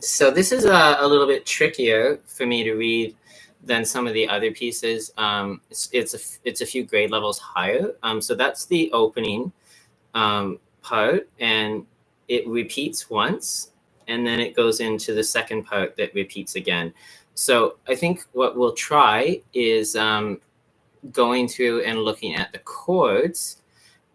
So this is a little bit trickier for me to read than some of the other pieces. It's a few grade levels higher. So that's the opening part, and it repeats once, and then it goes into the second part that repeats again. So I think what we'll try is going through and looking at the chords,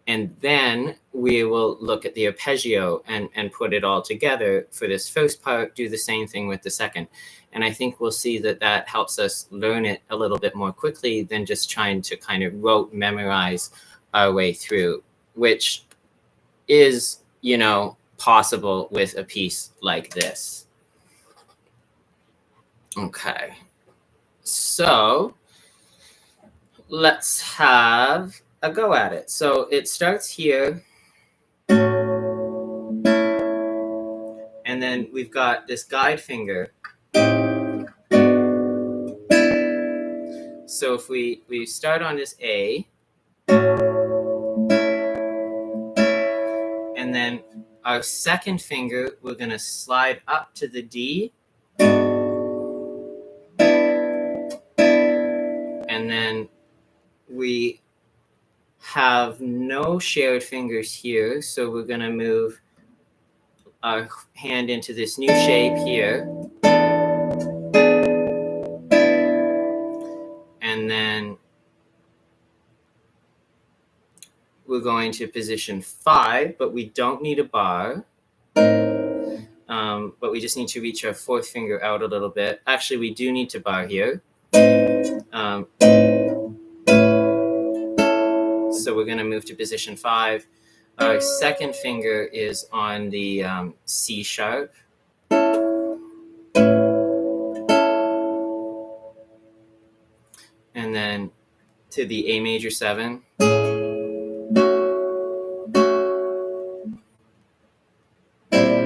and then we will look at the arpeggio and put it all together for this first part, do the same thing with the second. And I think we'll see that that helps us learn it a little bit more quickly than just trying to kind of rote memorize our way through, which is, you know, possible with a piece like this. Okay, so let's have a go at it. So it starts here, and then we've got this guide finger. So if we start on this A, and then our second finger, we're going to slide up to the D, and then we have no shared fingers here, so we're going to move our hand into this new shape here. And then we're going to position 5, but we don't need a bar. But we just need to reach our 4th finger out a little bit. Actually, we do need to bar here. So we're going to move to position 5. Our 2nd finger is on the C sharp. And then to the A major 7.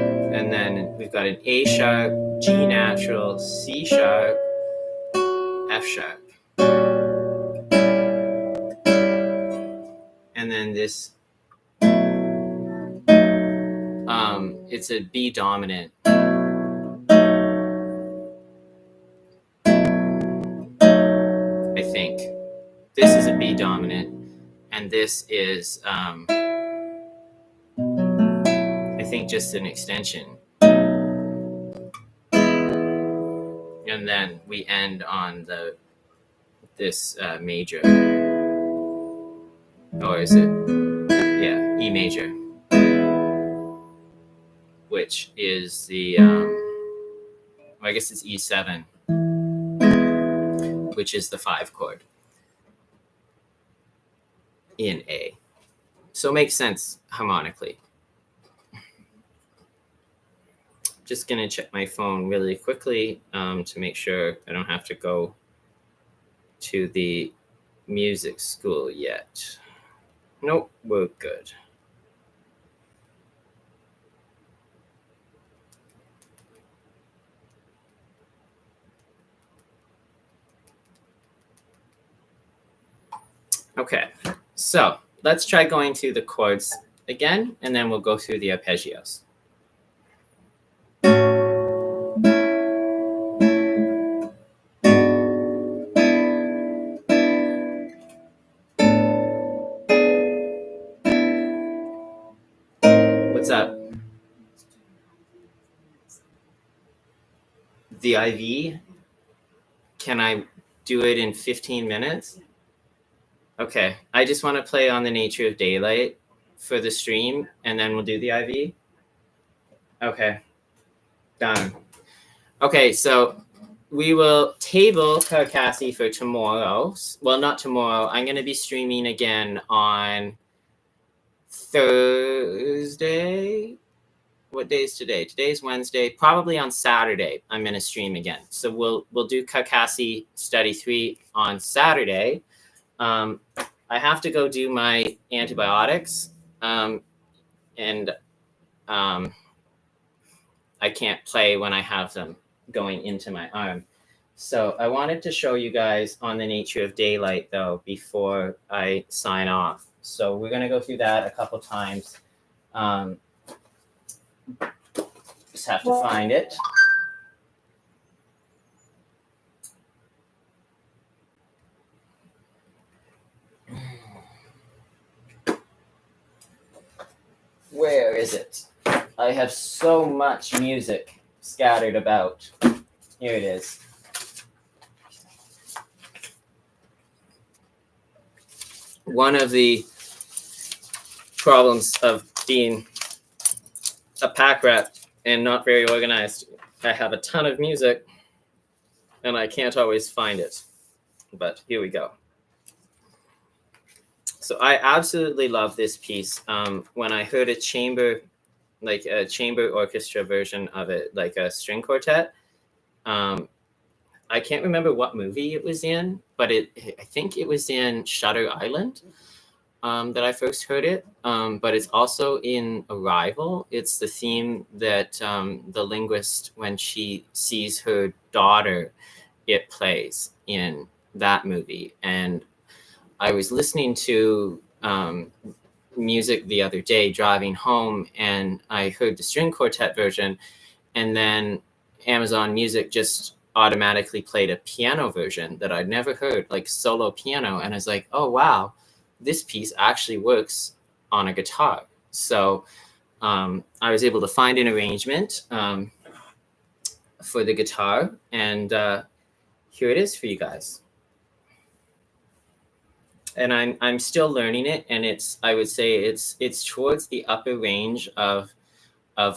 And then we've got an A sharp, G natural, C sharp, F sharp. And then this, it's a B dominant. I think. This is a B dominant, and this is, I think, just an extension. And then we end on this major. Or is it? Yeah, E major. Which is the, I guess it's E7, which is the 5 chord in A. So it makes sense harmonically. Just going to check my phone really quickly to make sure I don't have to go to the music school yet. Nope, we're good. Okay, so let's try going through the chords again, and then we'll go through the arpeggios. What's up? The IV? Can I do it in 15 minutes? Okay, I just want to play On the Nature of Daylight for the stream, and then we'll do the IV. Okay, done. Okay, so we will table Carcassi for tomorrow. Well, not tomorrow. I'm going to be streaming again on Thursday. What day is today? Today's Wednesday. Probably on Saturday, I'm going to stream again. So we'll do Carcassi Study 3 on Saturday. I have to go do my antibiotics, and I can't play when I have them going into my arm. So I wanted to show you guys On the Nature of Daylight, though, before I sign off. So we're going to go through that a couple times. Just have to find it. Where is it? I have so much music scattered about. Here it is. One of the problems of being a pack rat and not very organized, I have a ton of music and I can't always find it. But here we go. So I absolutely love this piece. When I heard a chamber orchestra version of it, like a string quartet, I can't remember what movie it was in, but I think it was in Shutter Island that I first heard it. But it's also in Arrival. It's the theme that the linguist, when she sees her daughter, it plays in that movie. And I was listening to music the other day driving home, and I heard the string quartet version, and then Amazon Music just automatically played a piano version that I'd never heard, like solo piano. And I was like, oh, wow, this piece actually works on a guitar. So I was able to find an arrangement for the guitar, and here it is for you guys. And I'm still learning it, and I would say it's towards the upper range of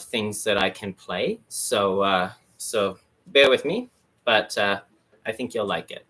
things that I can play. So so bear with me, but I think you'll like it.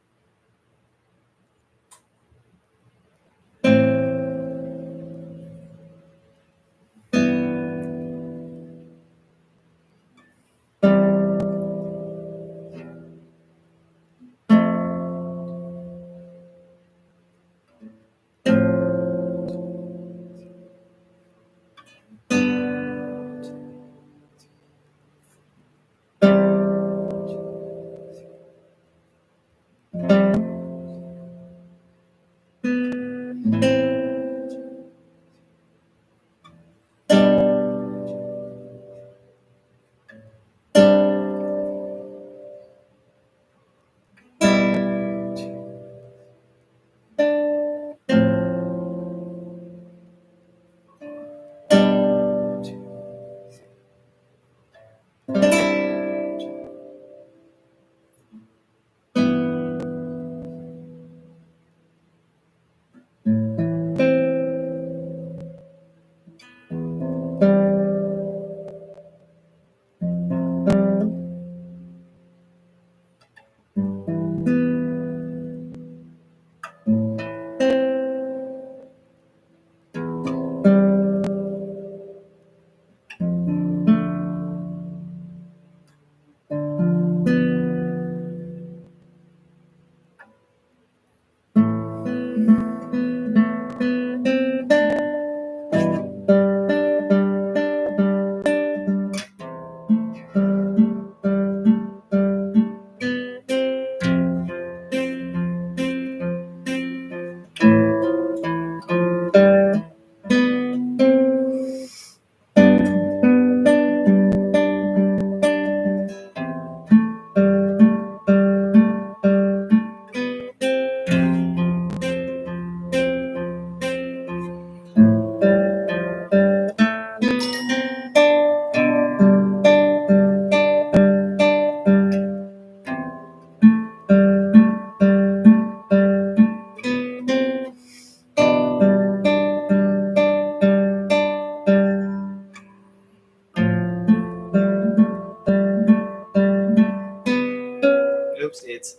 Oops, it's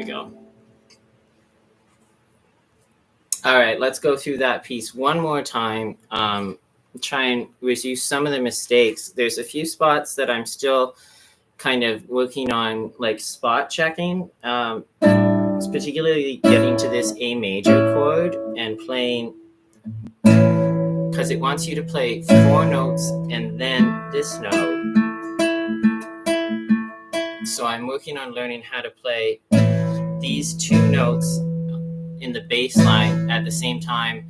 ago. All right, let's go through that piece one more time. Try and review some of the mistakes. There's a few spots that I'm still kind of working on, like spot checking. Particularly getting to this A major chord and playing, because it wants you to play 4 notes and then this note. So I'm working on learning how to play these 2 notes in the bass line at the same time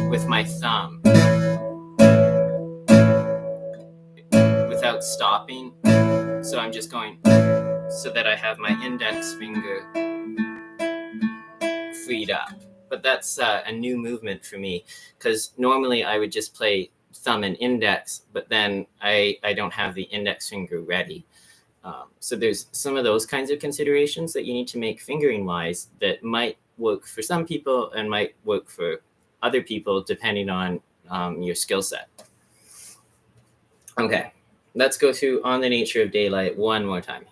with my thumb without stopping. So I'm just going so that I have my index finger freed up. But that's a new movement for me, because normally I would just play thumb and index, but then I don't have the index finger ready. So there's some of those kinds of considerations that you need to make fingering wise that might work for some people and might work for other people depending on your skill set. Okay, let's go through On the Nature of Daylight one more time here.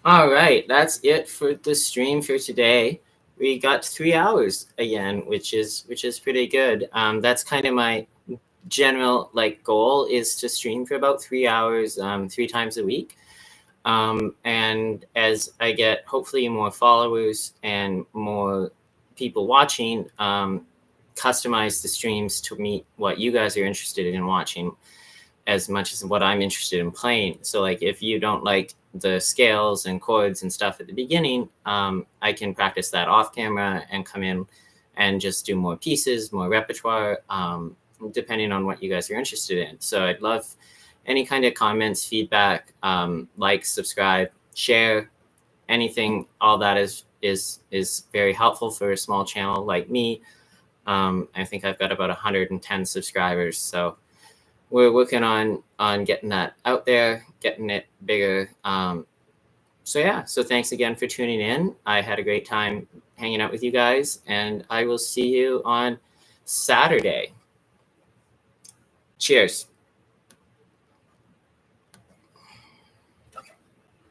All right, that's it for the stream for today. We got 3 hours again, which is pretty good. That's kind of my general like goal, is to stream for about 3 hours, 3 times a week. And as I get hopefully more followers and more people watching, customize the streams to meet what you guys are interested in watching as much as what I'm interested in playing. So like if you don't like the scales and chords and stuff at the beginning, I can practice that off camera and come in and just do more pieces, more repertoire, depending on what you guys are interested in. So I'd love any kind of comments, feedback, like, subscribe, share, anything. All that is very helpful for a small channel like me. I think I've got about 110 subscribers, so we're working on getting that out there, getting it bigger. So yeah, so thanks again for tuning in. I had a great time hanging out with you guys, and I will see you on Saturday. Cheers.